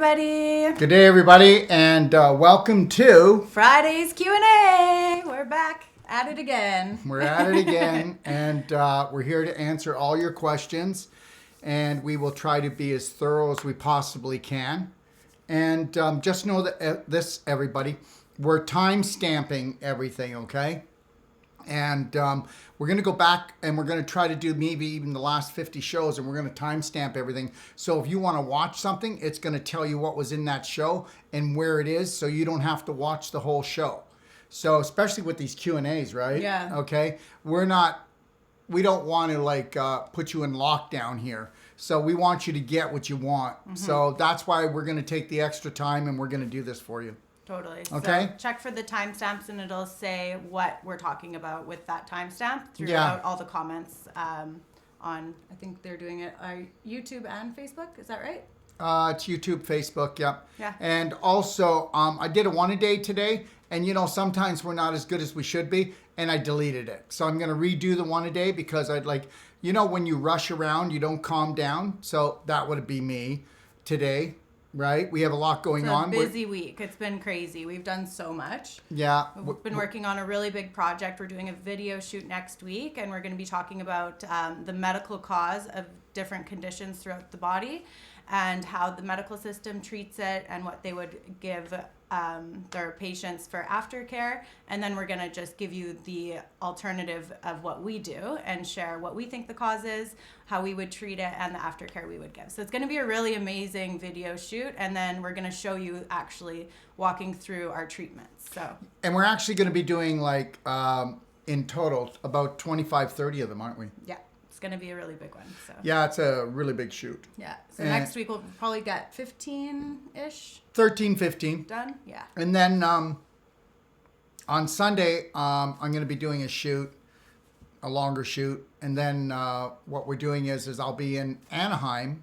everybody. Good day, everybody, and welcome to Friday's Q&A. We're back at it again. We're at it again, and we're here to answer all your questions, and we will try to be as thorough as we possibly can. And just know that this, everybody, we're time stamping everything, okay? And we're going to go back and we're going to try to do maybe even the last 50 shows, and we're going to timestamp everything. So if you want to watch something, it's going to tell you what was in that show and where it is, so you don't have to watch the whole show. So especially with these Q&As, right? Yeah. Okay. We don't want to put you in lockdown here. So we want you to get what you want. Mm-hmm. So that's why we're going to take the extra time and we're going to do this for you. Totally. Okay. So check for the timestamps and it'll say what we're talking about with that timestamp throughout all the comments on, I think they're doing it on YouTube and Facebook. Is that right? It's YouTube, Facebook, yep. Yeah. And also, I did a one-a-day today, and sometimes we're not as good as we should be, and I deleted it. So I'm going to redo the one-a-day because I'd when you rush around, you don't calm down. So that would be me today. Right? We have a lot going on. It's a busy week. It's been crazy. We've done so much. Yeah. We've been working on a really big project. We're doing a video shoot next week, and we're going to be talking about the medical cause of different conditions throughout the body and how the medical system treats it and what they would give their patients for aftercare. And then we're going to just give you the alternative of what we do and share what we think the cause is, how we would treat it, and the aftercare we would give. So it's going to be a really amazing video shoot. And then we're going to show you actually walking through our treatments. And we're actually going to be doing in total about 25, 30 of them, aren't we? Yeah. It's going to be a really big one. So yeah, it's a really big shoot. Yeah. So next week we'll probably get 15-ish. 13, 15. Done? Yeah. And then on Sunday, I'm going to be doing a longer shoot. And then what we're doing is I'll be in Anaheim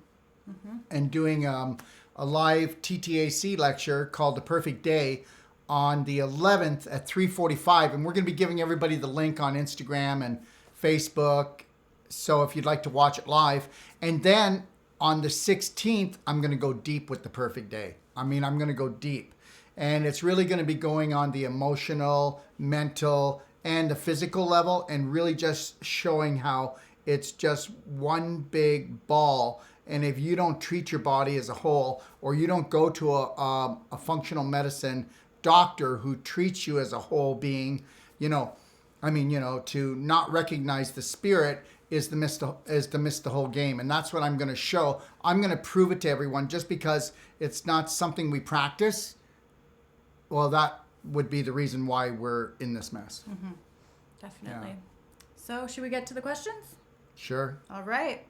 and doing a live TTAC lecture called The Perfect Day on the 11th at 3:45. And we're going to be giving everybody the link on Instagram and Facebook. So if you'd like to watch it live. And then on the 16th, I'm going to go deep with The Perfect Day. I'm going to go deep. And it's really going to be going on the emotional, mental, and the physical level, and really just showing how it's just one big ball. And if you don't treat your body as a whole, or you don't go to a functional medicine doctor who treats you as a whole being, to not recognize the spirit is to miss the whole game. And that's what I'm going to show. I'm going to prove it to everyone. Just because it's not something we practice, well, that would be the reason why we're in this mess. Mm-hmm. Definitely. Yeah. So should we get to the questions? Sure. All right.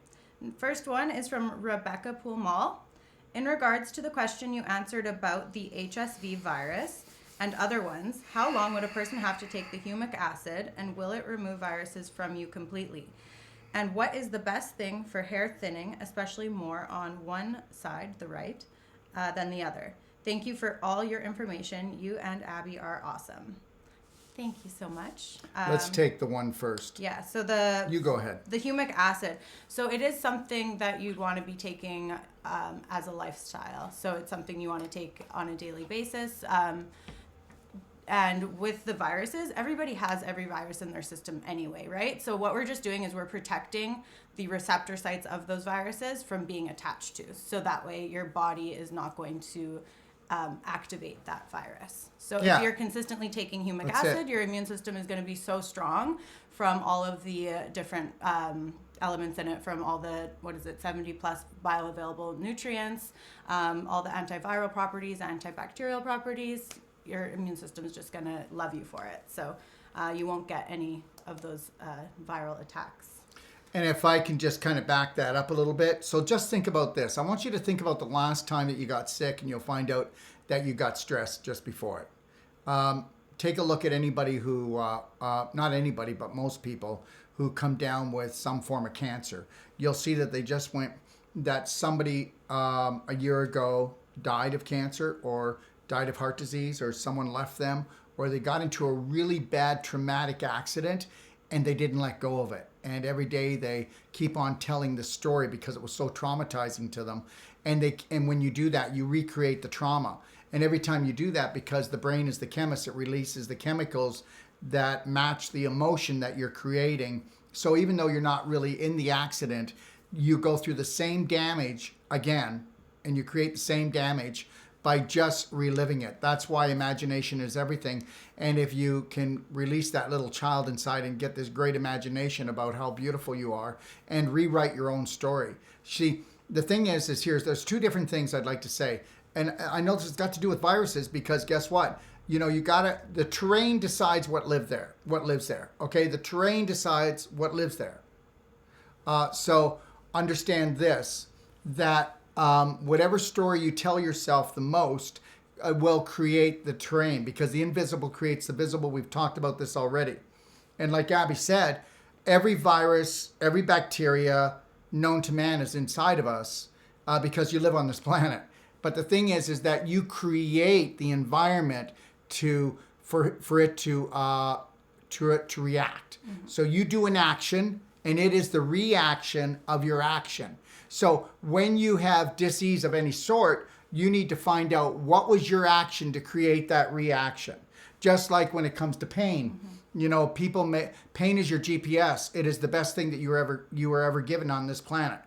First one is from Rebecca Poole-Mall. In regards to the question you answered about the HSV virus and other ones, how long would a person have to take the humic acid, and will it remove viruses from you completely? And what is the best thing for hair thinning, especially more on one side, the right, than the other? Thank you for all your information. You and Abby are awesome. Thank you so much. Let's take the one first. Yeah, so you go ahead. The humic acid. So it is something that you'd want to be taking as a lifestyle. So it's something you want to take on a daily basis. And with the viruses, everybody has every virus in their system anyway, right? So what we're just doing is we're protecting the receptor sites of those viruses from being attached to. So that way your body is not going to activate that virus. So if you're consistently taking humic acid, your immune system is going to be so strong from all of the different elements in it, from all the 70 plus bioavailable nutrients, all the antiviral properties, antibacterial properties. Your immune system is just going to love you for it. So you won't get any of those viral attacks. And if I can just kind of back that up a little bit. So just think about this. I want you to think about the last time that you got sick, and you'll find out that you got stressed just before it. Take a look at anybody who, not anybody, but most people who come down with some form of cancer. You'll see that that somebody a year ago died of cancer, or died of heart disease, or someone left them, or they got into a really bad traumatic accident and they didn't let go of it. And every day they keep on telling the story because it was so traumatizing to them. And when you do that, you recreate the trauma. And every time you do that, because the brain is the chemist, it releases the chemicals that match the emotion that you're creating. So even though you're not really in the accident, you go through the same damage again, and you create the same damage by just reliving it. That's why imagination is everything. And if you can release that little child inside and get this great imagination about how beautiful you are and rewrite your own story. See, the thing is there's two different things I'd like to say. And I know this has got to do with viruses, because guess what? The terrain decides what lives there. Okay, the terrain decides what lives there. So understand this, that whatever story you tell yourself the most will create the terrain, because the invisible creates the visible. We've talked about this already. And like Abby said, every virus, every bacteria known to man is inside of us because you live on this planet. But the thing is that you create the environment for it to react. Mm-hmm. So you do an action, and it is the reaction of your action. So when you have dis-ease of any sort, you need to find out what was your action to create that reaction. Just like when it comes to pain, mm-hmm. Pain is your GPS. It is the best thing that you were ever given on this planet.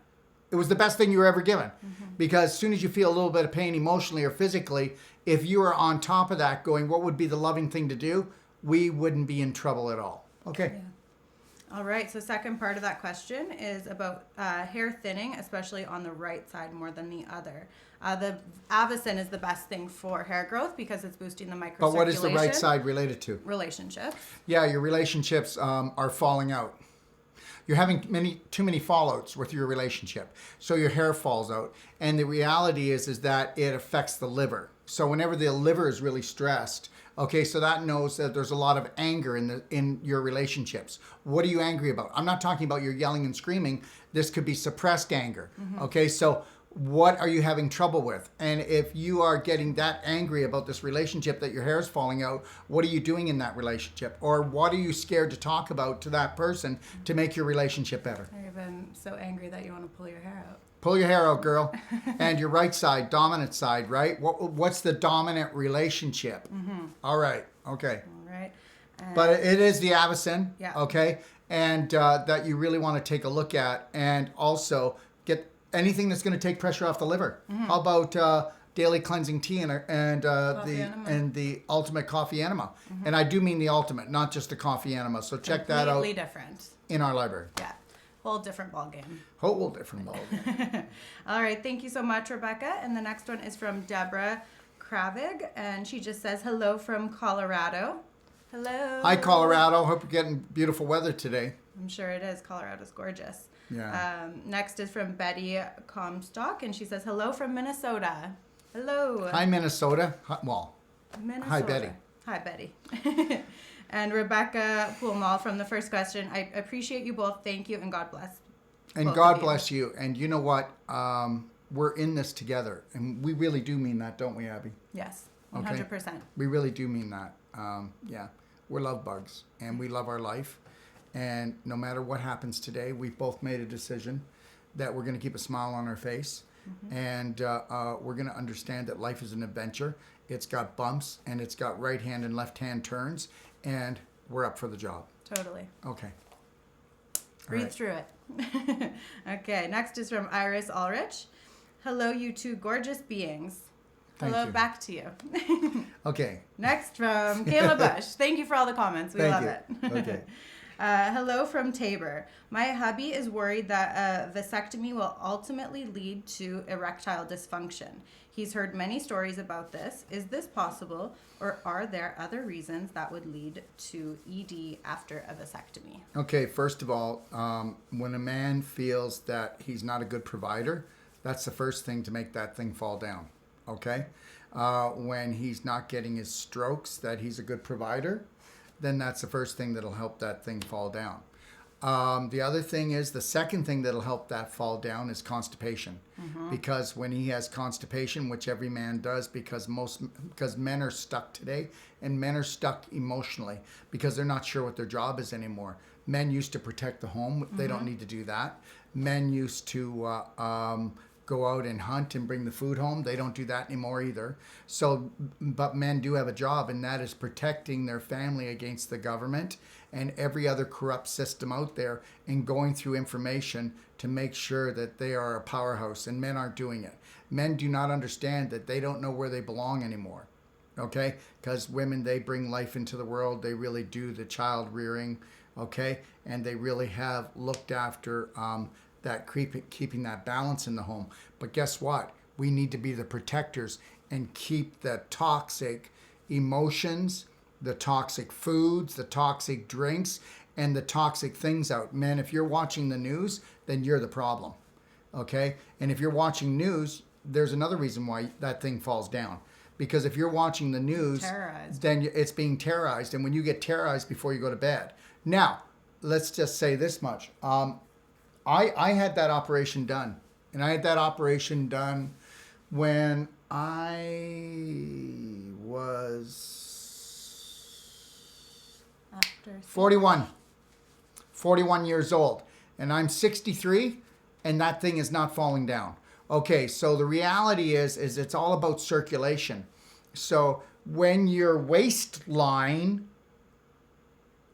It was the best thing you were ever given. Mm-hmm. Because as soon as you feel a little bit of pain emotionally or physically, if you are on top of that going, what would be the loving thing to do? We wouldn't be in trouble at all. Okay. Yeah. All right. So second part of that question is about hair thinning, especially on the right side more than the other. The Avicen is the best thing for hair growth because it's boosting the microcirculation. But what is the right side related to? Relationships. Yeah, your relationships are falling out. You're having too many fallouts with your relationship. So your hair falls out. And the reality is that it affects the liver. So whenever the liver is really stressed, okay, so that knows that there's a lot of anger in your relationships. What are you angry about? I'm not talking about your yelling and screaming. This could be suppressed anger. Mm-hmm. Okay, so what are you having trouble with? And if you are getting that angry about this relationship that your hair is falling out, what are you doing in that relationship? Or what are you scared to talk about to that person to make your relationship better? I've been so angry that you want to pull your hair out. Pull your hair out, girl. And your right side, dominant side, right? What's the dominant relationship? Mm-hmm. All right. Okay. All right. But it is the Avicen. Yeah. Okay. And that you really want to take a look at, and also get anything that's going to take pressure off the liver. Mm-hmm. How about daily cleansing tea and the ultimate coffee enema? Mm-hmm. And I do mean the ultimate, not just the coffee enema. So check that out. Completely different. In our library. Yeah. Whole different ballgame. Whole different ballgame. All right. Thank you so much, Rebecca. And the next one is from Deborah Kravig. And she just says, hello from Colorado. Hello. Hi, Colorado. Hope you're getting beautiful weather today. I'm sure it is. Colorado's gorgeous. Yeah. Next is from Betty Comstock. And she says, hello from Minnesota. Hello. Hi, Minnesota. Minnesota. Hi, Betty. Hi, Betty. And Rebecca Poolmall from the first question. I appreciate you both. Thank you, and God bless. And God bless you. And you know what? We're in this together. And we really do mean that, don't we, Abby? Yes, 100%. Okay? We really do mean that. Yeah. We're love bugs, and we love our life. And no matter what happens today, we've both made a decision that we're going to keep a smile on our face. Mm-hmm. And we're going to understand that life is an adventure. It's got bumps, and it's got right hand and left hand turns. And we're up for the job. Totally. Okay. Breathe through it. Okay, next is from Iris Ulrich. Hello, you two gorgeous beings. Hello, back to you. Okay. Next from Kayla Bush. Thank you for all the comments. We love it. Okay. Hello from Tabor. My hubby is worried that a vasectomy will ultimately lead to erectile dysfunction. He's heard many stories about this. Is this possible, or are there other reasons that would lead to ED after a vasectomy? Okay, first of all, when a man feels that he's not a good provider, that's the first thing to make that thing fall down. Okay? When he's not getting his strokes, that he's a good provider, then that's the first thing that'll help that thing fall down. The other thing is, the second thing that'll help that fall down is constipation. Mm-hmm. Because when he has constipation, which every man does, because men are stuck today, and men are stuck emotionally because they're not sure what their job is anymore. Men used to protect the home. They don't need to do that. Men used to go out and hunt and bring the food home. They don't do that anymore either. So, but men do have a job, and that is protecting their family against the government and every other corrupt system out there, and going through information to make sure that they are a powerhouse, and men aren't doing it. Men do not understand that they don't know where they belong anymore. Okay? Because women, they bring life into the world. They really do the child rearing. Okay? And they really have looked after keeping that balance in the home. But guess what? We need to be the protectors and keep the toxic emotions, the toxic foods, the toxic drinks, and the toxic things out. Men, if you're watching the news, then you're the problem. Okay? And if you're watching news, there's another reason why that thing falls down. Because if you're watching the news, then it's being terrorized. And when you get terrorized before you go to bed. Now, let's just say this much. I had that operation done. And I had that operation done when I was 41 years old. And I'm 63, and that thing is not falling down. Okay, so the reality is it's all about circulation. So when your waistline,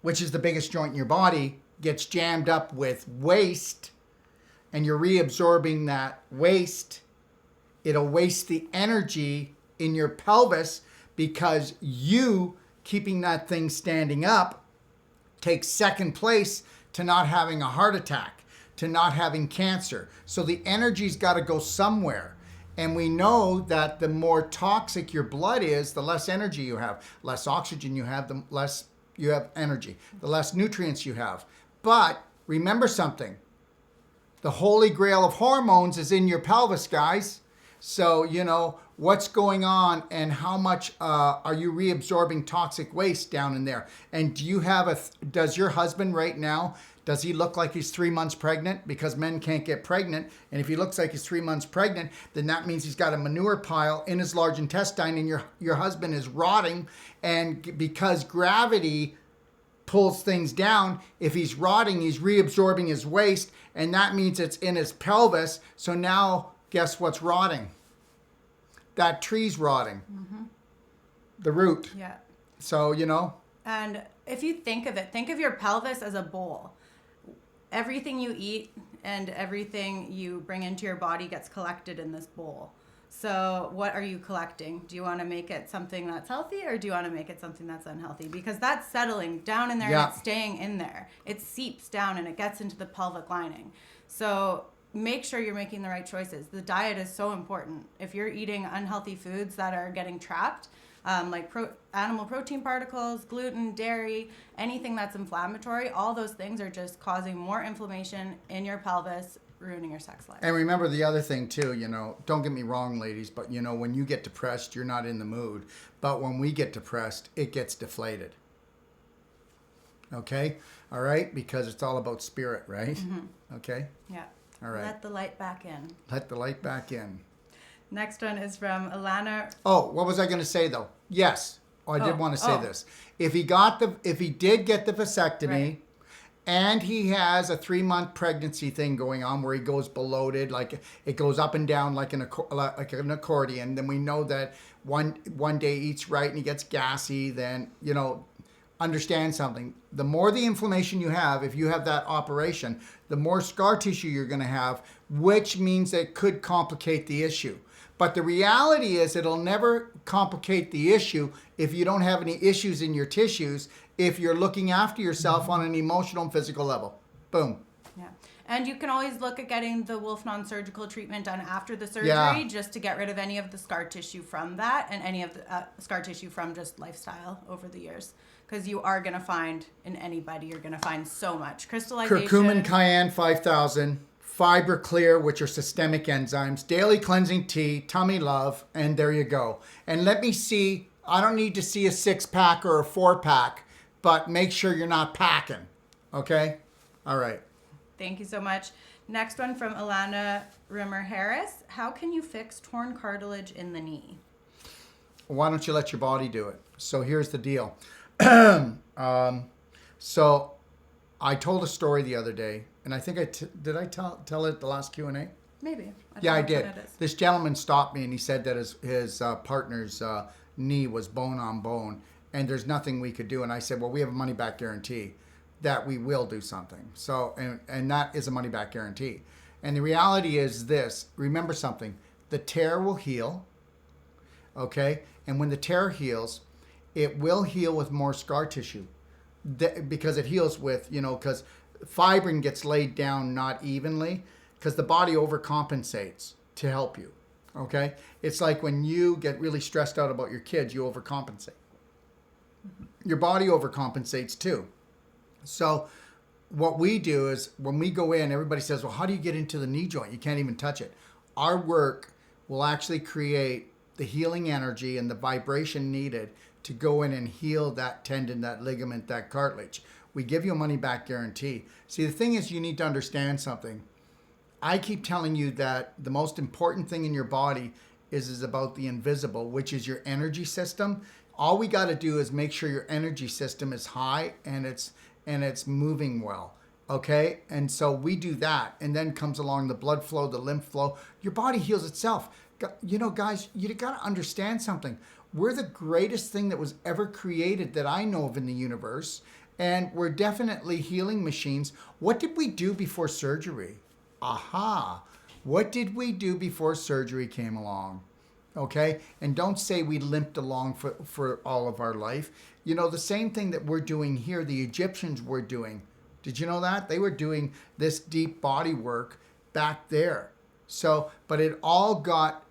which is the biggest joint in your body, gets jammed up with waste, and you're reabsorbing that waste, it'll waste the energy in your pelvis, because you keeping that thing standing up takes second place to not having a heart attack, to not having cancer. So the energy's got to go somewhere. And we know that the more toxic your blood is, the less energy you have. Less oxygen you have, the less you have energy. The less nutrients you have. But remember something. The holy grail of hormones is in your pelvis, guys. So, you know, what's going on, and how much are you reabsorbing toxic waste down in there? And do you have does your husband right now, does he look like he's 3 months pregnant? Because men can't get pregnant. And if he looks like he's 3 months pregnant, then that means he's got a manure pile in his large intestine, and your husband is rotting. And because gravity pulls things down, if he's rotting, he's reabsorbing his waste, and that means it's in his pelvis. So now, guess what's rotting? That tree's rotting. Mm-hmm. The root. Yeah. So, you know. And if you think of it, think of your pelvis as a bowl. Everything you eat and everything you bring into your body gets collected in this bowl. So what are you collecting? Do you want to make it something that's healthy, or do you want to make it something that's unhealthy? Because that's settling down in there, and it's staying in there. It seeps down and it gets into the pelvic lining. So make sure you're making the right choices. The diet is so important. If you're eating unhealthy foods that are getting trapped, like animal protein particles, gluten, dairy, anything that's inflammatory, all those things are just causing more inflammation in your pelvis, ruining your sex life. And remember the other thing too, you know, don't get me wrong, ladies, but you know, when you get depressed, you're not in the mood. But when we get depressed, it gets deflated. Okay? All right? Because it's all about spirit, right? Mm-hmm. Okay? Yeah. All right. Let the light back in. Let the light back in. Next one is from Alana. Oh, what was I going to say though? Yes. I did want to say this. If he did get the vasectomy, right, and he has a 3-month pregnancy thing going on where he goes bloated, like it goes up and down like an accordion, then we know that one day eats right and he gets gassy, then, you know, understand something. The more the inflammation you have, if you have that operation, the more scar tissue you're going to have, which means it could complicate the issue. But the reality is it'll never complicate the issue if you don't have any issues in your tissues, if you're looking after yourself on an emotional and physical level. Boom. Yeah. And you can always look at getting the Wolfe non-surgical treatment done after the surgery, just to get rid of any of the scar tissue from that, and any of the scar tissue from just lifestyle over the years. Because you are going to find, in anybody, you're going to find so much. Crystallization. Curcumin cayenne 5000. Fiber Clear, which are systemic enzymes, daily cleansing tea, tummy love, and there you go. And let me see, I don't need to see a 6-pack or a 4-pack, but make sure you're not packing. Okay? All right. Thank you so much. Next one from Alana Rimmer Harris. How can you fix torn cartilage in the knee? Why don't you let your body do it? So here's the deal. So I told a story the other day, and I think did I tell it the last Q&A? Maybe. Yeah, I don't know did. which one it is. This gentleman stopped me and he said that his partner's knee was bone on bone, and there's nothing we could do. And I said, well, we have a money back guarantee that we will do something. So, and that is a money back guarantee. And the reality is this: remember something, the tear will heal. Okay, and when the tear heals, it will heal with more scar tissue, because it heals with, because fibrin gets laid down not evenly, because the body overcompensates to help you. Okay, it's like when you get really stressed out about your kids, you overcompensate. Your body overcompensates too. So what we do is when we go in, everybody says, well, how do you get into the knee joint? You can't even touch it. Our work will actually create the healing energy and the vibration needed to go in and heal that tendon, that ligament, that cartilage. We give you a money back guarantee. See, the thing is, you need to understand something. I keep telling you that the most important thing in your body is about the invisible, which is your energy system. All we got to do is make sure your energy system is high and it's moving well. Okay? And so we do that, and then comes along the blood flow, the lymph flow. Your body heals itself. Guys, you got to understand something. We're the greatest thing that was ever created that I know of in the universe, and we're definitely healing machines. What did we do before surgery? Aha. What did we do before surgery came along? Okay? And don't say we limped along for all of our life. The same thing that we're doing here, the Egyptians were doing. Did you know that? They were doing this deep body work back there. So, but it all got,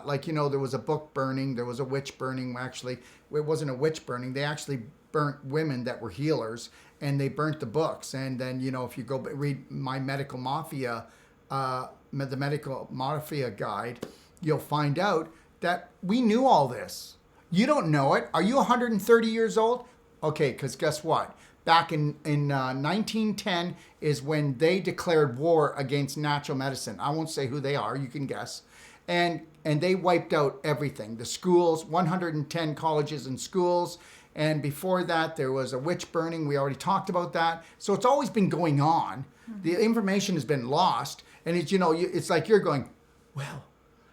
like, there was a book burning, there was a witch burning. Actually, it wasn't a witch burning. They actually burnt women that were healers, and they burnt the books. And then, if you go read my Medical Mafia, the Medical Mafia guide, you'll find out that we knew all this. You don't know it. Are you 130 years old? Okay, because guess what? Back in 1910 is when they declared war against natural medicine. I won't say who they are. You can guess. And they wiped out everything. The schools, 110 colleges and schools. And before that, there was a witch burning. We already talked about that. So it's always been going on. Mm-hmm. The information has been lost. And it's like you're going, well,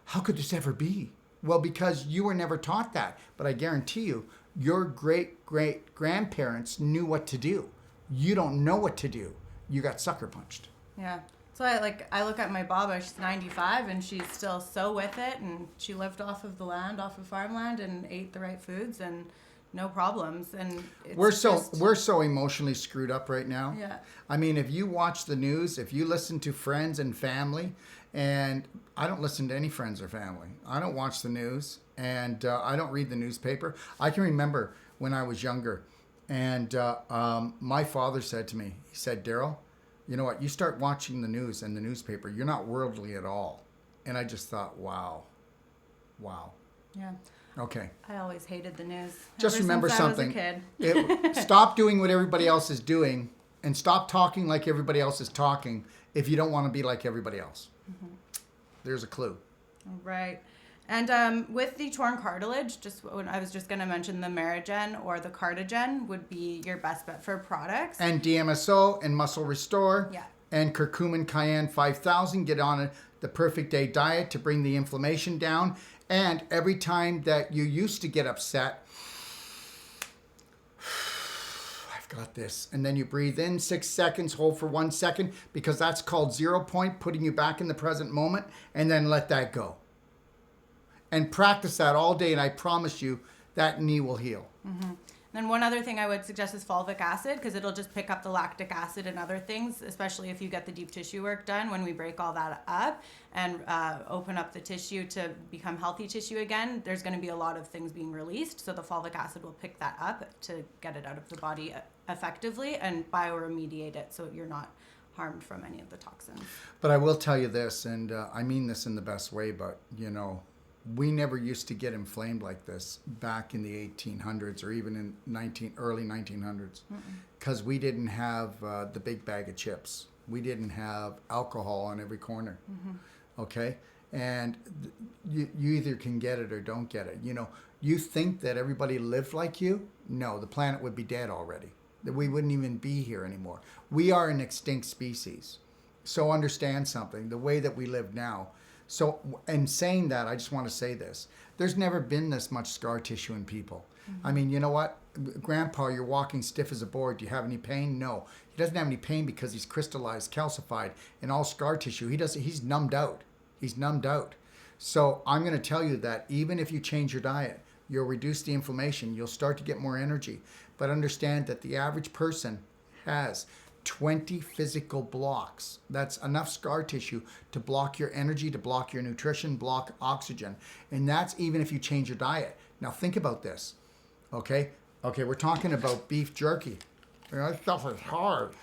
how could this ever be? Well, because you were never taught that. But I guarantee you, your great-great-grandparents knew what to do. You don't know what to do. You got sucker punched. Yeah. So I look at my Baba, she's 95, and she's still so with it, and she lived off of the land, off of farmland, and ate the right foods, and no problems. And we're so emotionally screwed up right now. Yeah. I mean, if you watch the news, if you listen to friends and family, and I don't listen to any friends or family. I don't watch the news, and I don't read the newspaper. I can remember when I was younger, and my father said to me, he said, Darrell, you know what? You start watching the news and the newspaper, you're not worldly at all. And I just thought, wow. Yeah. Okay. I always hated the news. Just remember something. I was a kid. Stop doing what everybody else is doing, and stop talking like everybody else is talking if you don't want to be like everybody else. Mm-hmm. There's a clue. All right. And with the torn cartilage, I was just going to mention the Maragen or the Cartigen would be your best bet for products. And DMSO and Muscle Restore. Yeah. And Curcumin Cayenne 5000. Get on the Perfect Day diet to bring the inflammation down. And every time that you used to get upset, I've got this. And then you breathe in 6 seconds, hold for 1 second, because that's called 0 point, putting you back in the present moment, and then let that go. And practice that all day, and I promise you that knee will heal. Mm-hmm. Then one other thing I would suggest is fulvic acid, because it'll just pick up the lactic acid and other things, especially if you get the deep tissue work done. When we break all that up and open up the tissue to become healthy tissue again, there's going to be a lot of things being released. So the fulvic acid will pick that up to get it out of the body effectively and bioremediate it so you're not harmed from any of the toxins. But I will tell you this, and I mean this in the best way, but we never used to get inflamed like this back in the 1800s or even in early 1900s, because we didn't have the big bag of chips. We didn't have alcohol on every corner. Mm-hmm. Okay, and you either can get it or don't get it. You think that everybody lived like you? No, the planet would be dead already. That we wouldn't even be here anymore. We are an extinct species. So understand something, the way that we live now. So, and saying that, I just want to say this. There's never been this much scar tissue in people. I mean, you know what? Grandpa, you're walking stiff as a board. Do you have any pain? No. He doesn't have any pain because he's crystallized, calcified, and all scar tissue. He's numbed out. He's numbed out. So I'm going to tell you that even if you change your diet, you'll reduce the inflammation. You'll start to get more energy. But understand that the average person has 20 physical blocks. That's enough scar tissue to block your energy, to block your nutrition, block oxygen. And that's even if you change your diet. Now think about this. Okay, we're talking about beef jerky. That stuff is hard.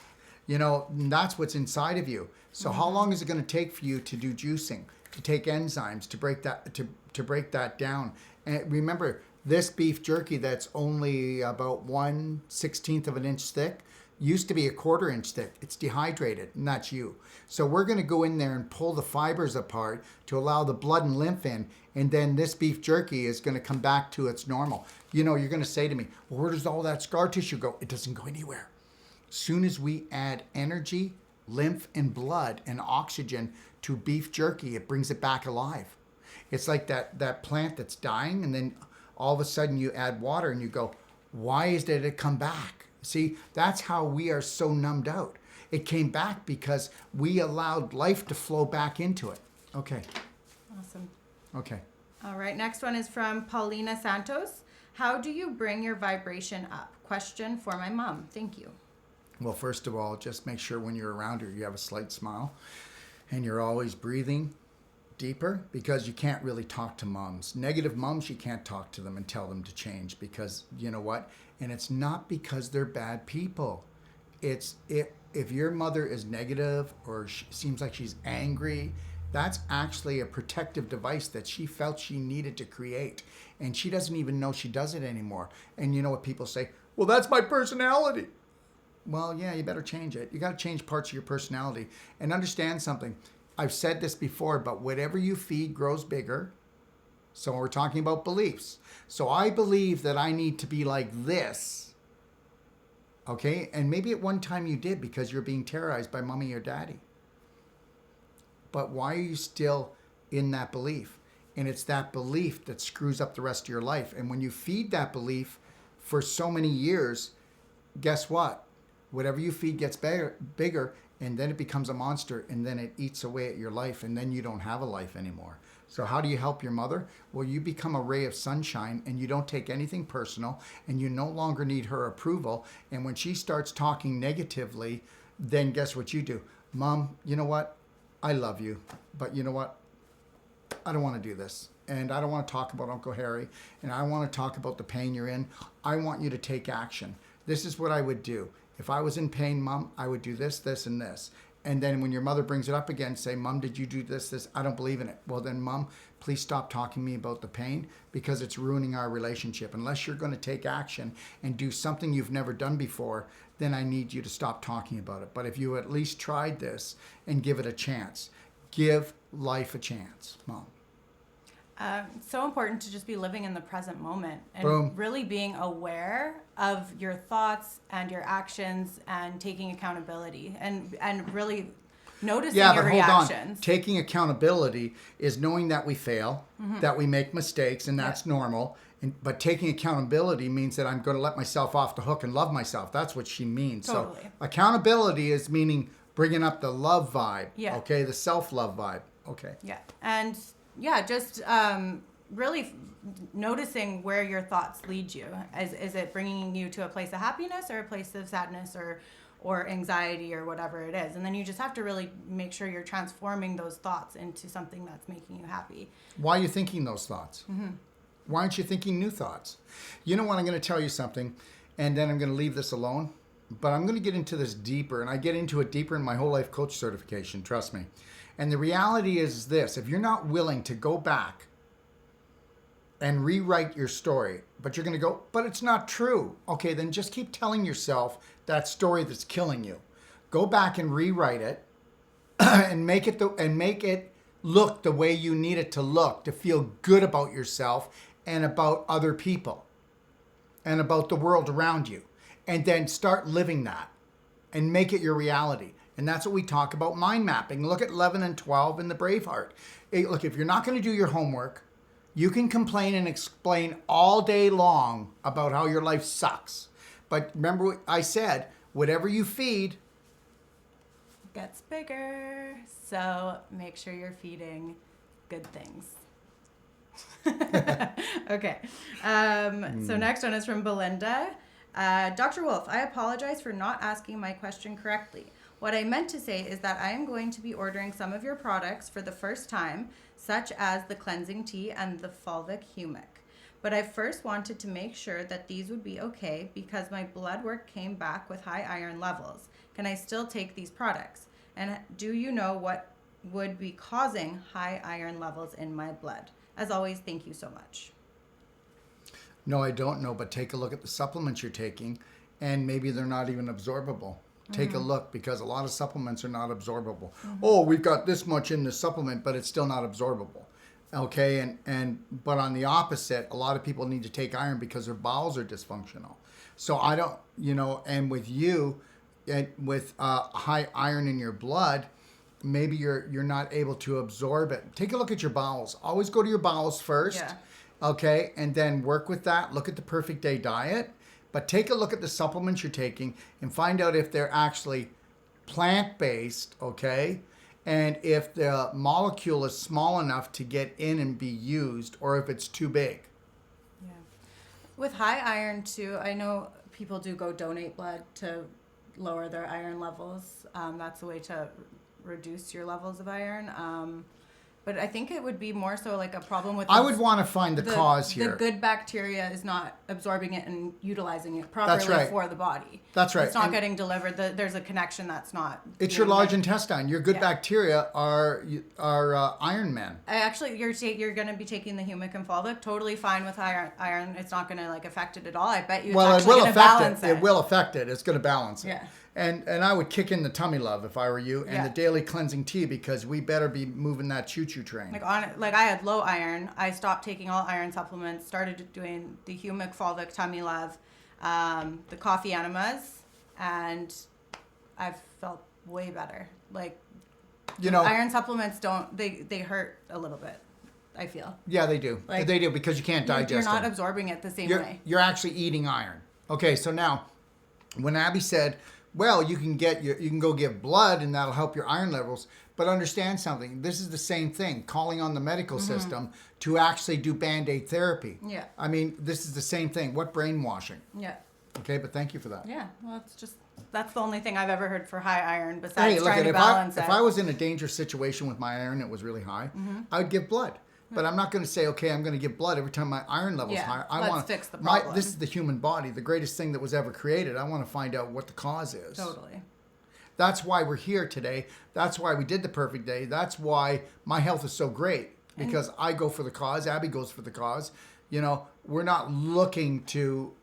That's what's inside of you. So how long is it going to take for you to do juicing, to take enzymes, to break that down? And remember, this beef jerky that's only about 1/16 of an inch thick used to be a 1/4 inch thick. It's dehydrated, and that's you. So we're going to go in there and pull the fibers apart to allow the blood and lymph in, and then this beef jerky is going to come back to its normal. You're going to say to me, well, where does all that scar tissue go? It doesn't go anywhere. Soon as we add energy, lymph, and blood and oxygen to beef jerky, it brings it back alive. It's like that plant that's dying, and then all of a sudden you add water and you go, why did it come back? See, that's how we are so numbed out. It came back because we allowed life to flow back into it. Okay. Awesome. Okay. All right. Next one is from Paulina Santos. How do you bring your vibration up? Question for my mom. Thank you. Well, first of all, just make sure when you're around her, you have a slight smile and you're always breathing deeper, because you can't really talk to moms. Negative moms, you can't talk to them and tell them to change, because you know what? And it's not because they're bad people. It's if your mother is negative or seems like she's angry, that's actually a protective device that she felt she needed to create. And she doesn't even know she does it anymore. And you know what people say? Well, that's my personality. Well, yeah, you better change it. You got to change parts of your personality. And understand something. I've said this before, but whatever you feed grows bigger. So we're talking about beliefs. So I believe that I need to be like this. Okay? And maybe at one time you did because you're being terrorized by mommy or daddy. But why are you still in that belief? And it's that belief that screws up the rest of your life. And when you feed that belief for so many years, guess what? Whatever you feed gets bigger, and then it becomes a monster, and then it eats away at your life, and then you don't have a life anymore. So how do you help your mother? Well, you become a ray of sunshine, and you don't take anything personal, and you no longer need her approval. And when she starts talking negatively, then guess what you do? Mom, you know what? I love you, but you know what? I don't want to do this. And I don't want to talk about Uncle Harry, and I want to talk about the pain you're in. I want you to take action. This is what I would do. If I was in pain, Mom, I would do this, this, and this. And then when your mother brings it up again, say, Mom, did you do this? I don't believe in it. Well, then, Mom, please stop talking to me about the pain, because it's ruining our relationship. Unless you're going to take action and do something you've never done before, then I need you to stop talking about it. But if you at least tried this and give it a chance, give life a chance, Mom. So important to just be living in the present moment and Boom. Really being aware of your thoughts and your actions and taking accountability and really noticing your reactions. On. Taking accountability is knowing that we fail, that we make mistakes, and that's normal. But taking accountability means that I'm going to let myself off the hook and love myself. That's what she means. Totally. So accountability is meaning bringing up the love vibe. Yeah. Okay, the self-love vibe. Okay. Yeah. And just really noticing where your thoughts lead you. Is it bringing you to a place of happiness or a place of sadness or anxiety or whatever it is? And then you just have to really make sure you're transforming those thoughts into something that's making you happy. Why are you thinking those thoughts? Why aren't you thinking new thoughts? You know what? I'm going to tell you something, and then I'm going to leave this alone. But I'm going to get into this deeper, and I get into it deeper in my whole life coach certification, trust me. And the reality is this: if you're not willing to go back and rewrite your story, but you're going to go, but it's not true. Okay, then just keep telling yourself that story that's killing you. Go back and rewrite it and make it look the way you need it to look, to feel good about yourself and about other people and about the world around you. And then start living that and make it your reality. And that's what we talk about mind mapping. Look at 11 and 12 in the Braveheart. Look, if you're not going to do your homework, you can complain and explain all day long about how your life sucks. But remember what I said, whatever you feed gets bigger. So make sure you're feeding good things. Okay. So next one is from Belinda. Dr. Wolfe, I apologize for not asking my question correctly. What I meant to say is that I am going to be ordering some of your products for the first time, such as the cleansing tea and the Fulvic humic. But I first wanted to make sure that these would be okay because my blood work came back with high iron levels. Can I still take these products? And do you know what would be causing high iron levels in my blood? As always, thank you so much. No, I don't know, but take a look at the supplements you're taking, and maybe they're not even absorbable. Take a look, because a lot of supplements are not absorbable. Oh, we've got this much in the supplement, but it's still not absorbable. Okay, but on the opposite, a lot of people need to take iron because their bowels are dysfunctional. So I don't, and with you, with high iron in your blood, maybe you're not able to absorb it. Take a look at your bowels. Always go to your bowels first. Yeah. Okay, and then work with that. Look at the Perfect Day diet. But take a look at the supplements you're taking and find out if they're actually plant-based, okay? And if the molecule is small enough to get in and be used, or if it's too big. Yeah. With high iron too, I know people do go donate blood to lower their iron levels. That's the way to reduce your levels of iron. But I think it would be more so like a problem with... I would want to find the cause here. The good bacteria is not absorbing it and utilizing it properly for the body. That's right. It's not getting delivered. There's a connection that's not... It's your large intestine. Your good bacteria are iron men. Actually, you're going to be taking the humic and fulvic totally fine with iron. It's not going to affect it at all. I bet you it's actually going to balance it. It will affect it. It's going to balance it. Yeah. And I would kick in the tummy love if I were you, and the daily cleansing tea, because we better be moving that choo-choo train. Like I had low iron. I stopped taking all iron supplements, started doing the humic, fulvic, tummy love, the coffee enemas, and I've felt way better. Iron supplements they hurt a little bit, I feel. Yeah, they do. They do, because you can't digest You're not them. absorbing it the same way. You're actually eating iron. Okay, so now, when Abby said, well, you can go give blood and that'll help your iron levels. But understand something. This is the same thing. Calling on the medical system to actually do Band-Aid therapy. Yeah. I mean, this is the same thing. What brainwashing? Yeah. Okay, but thank you for that. Yeah. Well, that's the only thing I've ever heard for high iron besides trying to balance it. If I was in a dangerous situation with my iron that was really high, I would give blood. But I'm not going to say, okay, I'm going to give blood every time my iron level's high. Let's fix the problem. This is the human body, the greatest thing that was ever created. I want to find out what the cause is. Totally. That's why we're here today. That's why we did the Perfect Day. That's why my health is so great, because I go for the cause. Abby goes for the cause. We're not looking to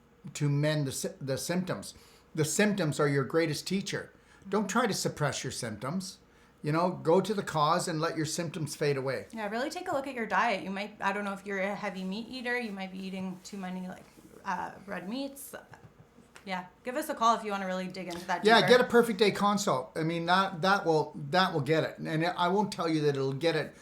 mend the symptoms. The symptoms are your greatest teacher. Don't try to suppress your symptoms. Go to the cause and let your symptoms fade away. Yeah, really take a look at your diet. I don't know if you're a heavy meat eater, you might be eating too many red meats. Yeah, give us a call if you want to really dig into that deeper. Yeah, get a Perfect Day consult. I mean, that will get it. And I won't tell you that it'll get it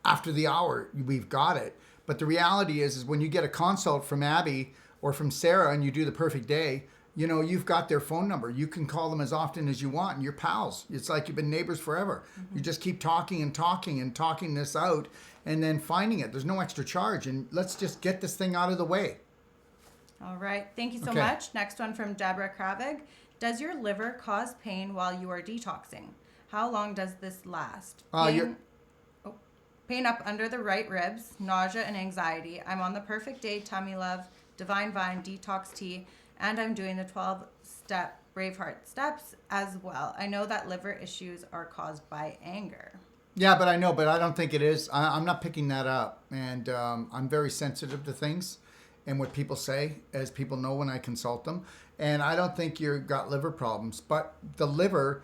after the hour we've got it. But the reality is when you get a consult from Abby or from Sarah and you do the Perfect Day, you've got their phone number. You can call them as often as you want, and you're pals. It's like you've been neighbors forever. You just keep talking and talking and talking this out, and then finding it. There's no extra charge, and let's just get this thing out of the way. All right. Thank you so much. Next one from Deborah Kravig. Does your liver cause pain while you are detoxing? How long does this last? Pain up under the right ribs, nausea and anxiety. I'm on the Perfect Day Tummy Love, Divine Vine Detox Tea, and I'm doing the 12-step Braveheart steps as well. I know that liver issues are caused by anger. Yeah, but I don't think it is. I'm not picking that up. And I'm very sensitive to things and what people say, as people know when I consult them. And I don't think you've got liver problems. But the liver,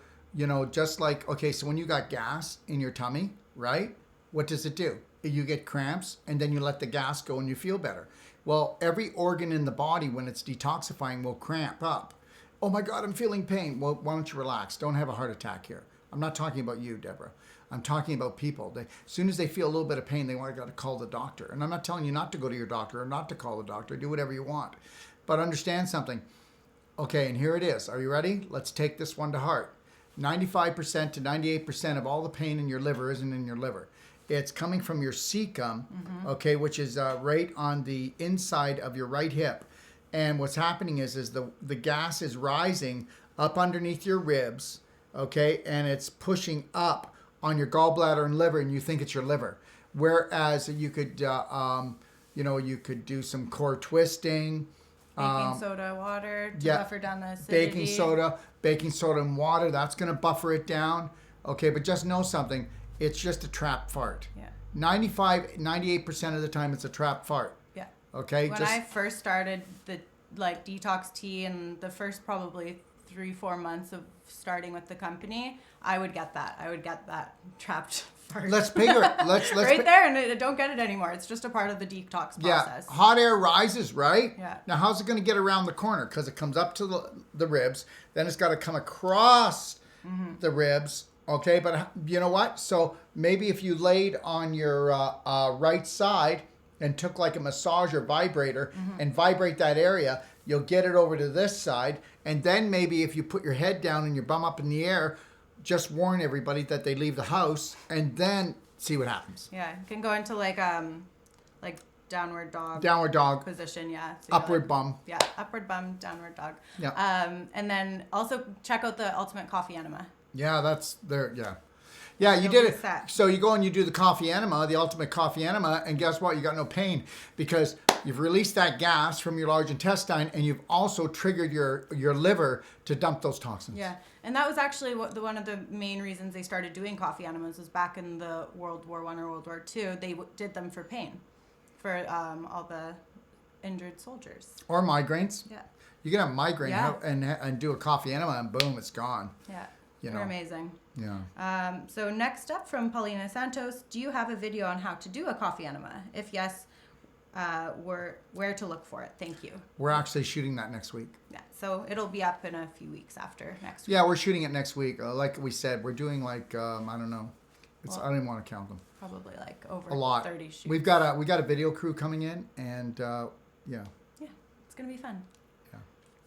just like, okay, so when you got gas in your tummy, right? What does it do? You get cramps, and then you let the gas go and you feel better. Well, every organ in the body, when it's detoxifying, will cramp up. oh my God, I'm feeling pain. Well, why don't you relax? Don't have a heart attack here. I'm not talking about you, Deborah. I'm talking about people. As soon as they feel a little bit of pain, they want to call the doctor. And I'm not telling you not to go to your doctor or not to call the doctor. Do whatever you want. But understand something. Okay, and here it is. Are you ready? Let's take this one to heart. 95% to 98% of all the pain in your liver isn't in your liver. It's coming from your cecum, okay, which is right on the inside of your right hip. And what's happening is the gas is rising up underneath your ribs, okay, and it's pushing up on your gallbladder and liver, and you think it's your liver. Whereas you could, you could do some core twisting. Baking soda, water to buffer down the acidity. Baking soda and water, that's going to buffer it down. Okay, but just know something. It's just a trap fart. Yeah. 98% of the time it's a trap fart. Yeah. Okay? When I first started the detox tea and the first probably 3-4 months of starting with the company, I would get that trapped fart. Let's figure it. Let's there, and I don't get it anymore. It's just a part of the detox process. Yeah, hot air rises, right? Yeah. Now, how's it going to get around the corner? Because it comes up to the ribs, then it's got to come across the ribs. Okay, but you know what? So maybe if you laid on your right side and took like a massage or vibrator and vibrate that area, you'll get it over to this side. And then maybe if you put your head down and your bum up in the air, just warn everybody that they leave the house and then see what happens. Yeah, you can go into like downward dog. Downward dog. Position, yeah. So upward bum. Yeah, upward bum, downward dog. Yeah. And then also check out the Ultimate Coffee Enema. Yeah, that's there. Yeah. Yeah, you did it. So you go and you do the coffee enema, the ultimate coffee enema, and guess what? You got no pain because you've released that gas from your large intestine, and you've also triggered your liver to dump those toxins. Yeah, and that was actually one of the main reasons they started doing coffee enemas was back in the World War I or World War II. They did them for pain, for all the injured soldiers. Or migraines. Yeah. You can have migraine and do a coffee enema, and boom, it's gone. Yeah. You know. They're amazing. Yeah. So next up from Paulina Santos, do you have a video on how to do a coffee enema? If yes, where to look for it? Thank you. We're actually shooting that next week. Yeah, so it'll be up in a few weeks after next week. Yeah, we're shooting it next week. Like we said, we're doing like I don't know. I don't even want to count them. Probably like over a lot. 30 shoots. We got a video crew coming in, and yeah. Yeah, it's gonna be fun. Yeah.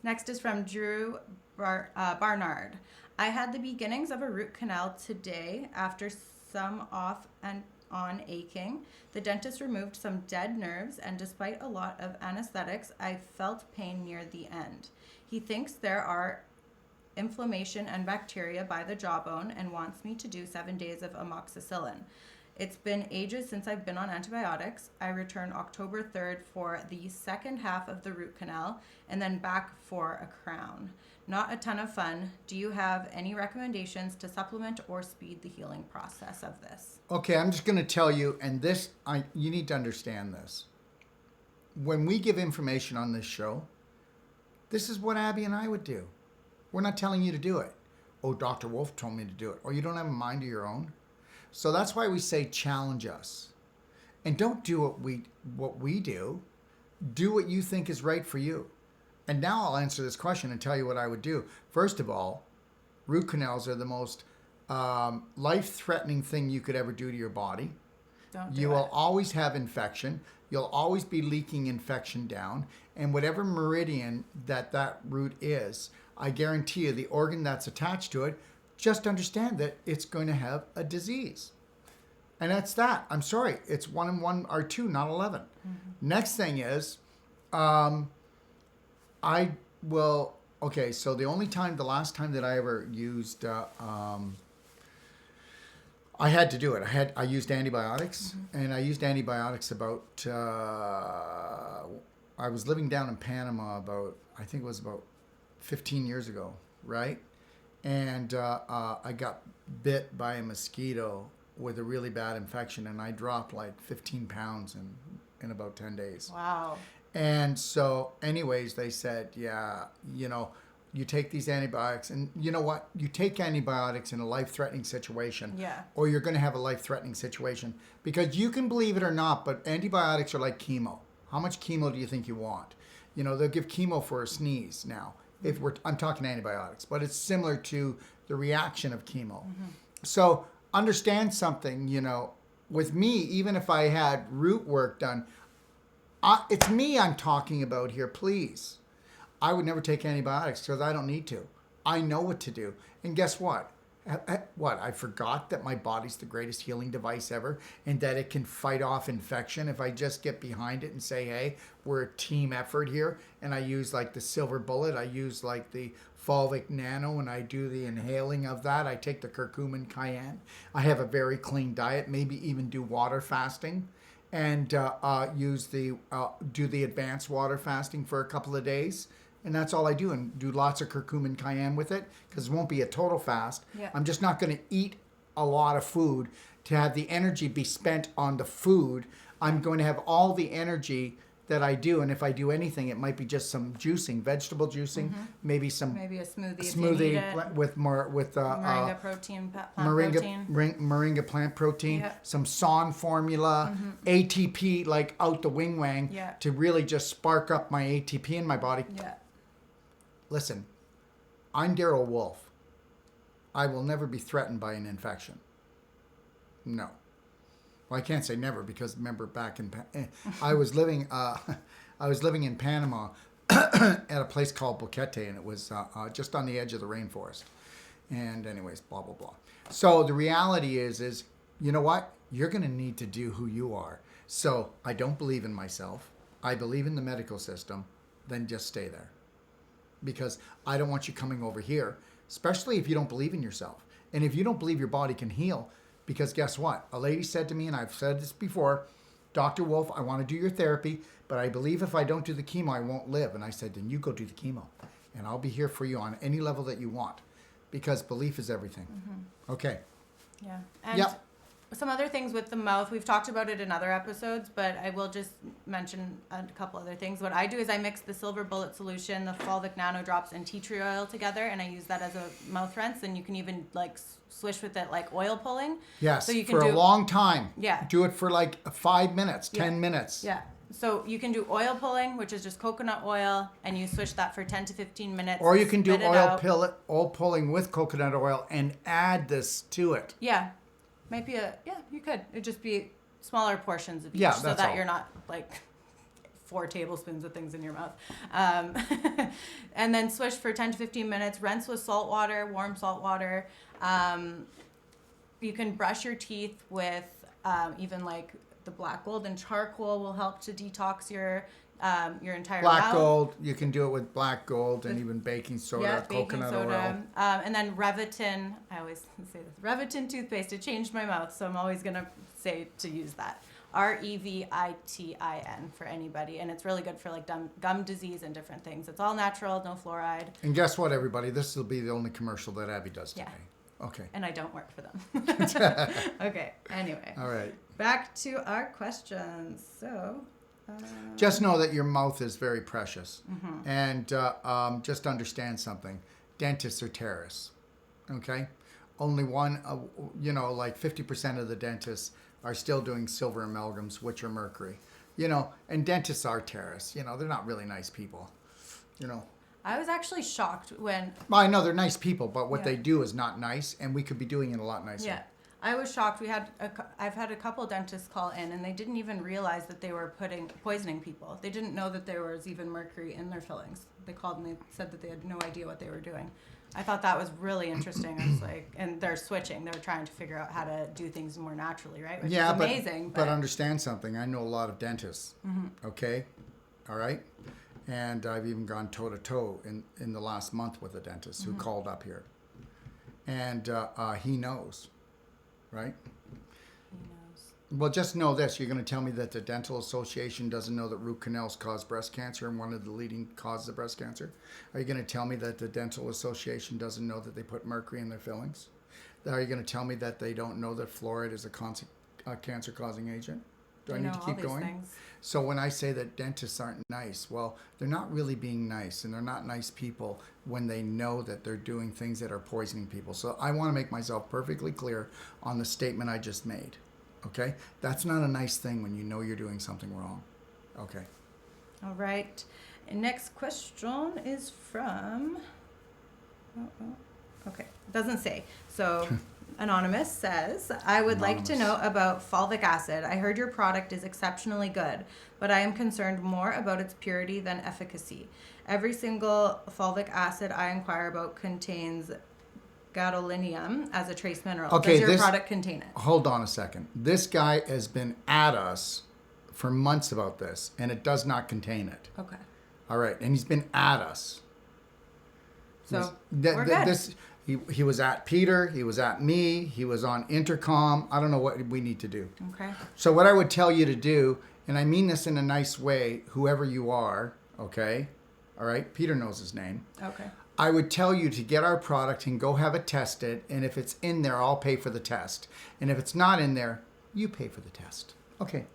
Next is from Drew Barnard. I had the beginnings of a root canal today after some off and on aching. The dentist removed some dead nerves, and despite a lot of anesthetics, I felt pain near the end. He thinks there are inflammation and bacteria by the jawbone and wants me to do 7 days of amoxicillin. It's been ages since I've been on antibiotics. I return October 3rd for the second half of the root canal and then back for a crown. Not a ton of fun. Do you have any recommendations to supplement or speed the healing process of this? Okay, I'm just going to tell you, and this, you need to understand this. When we give information on this show, this is what Abby and I would do. We're not telling you to do it. Oh, Dr. Wolfe told me to do it. Or you don't have a mind of your own. So that's why we say challenge us. And don't do what we do. Do what you think is right for you. And now I'll answer this question and tell you what I would do. First of all, root canals are the most life-threatening thing you could ever do to your body. You will always have infection. You'll always be leaking infection down. And whatever meridian that root is, I guarantee you the organ that's attached to it, just understand that it's going to have a disease. And that's that. I'm sorry. It's 1 and 1 are 2, not 11. Mm-hmm. Next thing is... so the last time that I ever used, I had to do it. I used antibiotics, and I used antibiotics about, I was living down in Panama I think it was about 15 years ago, right? And I got bit by a mosquito with a really bad infection, and I dropped like 15 pounds in about 10 days. Wow. And so, anyways, they said, you take these antibiotics, and you know what? You take antibiotics in a life-threatening situation, or you're going to have a life-threatening situation. Because you can believe it or not, but antibiotics are like chemo. How much chemo do you think you want? They'll give chemo for a sneeze now. I'm talking antibiotics, but it's similar to the reaction of chemo. So understand something, with me, even if I had root work done, it's me I'm talking about here, please. I would never take antibiotics because I don't need to. I know what to do. And guess what? I forgot that my body's the greatest healing device ever and that it can fight off infection if I just get behind it and say, hey, we're a team effort here. And I use like the silver bullet. I use like the Fulvic nano and I do the inhaling of that. I take the curcumin cayenne. I have a very clean diet, maybe even do water fasting and do the advanced water fasting for a couple of days. And that's all I do, and do lots of curcumin cayenne with it because it won't be a total fast. Yeah. I'm just not going to eat a lot of food to have the energy be spent on the food. I'm going to have all the energy that I do, and if I do anything, it might be just some juicing, vegetable juicing, maybe a smoothie with moringa protein, plant protein. Moringa plant protein, some SON formula, ATP like out the wing wang to really just spark up my ATP in my body. Yeah. Listen, I'm Darrell Wolfe. I will never be threatened by an infection. No. Well, I can't say never because remember back in I was living in Panama at a place called Boquete, and it was just on the edge of the rainforest. And anyways, blah blah blah. So the reality is you know what? You're going to need to do who you are. So I don't believe in myself. I believe in the medical system. Then just stay there. Because I don't want you coming over here, especially if you don't believe in yourself. And if you don't believe your body can heal, because guess what? A lady said to me, and I've said this before, Dr. Wolfe, I want to do your therapy, but I believe if I don't do the chemo, I won't live. And I said, then you go do the chemo, and I'll be here for you on any level that you want, because belief is everything. Okay. Yeah. And some other things with the mouth, we've talked about it in other episodes, but I will just mention a couple other things. What I do is I mix the silver bullet solution, the fulvic nano drops, and tea tree oil together, and I use that as a mouth rinse, and you can even like swish with it like oil pulling. Yes, so you can do a long time. Yeah. Do it for like 5 minutes, 10 minutes. Yeah. So you can do oil pulling, which is just coconut oil, and you swish that for 10 to 15 minutes. Or you can do oil pulling with coconut oil and add this to it. Yeah. Might be you could. It'd just be smaller portions of each so that you're not like 4 tablespoons of things in your mouth. And then swish for 10 to 15 minutes, rinse with salt water, warm salt water. You can brush your teeth with even like the black gold and charcoal will help to detox your entire black mouth. Gold, you can do it with black gold and even baking soda, coconut oil. And then Revitin, I always say this, Revitin toothpaste, it changed my mouth, so I'm always going to say to use that. Revitin for anybody, and it's really good for like gum disease and different things. It's all natural, no fluoride. And guess what, everybody? This will be the only commercial that Abby does today. Okay. And I don't work for them. Okay, anyway. All right. Back to our questions. So... just know that your mouth is very precious. And just understand something. Dentists are terrorists. Okay? Only one, like 50% of the dentists are still doing silver amalgams, which are mercury. And dentists are terrorists. They're not really nice people. I was actually shocked when... Well, I know they're nice people, but what they do is not nice, and we could be doing it a lot nicer. Yeah. I was shocked. I've had a couple dentists call in, and they didn't even realize that they were poisoning people. They didn't know that there was even mercury in their fillings. They called and they said that they had no idea what they were doing. I thought that was really interesting. I was like, and they're switching. They're trying to figure out how to do things more naturally, right? Which is amazing. But understand something. I know a lot of dentists. Okay, all right, and I've even gone toe to toe in the last month with a dentist who called up here, and he knows. Right? He knows. Well, just know this. You're going to tell me that the Dental Association doesn't know that root canals cause breast cancer and one of the leading causes of breast cancer? Are you going to tell me that the Dental Association doesn't know that they put mercury in their fillings? Are you going to tell me that they don't know that fluoride is a cancer-causing agent? Do I need to keep going? Things. So when I say that dentists aren't nice, well, they're not really being nice, and they're not nice people when they know that they're doing things that are poisoning people. So I want to make myself perfectly clear on the statement I just made. Okay? That's not a nice thing when you know you're doing something wrong. Okay. All right. And next question is from, okay, doesn't say. So Anonymous says, I would like to know about fulvic acid. I heard your product is exceptionally good, but I am concerned more about its purity than efficacy. Every single fulvic acid I inquire about contains gadolinium as a trace mineral. Okay, does your product contain it? Hold on a second. This guy has been at us for months about this, and it does not contain it. Okay. All right, and he's been at us. So we're good. He was at Peter, he was at me, he was on intercom. I don't know what we need to do. Okay. So what I would tell you to do, and I mean this in a nice way, whoever you are, okay? All right, Peter knows his name. Okay. I would tell you to get our product and go have it tested, and if it's in there, I'll pay for the test. And if it's not in there, you pay for the test. Okay.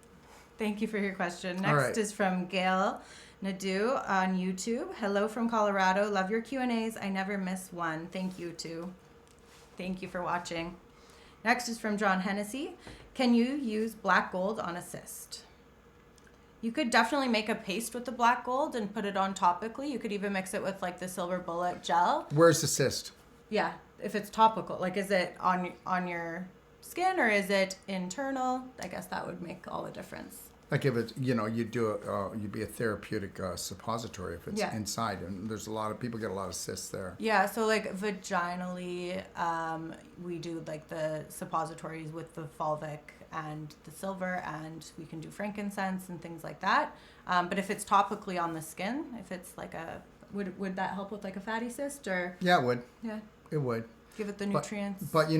Thank you for your question. Next is from Gail Nadu on YouTube. Hello from Colorado. Love your Q&As. I never miss one. Thank you, too. Thank you for watching. Next is from John Hennessy. Can you use black gold on a cyst? You could definitely make a paste with the black gold and put it on topically. You could even mix it with like the silver bullet gel. Where's the cyst? Yeah, if it's topical. Like, is it on your skin or is it internal? I guess that would make all the difference. Like if it's, you'd be a therapeutic suppository if it's inside. And there's a lot of people get a lot of cysts there. Yeah, so like vaginally, we do like the suppositories with the fulvic and the silver, and we can do frankincense and things like that. But if it's topically on the skin, if it's like would that help with like a fatty cyst or? Yeah, it would. Yeah. It would. Give it the nutrients. But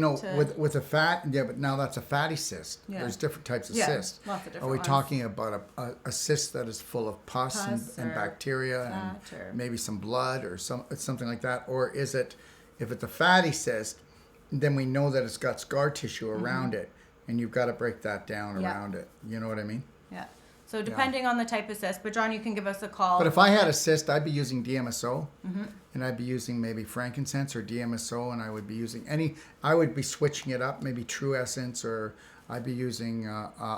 with a fat, but now that's a fatty cyst. Yeah. There's different types of cysts. Lots of different Are we ones. talking about a cyst that is full of pus and bacteria and maybe some blood or something like that? Or is it, if it's a fatty cyst, then we know that it's got scar tissue around it, and you've got to break that down around it. You know what I mean? Yeah. So depending on the type of cyst, but John, you can give us a call. But if I had a cyst, I'd be using DMSO, and I'd be using maybe frankincense or DMSO, and I would be using I would be switching it up, maybe True Essence, or I'd be using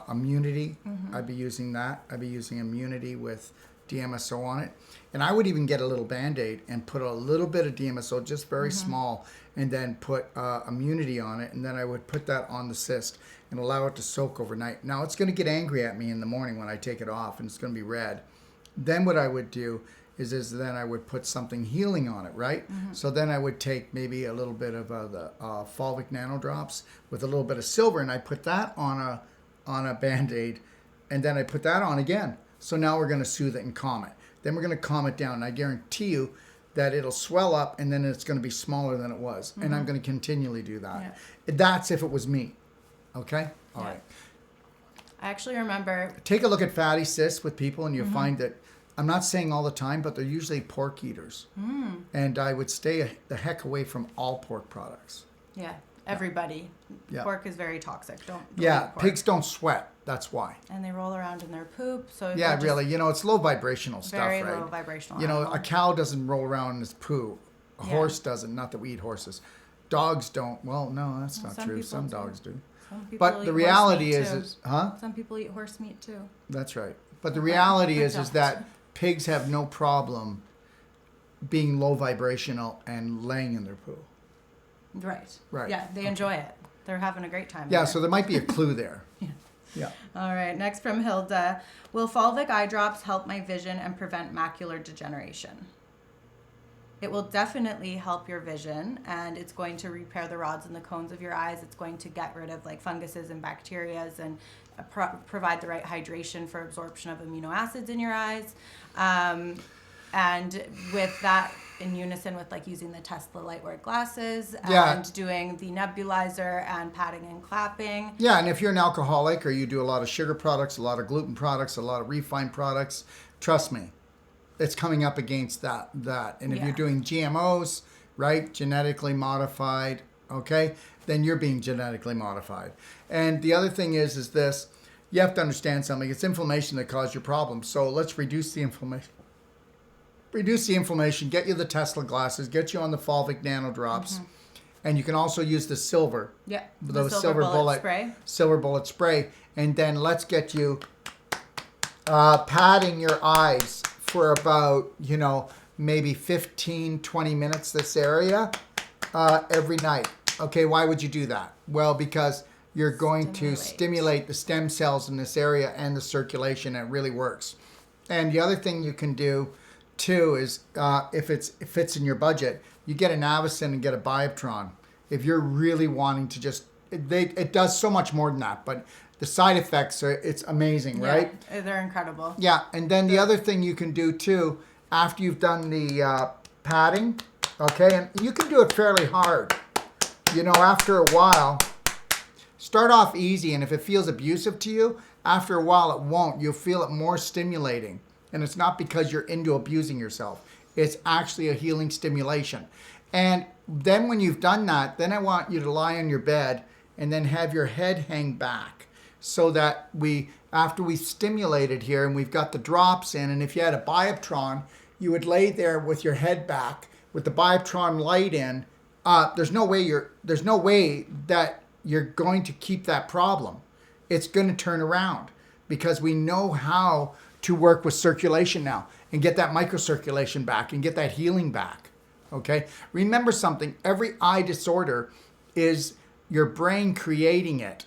Immunity. I'd be using that. I'd be using Immunity with DMSO on it. And I would even get a little Band-Aid and put a little bit of DMSO, just very small, and then put Immunity on it, and then I would put that on the cyst and allow it to soak overnight. Now, it's going to get angry at me in the morning when I take it off, and it's going to be red. Then what I would do is then I would put something healing on it, right? So then I would take maybe a little bit of the Fulvic nanodrops with a little bit of silver, and I put that on a Band-Aid, and then I put that on again. So now we're going to soothe it and calm it. Then we're going to calm it down, and I guarantee you that it'll swell up, and then it's going to be smaller than it was. And I'm going to continually do that. Yeah. That's if it was me. Okay? All right. I actually remember... Take a look at fatty cysts with people, and you'll find that, I'm not saying all the time, but they're usually pork eaters. And I would stay the heck away from all pork products. Yeah, everybody. Yeah. Pork is very toxic. Don't eat pork. Pigs don't sweat. That's why. And they roll around in their poop. So yeah, really. It's low vibrational stuff, right? Very low vibrational. A cow doesn't roll around in its poo. A horse doesn't. Not that we eat horses. Dogs don't. Well, no, that's not true. Some dogs do. But the reality is, Some people eat horse meat too. That's right. But the reality is that pigs have no problem being low vibrational and laying in their poo. Right. Right. Yeah, they enjoy it. They're having a great time. Yeah, so there might be a clue there. Yeah. All right. Next from Hilda. Will fulvic eye drops help my vision and prevent macular degeneration? It will definitely help your vision, and it's going to repair the rods and the cones of your eyes. It's going to get rid of like funguses and bacteria and provide the right hydration for absorption of amino acids in your eyes. And with that, in unison with like using the Tesla Lightwear glasses and doing the nebulizer and patting and clapping. Yeah, and if you're an alcoholic or you do a lot of sugar products, a lot of gluten products, a lot of refined products, trust me, it's coming up against that. And if you're doing GMOs, right, genetically modified, okay, then you're being genetically modified. And the other thing is this, you have to understand something. It's inflammation that caused your problem. So let's reduce the inflammation. Get you the Tesla glasses, get you on the Fulvic nanodrops, and you can also use the silver. Yeah, the silver bullet spray. Silver bullet spray. And then let's get you padding your eyes for about, maybe 15, 20 minutes this area every night. Okay, why would you do that? Well, because you're going to stimulate the stem cells in this area and the circulation, and it really works. And the other thing you can do too is if it fits in your budget, you get an Avicen and get a Bioptron. If you're really wanting to just, it does so much more than that, but the side effects it's amazing, right? Yeah, they're incredible. Yeah, and then the other thing you can do too, after you've done the padding, okay, and you can do it fairly hard. After a while, start off easy, and if it feels abusive to you, after a while it won't. You'll feel it more stimulating. And it's not because you're into abusing yourself. It's actually a healing stimulation. And then when you've done that, then I want you to lie on your bed and then have your head hang back so that after we've stimulated here and we've got the drops in, and if you had a Bioptron, you would lay there with your head back with the Bioptron light in. There's no way that you're going to keep that problem. It's going to turn around because we know how to work with circulation now and get that microcirculation back and get that healing back. Okay? Remember something, every eye disorder is your brain creating it.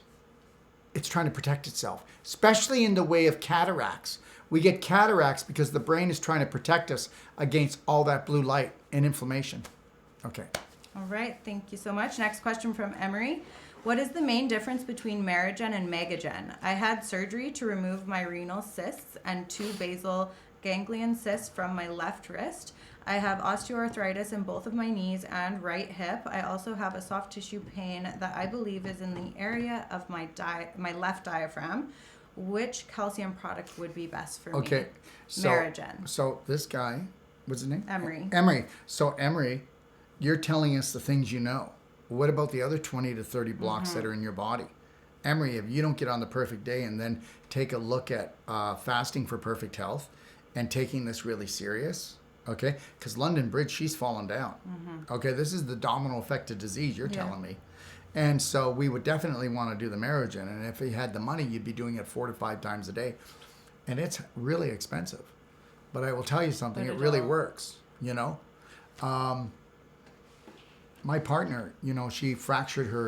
It's trying to protect itself, especially in the way of cataracts. We get cataracts because the brain is trying to protect us against all that blue light and inflammation. Okay. All right, thank you so much. Next question from Emery. What is the main difference between Maragen and Megagen? I had surgery to remove my renal cysts and 2 basal ganglion cysts from my left wrist. I have osteoarthritis in both of my knees and right hip. I also have a soft tissue pain that I believe is in the area of my left diaphragm. Which calcium product would be best for me? Okay, Maragen. So this guy, what's his name? Emery. Emery. So Emery, you're telling us the things you know. What about the other 20 to 30 blocks that are in your body? Emery, if you don't get on the perfect day and then take a look at fasting for perfect health and taking this really serious, okay? Because London Bridge, she's fallen down. Okay, this is the domino effect of disease, you're telling me. And so we would definitely want to do the Maragen. And if you had the money, you'd be doing it 4 to 5 times a day. And it's really expensive. But I will tell you something, it really works, my partner, she fractured her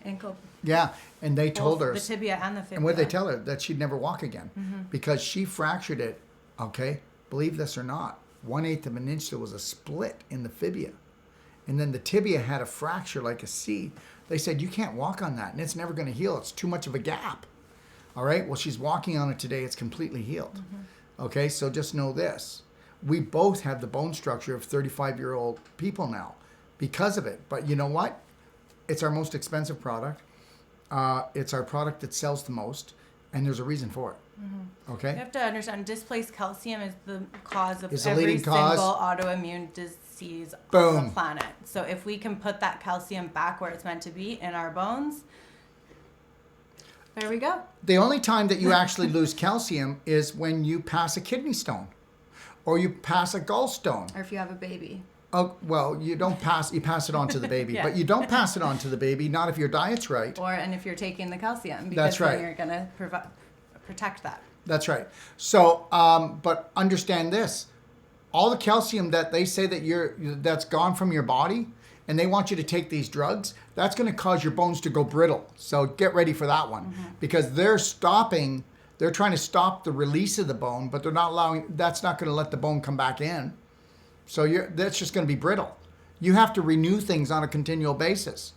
ankle. Yeah, and they told her the tibia and the fibula. And what did they tell her? That she'd never walk again because she fractured it. Okay, believe this or not, 1/8 of an inch. There was a split in the fibula, and then the tibia had a fracture like a C. They said you can't walk on that, and it's never going to heal. It's too much of a gap. All right. Well, she's walking on it today. It's completely healed. Okay, so just know this: we both have the bone structure of 35-year-old people now. Because of it. But you know what? It's our most expensive product. It's our product that sells the most, and there's a reason for it. Okay? You have to understand, displaced calcium is the cause of It's the every leading cause. single autoimmune disease Boom. on the planet. So if we can put that calcium back where it's meant to be in our bones, there we go. The only time that you actually lose calcium is when you pass a kidney stone or you pass a gallstone. Or if you have a baby. Oh, well, you pass it on to the baby, but you don't pass it on to the baby, not if your diet's right. And if you're taking the calcium, because That's right. then you're going to protect that. That's right. So, but understand this. All the calcium that they say that's gone from your body, and they want you to take these drugs, that's going to cause your bones to go brittle. So get ready for that one. Because they're trying to stop the release of the bone, but they're not that's not going to let the bone come back in. So that's just going to be brittle. You have to renew things on a continual basis.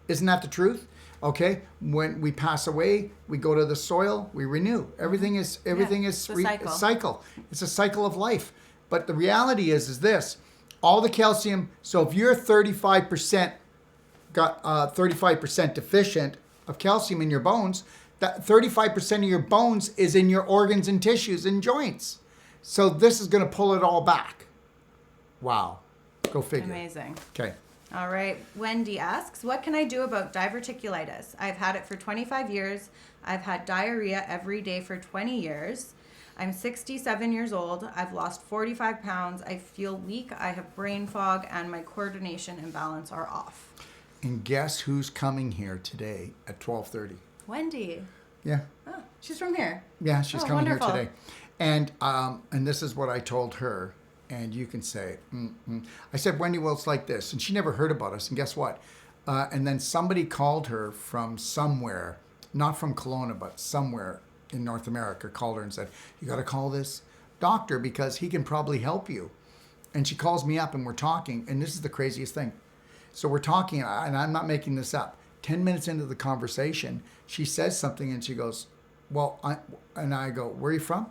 Isn't that the truth? Okay. When we pass away, we go to the soil, we renew. Everything is a cycle. It's a cycle of life. But the reality is this: all the calcium. So if you're 35% got 35% deficient of calcium in your bones, that 35% of your bones is in your organs and tissues and joints. So this is going to pull it all back. Wow. Go figure. Amazing. Okay. All right. Wendy asks, what can I do about diverticulitis? I've had it for 25 years. I've had diarrhea every day for 20 years. I'm 67 years old. I've lost 45 pounds. I feel weak. I have brain fog, and my coordination and balance are off. And guess who's coming here today at 12:30? Wendy. Yeah. Oh, she's from here. Yeah, she's coming wonderful. here today. And this is what I told her, and you can say, I said, Wendy, well, it's like this. And she never heard about us. And guess what? And then somebody called her from somewhere, not from Kelowna, but somewhere in North America, called her and said, you got to call this doctor because he can probably help you. And she calls me up and we're talking. And this is the craziest thing. So we're talking, and I'm not making this up. 10 minutes into the conversation, she says something and she goes, and I go, where are you from?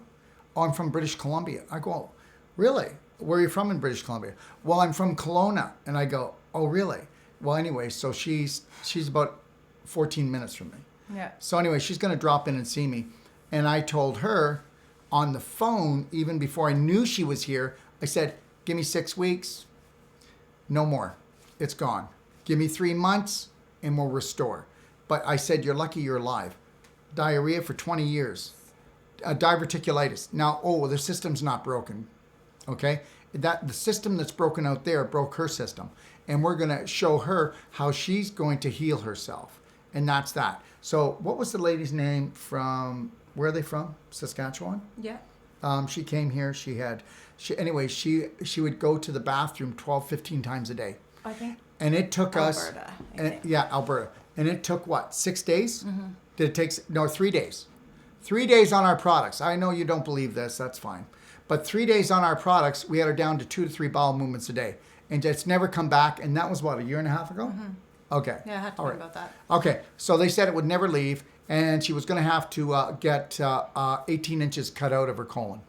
Oh, I'm from British Columbia. I go, oh, really? Where are you from in British Columbia? Well, I'm from Kelowna. And I go, oh, really? Well, anyway, so she's about 14 minutes from me. Yeah. So anyway, she's going to drop in and see me. And I told her on the phone, even before I knew she was here, I said, give me 6 weeks, no more. It's gone. Give me 3 months and we'll restore. But I said, you're lucky you're alive. Diarrhea for 20 years. Diverticulitis. Now, the system's not broken. Okay? The system that's broken out there broke her system. And we're going to show her how she's going to heal herself. And that's that. So what was the lady's name from, where are they from? Saskatchewan? Yeah. She came here. She would go to the bathroom 12, 15 times a day. I think. And it took Alberta, Alberta. And it took what, 6 days? Mm-hmm. Did it take, no, 3 days. 3 days on our products. I know you don't believe this. That's fine. But 3 days on our products, we had her down to 2 to 3 bowel movements a day. And it's never come back. And that was what, a year and a half ago? Mm-hmm. Okay. Yeah, I had to think about that. Okay. So they said it would never leave. And she was going to have to get 18 inches cut out of her colon.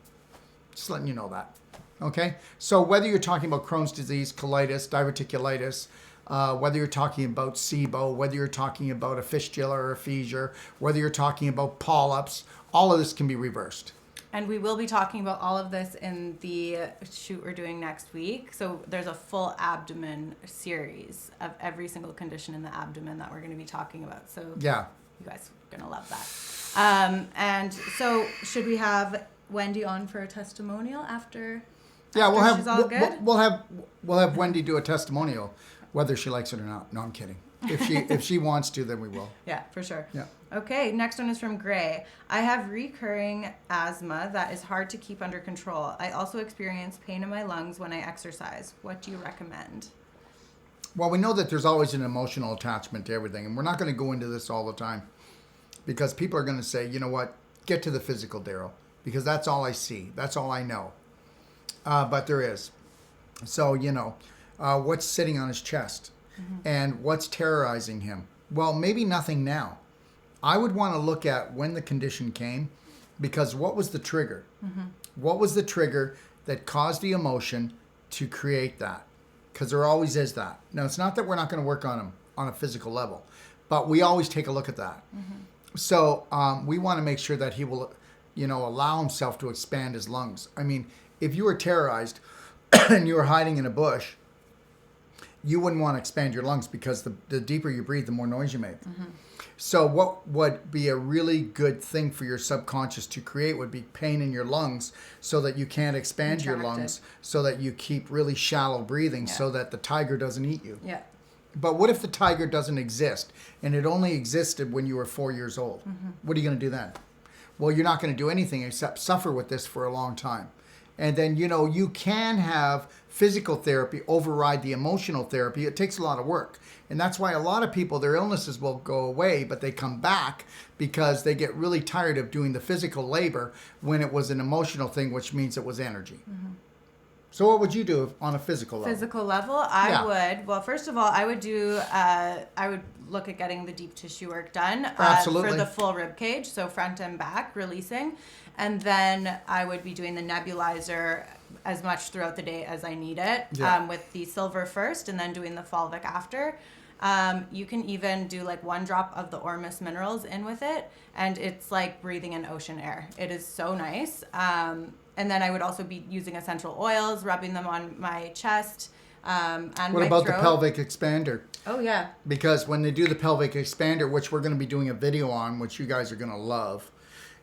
Just letting you know that. Okay. So whether you're talking about Crohn's disease, colitis, diverticulitis, whether you're talking about SIBO, whether you're talking about a fistula or a fissure, whether you're talking about polyps, all of this can be reversed. And we will be talking about all of this in the shoot we're doing next week. So there's a full abdomen series of every single condition in the abdomen that we're going to be talking about. So yeah, you guys are going to love that. And so should we have Wendy on for a testimonial after? Yeah, we'll have Wendy do a testimonial, whether she likes it or not. No, I'm kidding. If she wants to, then we will. Yeah, for sure. Yeah. Okay, next one is from Gray. I have recurring asthma that is hard to keep under control. I also experience pain in my lungs when I exercise. What do you recommend? Well, we know that there's always an emotional attachment to everything, and we're not going to go into this all the time because people are going to say, you know what, get to the physical, Darrell, because that's all I see. That's all I know. But there is. So, what's sitting on his chest and what's terrorizing him? Well, maybe nothing now. I would want to look at when the condition came because what was the trigger? Mm-hmm. What was the trigger that caused the emotion to create that? Because there always is that. Now, it's not that we're not going to work on him on a physical level, but we always take a look at that. Mm-hmm. So we want to make sure that he will, allow himself to expand his lungs. I mean, if you were terrorized and you were hiding in a bush, you wouldn't want to expand your lungs because the deeper you breathe, the more noise you make. Mm-hmm. So what would be a really good thing for your subconscious to create would be pain in your lungs so that you can't expand your lungs, so that you keep really shallow breathing so that the tiger doesn't eat you. Yeah. But what if the tiger doesn't exist and it only existed when you were 4 years old? Mm-hmm. What are you going to do then? Well, you're not going to do anything except suffer with this for a long time. And then, you can have physical therapy override the emotional therapy. It takes a lot of work. And that's why a lot of people, their illnesses will go away, but they come back because they get really tired of doing the physical labor when it was an emotional thing, which means it was energy. Mm-hmm. So what would you do on a physical level? Physical level, I would. Well, first of all, I would look at getting the deep tissue work done. Absolutely. For the full rib cage, so front and back, releasing. And then I would be doing the nebulizer as much throughout the day as I need it, with the silver first and then doing the fulvic after. You can even do like 1 drop of the Ormus minerals in with it, and it's like breathing in ocean air. It is so nice. And then I would also be using essential oils, rubbing them on my chest and my throat. What about the pelvic expander? Oh, yeah. Because when they do the pelvic expander, which we're going to be doing a video on, which you guys are going to love,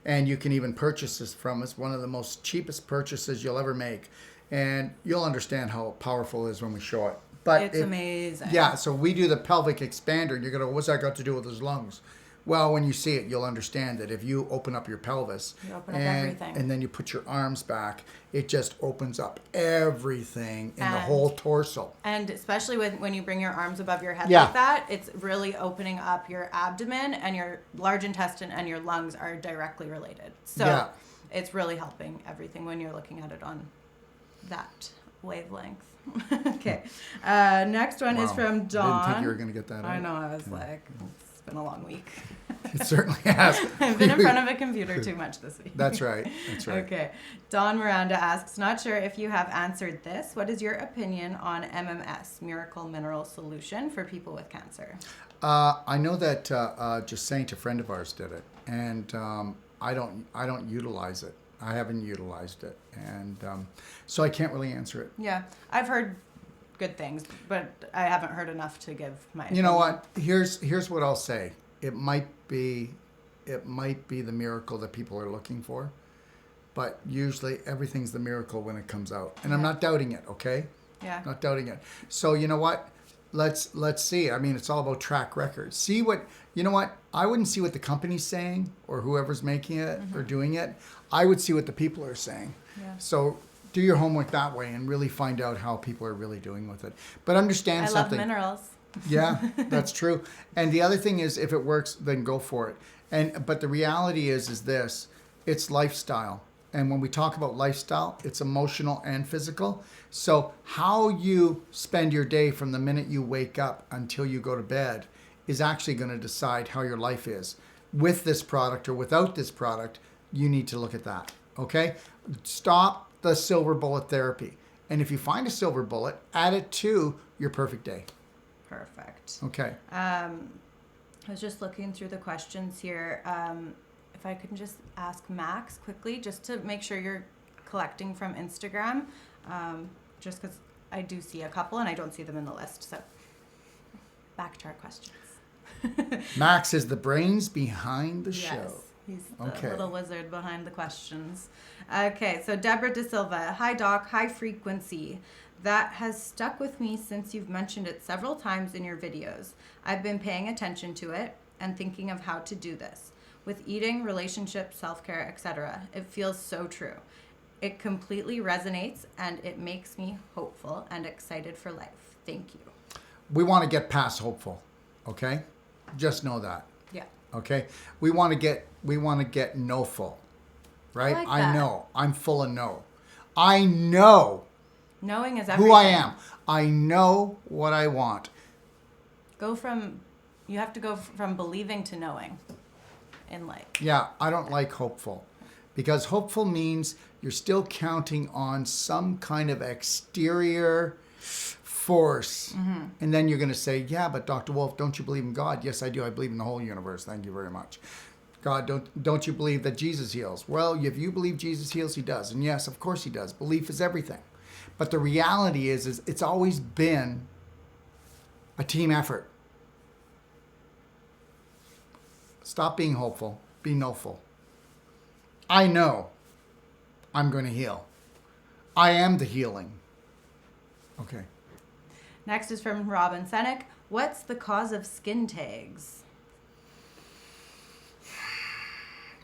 and you can even purchase this from us, one of the most cheapest purchases you'll ever make. And you'll understand how powerful it is when we show it. But it's amazing. Yeah, so we do the pelvic expander. You're going to, what's that got to do with his lungs? Well, when you see it, you'll understand that if you open up your pelvis You open up everything. and then you put your arms back, it just opens up everything in the And- whole torso. And especially when you bring your arms above your head Yeah. like that, it's really opening up your abdomen, and your large intestine and your lungs are directly related. So Yeah. it's really helping everything when you're looking at it on that wavelength. Okay. Next one is Wow. from I Dawn. didn't think you were going to get that I out. know, I was like, it's been a long week. It certainly has. I've been in front of a computer too much this week. That's right. That's right. Okay. Dawn Miranda asks, not sure if you have answered this. What is your opinion on MMS, Miracle Mineral Solution, for people with cancer? I know that Jacinta, a friend of ours, did it, and I don't utilize it. I haven't utilized it, and so I can't really answer it. Yeah. I've heard good things, but I haven't heard enough to give my opinion. You know what? Here's what I'll say. It might be the miracle that people are looking for, but usually everything's the miracle when it comes out, and I'm not doubting it. Okay. Yeah. Not doubting it. So you know what? Let's see. I mean, it's all about track record. See what you know. What I wouldn't see what the company's saying or whoever's making it or doing it. I would see what the people are saying. Yeah. So do your homework that way and really find out how people are really doing with it. But understand I something. love minerals. Yeah, that's true. And the other thing is, if it works, then go for it. But the reality is this: it's lifestyle. And when we talk about lifestyle, it's emotional and physical. So how you spend your day from the minute you wake up until you go to bed is actually going to decide how your life is. With this product or without this product, you need to look at that. Okay? Stop the silver bullet therapy. And if you find a silver bullet, add it to your perfect day. Perfect. Okay. I was just looking through the questions here. If I could just ask Max quickly, just to make sure you're collecting from Instagram, just because I do see a couple and I don't see them in the list. So back to our questions. Max is the brains behind the show. Yes, he's the Okay. little wizard behind the questions. Okay, so Deborah De Silva. Hi, Doc. High frequency. That has stuck with me since you've mentioned it several times in your videos. I've been paying attention to it and thinking of how to do this. With eating, relationships, self-care, etc. It feels so true. It completely resonates and it makes me hopeful and excited for life. Thank you. We want to get past hopeful, okay? Just know that, Yeah. okay? We want to get no full, right? I like that. know. I'm full of no. I know Knowing is everything. who I am. I know what I want. You have to go from believing to knowing in life. Yeah, I don't like hopeful because hopeful means you're still counting on some kind of exterior force. Mm-hmm. And then you're going to say, yeah, but Dr. Wolfe, don't you believe in God? Yes, I do. I believe in the whole universe. Thank you very much. God, don't you believe that Jesus heals? Well, if you believe Jesus heals, he does. And yes, of course he does. Belief is everything. But the reality is it's always been a team effort. Stop being hopeful. Be knowful. I know I'm going to heal. I am the healing. Okay. Next is from Robin Senek. What's the cause of skin tags?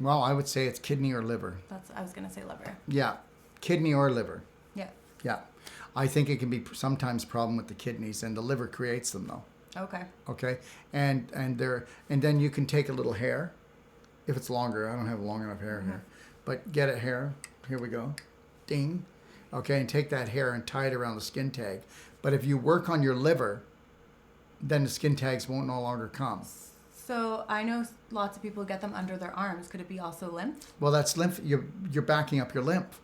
Well, I would say it's kidney or liver. I was going to say liver. Yeah. Kidney or liver. Yeah. Yeah. I think it can be sometimes a problem with the kidneys, and the liver creates them, though. Okay. Okay, and then you can take a little hair, if it's longer. I don't have long enough hair here, but get a hair. Here we go, ding. Okay, and take that hair and tie it around the skin tag. But if you work on your liver, then the skin tags won't no longer come. So I know lots of people get them under their arms. Could it be also lymph? Well, that's lymph. You're backing up your lymph,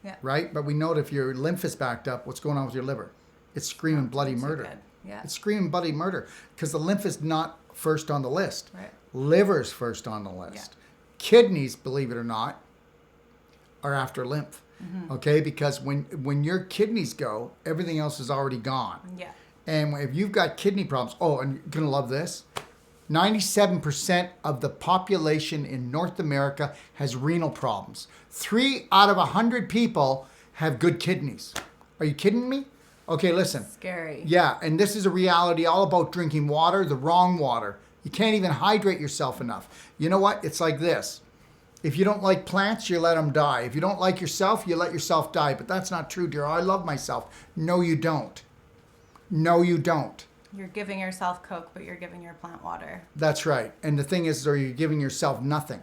Yeah. right? But we know that if your lymph is backed up, what's going on with your liver? It's screaming bloody Too murder. good. Yeah. It's screaming bloody murder because the lymph is not first on the list. Right. Liver's first on the list. Yeah. Kidneys, believe it or not, are after lymph. Mm-hmm. Okay, because when your kidneys go, everything else is already gone. Yeah. And if you've got kidney problems, and you're gonna love this. 97% of the population in North America has renal problems. 3 out of 100 people have good kidneys. Are you kidding me? Okay, listen. Scary. Yeah, and this is a reality all about drinking water, the wrong water. You can't even hydrate yourself enough. You know what? It's like this. If you don't like plants, you let them die. If you don't like yourself, you let yourself die. But that's not true, dear. I love myself. No, you don't. No, you don't. You're giving yourself Coke, but you're giving your plant water. That's right. And the thing is, you're giving yourself nothing.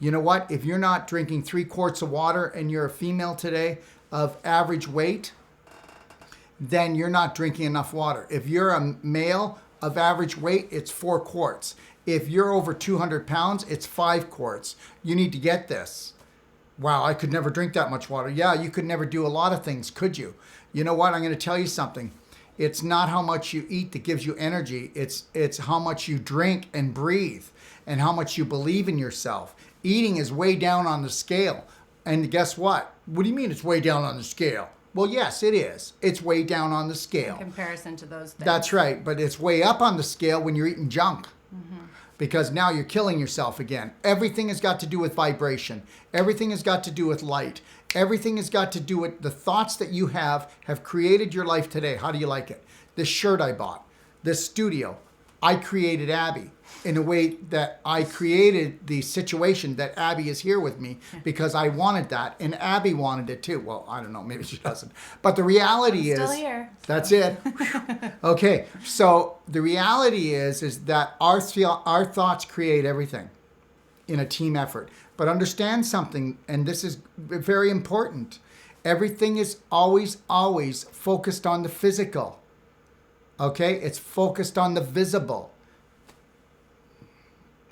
You know what? If you're not drinking 3 quarts of water and you're a female today of average weight, then you're not drinking enough water. If you're a male of average weight, it's 4 quarts. If you're over 200 pounds, it's 5 quarts. You need to get this. Wow, I could never drink that much water. Yeah, you could never do a lot of things, could you? You know what? I'm going to tell you something. It's not how much you eat that gives you energy. It's how much you drink and breathe and how much you believe in yourself. Eating is way down on the scale. And guess what? What do you mean it's way down on the scale? Well, yes, it is. It's way down on the scale. In comparison to those things. That's right. But it's way up on the scale when you're eating junk. Because now you're killing yourself again. Everything has got to do with vibration. Everything has got to do with light. Everything has got to do with the thoughts that you have created your life today. How do you like it? This shirt I bought, this studio, I created Abby in a way that I created the situation that Abby is here with me because I wanted that and Abby wanted it too. Well, I don't know, maybe she doesn't. But the reality I'm is, still here, so. That's it. Okay, so the reality is that our thoughts create everything in a team effort. But understand something, and this is very important. Everything is always focused on the physical. Okay? It's focused on the visible.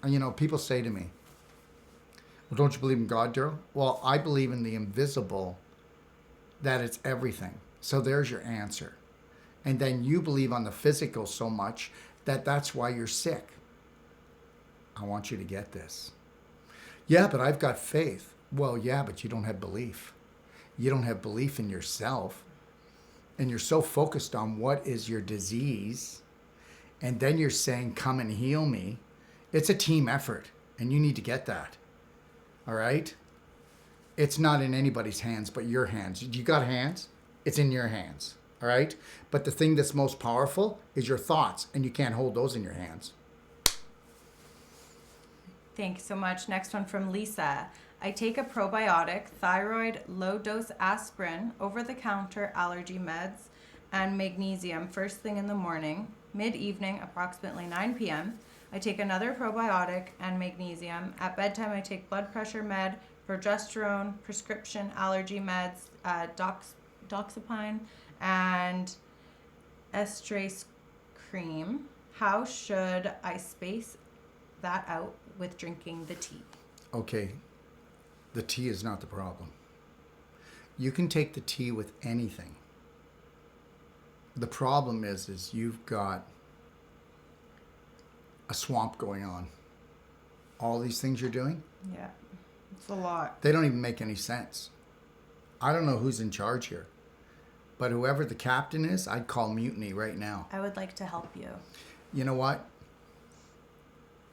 And you know, people say to me, well, don't you believe in God, Darrell? Well, I believe in the invisible, that it's everything. So there's your answer. And then you believe on the physical so much that that's why you're sick. I want you to get this. Yeah, but I've got faith. Well, yeah, but you don't have belief. You don't have belief in yourself. And you're so focused on what is your disease. And then you're saying, come and heal me. It's a team effort. And you need to get that. All right? It's not in anybody's hands but your hands. You got hands? It's in your hands. All right? But the thing that's most powerful is your thoughts. And you can't hold those in your hands. Thank you so much. Next one from Lisa. I take a probiotic, thyroid, low-dose aspirin, over-the-counter allergy meds, and magnesium first thing in the morning, mid-evening, approximately 9 p.m. I take another probiotic and magnesium. At bedtime, I take blood pressure med, progesterone, prescription allergy meds, doxapine, and estrase cream. How should I space that out with drinking the tea? Okay, the tea is not the problem. You can take the tea with anything. The problem is you've got a swamp going on. All these things you're doing, Yeah, it's a lot. they don't even make any sense. I don't know who's in charge here, but whoever the captain is, I'd call mutiny right now. I would like to help you. You know what?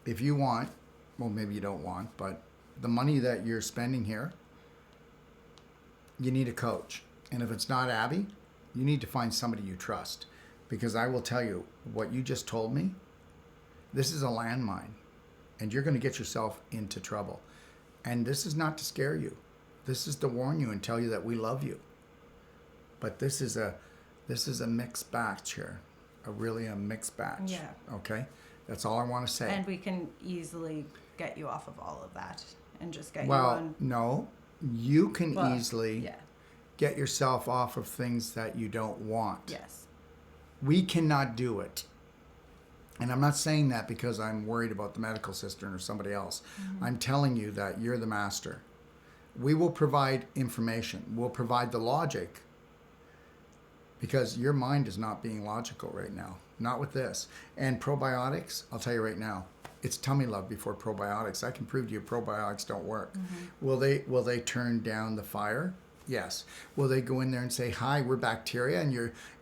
If you want, well, maybe you don't want, but the money that you're spending here, you need a coach. And if it's not Abby, you need to find somebody you trust. Because I will tell you, what you just told me, this is a landmine. And you're going to get yourself into trouble. And this is not to scare you. This is to warn you and tell you that we love you. But this is a mixed batch here. Really a mixed batch. Yeah. Okay? That's all I want to say. And we can easily get you off of all of that and just get you Well, on. no. You can easily Yeah. get yourself off of things that you don't want. Yes. We cannot do it. And I'm not saying that because I'm worried about the medical system or somebody else. Mm-hmm. I'm telling you that you're the master. We will provide information. We'll provide the logic. Because your mind is not being logical right now. Not with this. And probiotics, I'll tell you right now, it's tummy love before probiotics. I can prove to you probiotics don't work. Mm-hmm. Will they turn down the fire? Yes. Will they go in there and say, "Hi, we're bacteria,"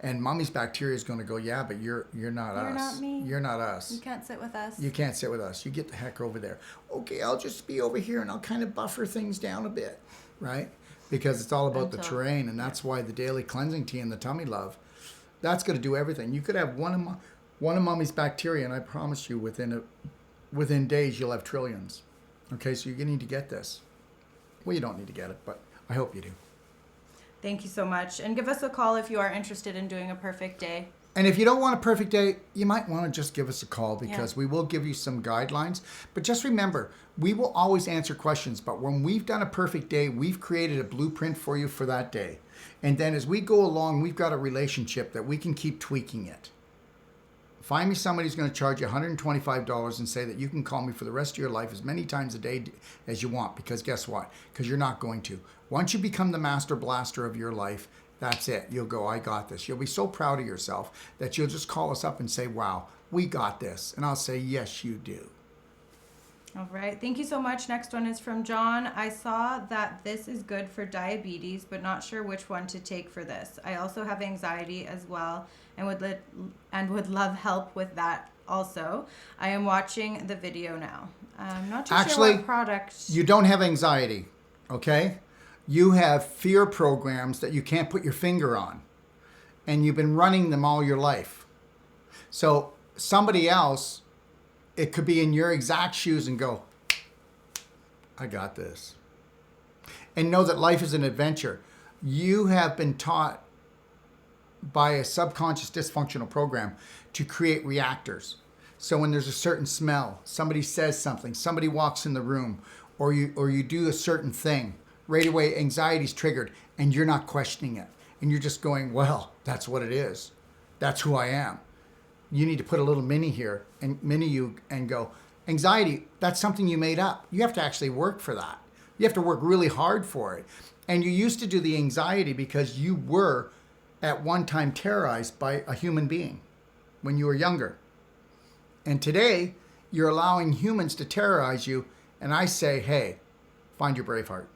and mommy's bacteria is going to go, "Yeah, but you're not us. You're not me. You're not us. You can't sit with us. You can't sit with us. You get the heck over there." Okay, I'll just be over here and I'll kind of buffer things down a bit, right? Because it's all about the terrain, and that's why the daily cleansing tea and the tummy love, that's going to do everything. You could have one of mommy's bacteria, and I promise you, within within days, you'll have trillions. Okay, so you need to get this. Well, you don't need to get it, but I hope you do. Thank you so much. And give us a call if you are interested in doing a perfect day. And if you don't want a perfect day, you might want to just give us a call, because we will give you some guidelines. But just remember, we will always answer questions. But when we've done a perfect day, we've created a blueprint for you for that day. And then as we go along, we've got a relationship that we can keep tweaking it. Find me somebody who's going to charge you $125 and say that you can call me for the rest of your life as many times a day as you want. Because guess what? Because you're not going to. Once you become the master blaster of your life, that's it. You'll go, I got this. You'll be so proud of yourself that you'll just call us up and say, wow, we got this. And I'll say, yes, you do. All right. Thank you so much. Next one is from John. I saw that this is good for diabetes, but not sure which one to take for this. I also have anxiety as well and would love help with that also. I am watching the video now. I'm not too sure what product. You don't have anxiety, okay? You have fear programs that you can't put your finger on. And you've been running them all your life. So somebody else, it could be in your exact shoes and go, I got this. And know that life is an adventure. You have been taught by a subconscious dysfunctional program to create reactors. So when there's a certain smell, somebody says something, somebody walks in the room, or you do a certain thing, right away anxiety's triggered and you're not questioning it. And you're just going, well, that's what it is. That's who I am. You need to put a little mini here and mini you and go, anxiety, that's something you made up. You have to actually work for that. You have to work really hard for it. And you used to do the anxiety because you were at one time terrorized by a human being when you were younger. And today you're allowing humans to terrorize you. And I say, hey, find your brave heart.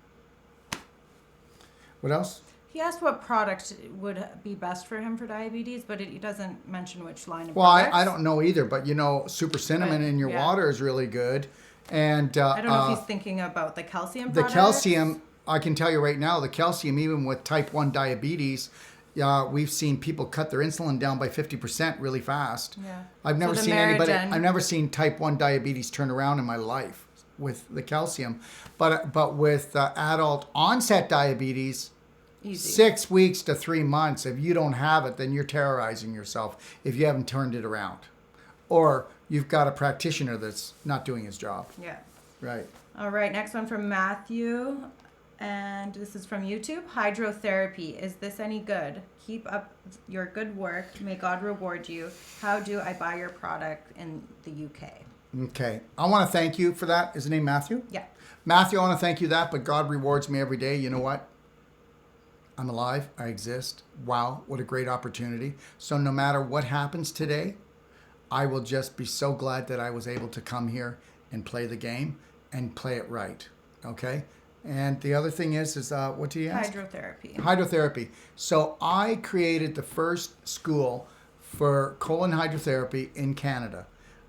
What else? He asked what product would be best for him for diabetes, but he doesn't mention which line of Well, products. I don't know either, but super cinnamon in your water is really good. And I don't know if he's thinking about the calcium The products. calcium, I can tell you right now, the calcium, even with type 1 diabetes, we've seen people cut their insulin down by 50% really fast. Yeah. I've never seen Maragen. I've never seen type 1 diabetes turn around in my life with the calcium. But with adult onset diabetes, Easy. 6 weeks to 3 months, if you don't have it, then you're terrorizing yourself if you haven't turned it around. Or you've got a practitioner that's not doing his job. Yeah. Right. All right, next one from Matthew. And this is from YouTube. Hydrotherapy. Is this any good? Keep up your good work. May God reward you. How do I buy your product in the UK? Okay. I want to thank you for that. Is his name Matthew? Yeah. Matthew, I want to thank you that, but God rewards me every day. You know what? I'm alive. I exist. Wow, what a great opportunity. So no matter what happens today, I will just be so glad that I was able to come here and play the game and play it right. Okay? And the other thing is what do you ask? Hydrotherapy. Hydrotherapy. So I created the first school for colon hydrotherapy in Canada.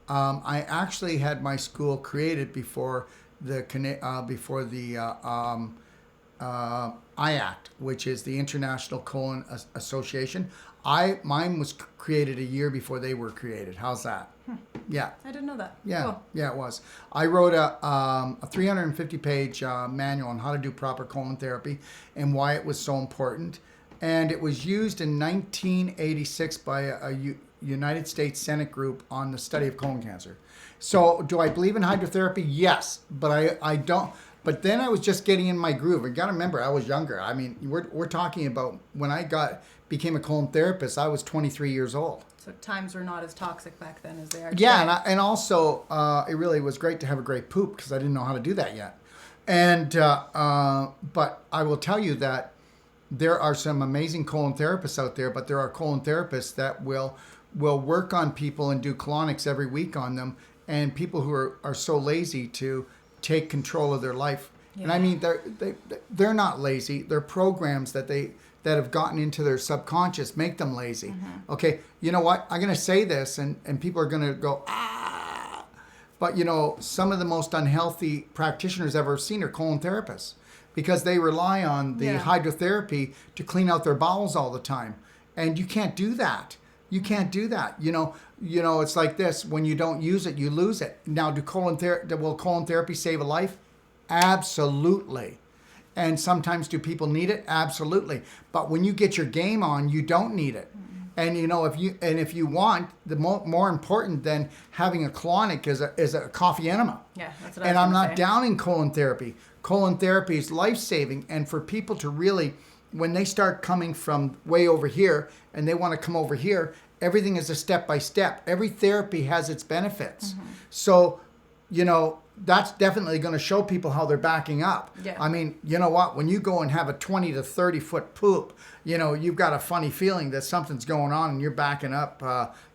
I actually had my school created before the IACT, which is the International Colon Association. Mine was created a year before they were created. How's that? Yeah. I didn't know that. Yeah, Cool. yeah, it was. I wrote a 350-page manual on how to do proper colon therapy and why it was so important. And it was used in 1986 by a United States Senate group on the study of colon cancer. So do I believe in hydrotherapy? Yes, but I don't. But then I was just getting in my groove. You got to remember, I was younger. I mean, we're talking about when I became a colon therapist, I was 23 years old. So times were not as toxic back then as they are today. Yeah, and also it really was great to have a great poop because I didn't know how to do that yet. And but I will tell you that there are some amazing colon therapists out there, but there are colon therapists that will work on people and do colonics every week on them, and people who are so lazy to take control of their life. Yeah. And I mean, they're not lazy. They're programs that have gotten into their subconscious make them lazy. Mm-hmm. Okay, you know what? I'm going to say this, and people are going to go, ah. But, some of the most unhealthy practitioners I've ever seen are colon therapists because they rely on the hydrotherapy to clean out their bowels all the time. And you can't do that. You can't do that. It's like this. When you don't use it, you lose it. Now, will colon therapy save a life? Absolutely. And sometimes do people need it? Absolutely. But when you get your game on, you don't need it. And if you want, the more important than having a colonic is a coffee enema. Yeah, that's what And I was I'm not gonna say. downing colon therapy. Colon therapy is life-saving, and for people to really, when they start coming from way over here and they want to come over here, everything is a step-by-step. Every therapy has its benefits. So, that's definitely going to show people how they're backing up. Yeah. I mean, you know what? When you go and have a 20 to 30 foot poop, you've got a funny feeling that something's going on and you're backing up.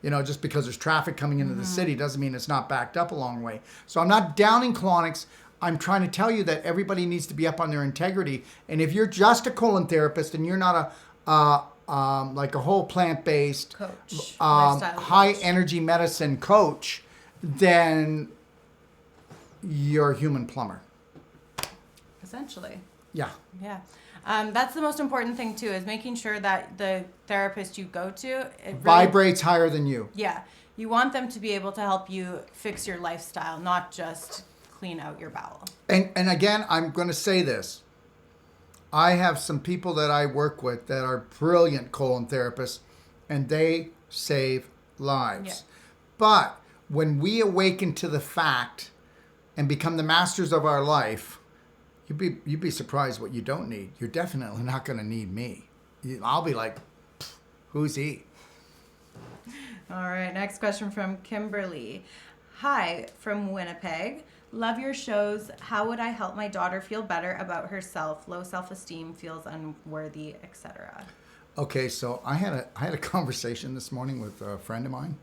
Just because there's traffic coming into the city doesn't mean it's not backed up a long way. So I'm not downing colonics. I'm trying to tell you that everybody needs to be up on their integrity. And if you're just a colon therapist and you're not like a whole plant-based, Coach. Lifestyle high coach. energy medicine coach, then you're a human plumber. Essentially. Yeah. Yeah. That's the most important thing too, is making sure that the therapist you go to Vibrates higher than you. Yeah. You want them to be able to help you fix your lifestyle, not just clean out your bowel. And again, I'm going to say this. I have some people that I work with that are brilliant colon therapists, and they save lives. Yeah. But when we awaken to the fact and become the masters of our life, you'd be surprised what you don't need. You're definitely not going to need me. I'll be like, who's he? All right. Next question from Kimberly. Hi, from Winnipeg. Love your shows. How would I help my daughter feel better about herself? Low self-esteem, feels unworthy, etc. Okay, so I had a conversation this morning with a friend of mine.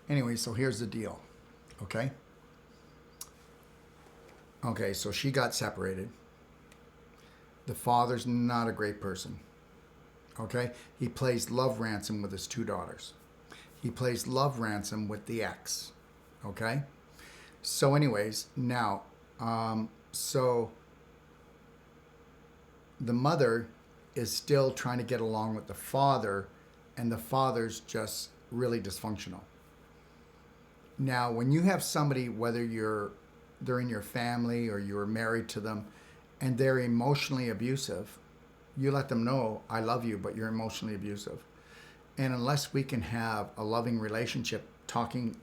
Anyway, so here's the deal. Okay, so she got separated. The father's not a great person. Okay, he plays love ransom with his two daughters. He plays love ransom with the ex. Okay, so anyways, now, so the mother is still trying to get along with the father, and the father's just really dysfunctional. Now, when you have somebody, whether they're in your family or you're married to them, and they're emotionally abusive, you let them know, I love you, but you're emotionally abusive. And unless we can have a loving relationship, talking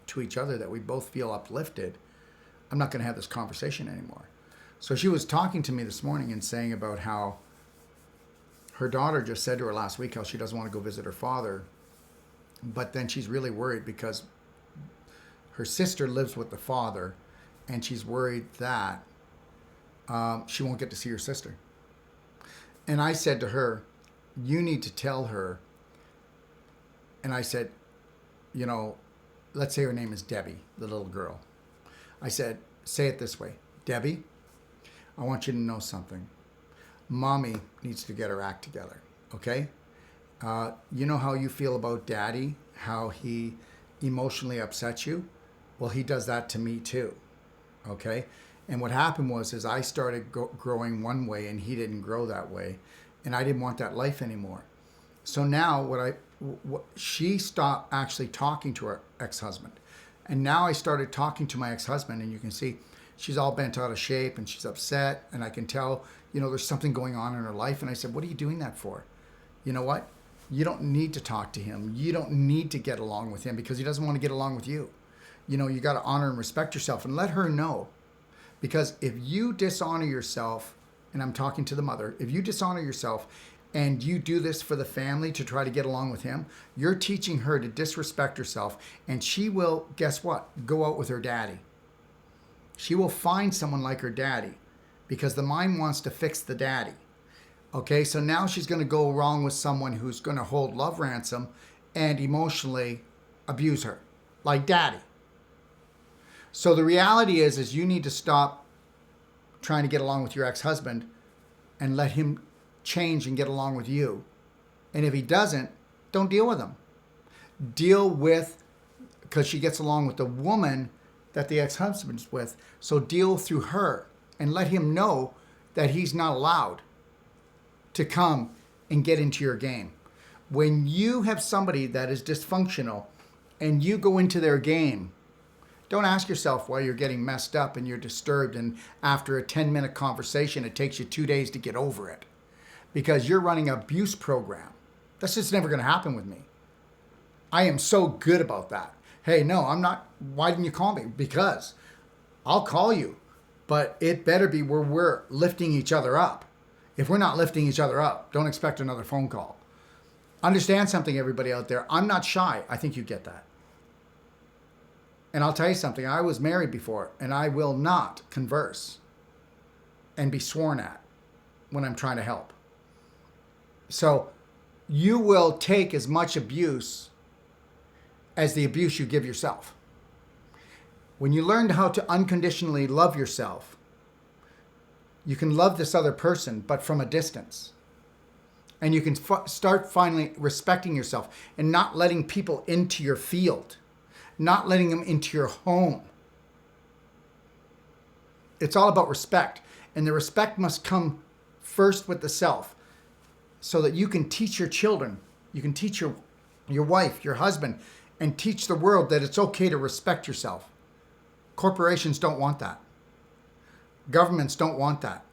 to each other that we both feel uplifted, I'm not going to have this conversation anymore. So she was talking to me this morning and saying about how her daughter just said to her last week how she doesn't want to go visit her father, but then she's really worried because her sister lives with the father, and she's worried that she won't get to see her sister. And I said to her, you need to tell her, and I said, let's say her name is Debbie, the little girl. I said, say it this way, Debbie, I want you to know something. Mommy needs to get her act together, okay? You know how you feel about Daddy, how he emotionally upsets you? Well, he does that to me too, okay? And what happened was I started growing one way and he didn't grow that way, and I didn't want that life anymore. So now she stopped actually talking to her ex-husband. And now I started talking to my ex-husband, and you can see she's all bent out of shape and she's upset, and I can tell, there's something going on in her life. And I said, what are you doing that for? You know what? You don't need to talk to him. You don't need to get along with him because he doesn't want to get along with you. You got to honor and respect yourself and let her know. Because if you dishonor yourself, and I'm talking to the mother, if you dishonor yourself and you do this for the family to try to get along with him, you're teaching her to disrespect herself, and she will, guess what? Go out with her daddy. She will find someone like her daddy because the mind wants to fix the daddy. Okay, so now she's going to go wrong with someone who's going to hold love ransom and emotionally abuse her, like daddy. So the reality is you need to stop trying to get along with your ex-husband and let him change and get along with you. And if he doesn't, don't deal with him. Deal with, because she gets along with the woman that the ex-husband's with, so deal through her and let him know that he's not allowed to come and get into your game. When you have somebody that is dysfunctional and you go into their game, don't ask yourself why you're getting messed up and you're disturbed, and after a 10-minute conversation, it takes you 2 days to get over it because you're running an abuse program. That's just never going to happen with me. I am so good about that. Hey, no, I'm not. Why didn't you call me? Because I'll call you, but it better be where we're lifting each other up. If we're not lifting each other up, don't expect another phone call. Understand something, everybody out there. I'm not shy. I think you get that. And I'll tell you something. I was married before, and I will not converse and be sworn at when I'm trying to help. So you will take as much abuse as the abuse you give yourself. When you learn how to unconditionally love yourself, you can love this other person, but from a distance. And you can start finally respecting yourself and not letting people into your field, not letting them into your home. It's all about respect. And the respect must come first with the self so that you can teach your children, you can teach your wife, your husband, and teach the world that it's okay to respect yourself. Corporations don't want that. Governments don't want that.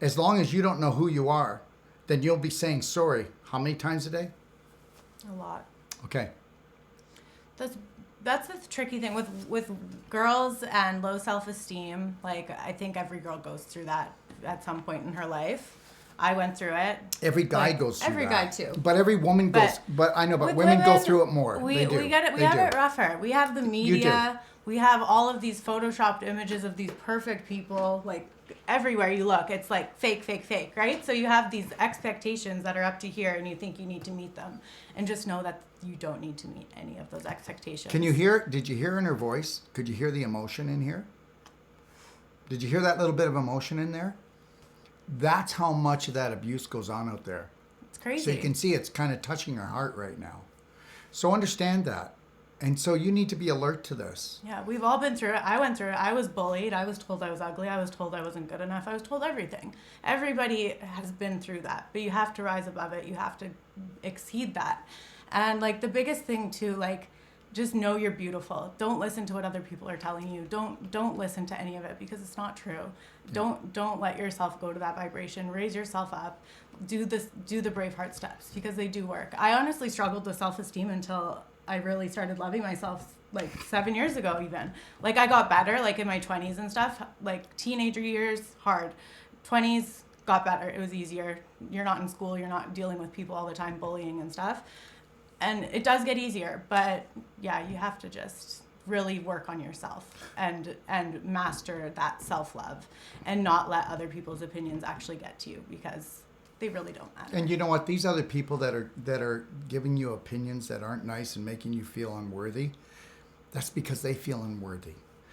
As long as you don't know who you are, then you'll be saying sorry how many times a day? A lot. Okay. That's the tricky thing with girls and low self-esteem. Like, I think every girl goes through that at some point in her life. I went through it. Every guy goes through every that. Every guy too. But every woman goes. But I know. But women go through it more. We they do. We get it. We have it rougher. We have the media. We have all of these photoshopped images of these perfect people. Like, everywhere you look, it's like fake, fake, fake, right? So you have these expectations that are up to here, and you think you need to meet them, and just know that you don't need to meet any of those expectations. Can you hear? Did you hear in her voice? Could you hear the emotion in here? Did you hear that little bit of emotion in there? That's how much of that abuse goes on out there. It's crazy. So you can see it's kind of touching her heart right now. So understand that. And so you need to be alert to this. Yeah, we've all been through it. I went through it. I was bullied. I was told I was ugly. I was told I wasn't good enough. I was told everything. Everybody has been through that. But you have to rise above it. You have to exceed that. And, like, the biggest thing, too, like, just know you're beautiful. Don't listen to what other people are telling you. Don't listen to any of it because it's not true. Yeah. Don't let yourself go to that vibration. Raise yourself up. Do the Braveheart steps because they do work. I honestly struggled with self-esteem until I really started loving myself, like 7 years ago even. Like, I got better, like in my 20s and stuff. Like, teenager years, hard. 20s, got better. It was easier. You're not in school. You're not dealing with people all the time, bullying and stuff. And it does get easier, but yeah, you have to just really work on yourself and master that self-love and not let other people's opinions actually get to you because they really don't matter. And you know what? These other people that are giving you opinions that aren't nice and making you feel unworthy, that's because they feel unworthy.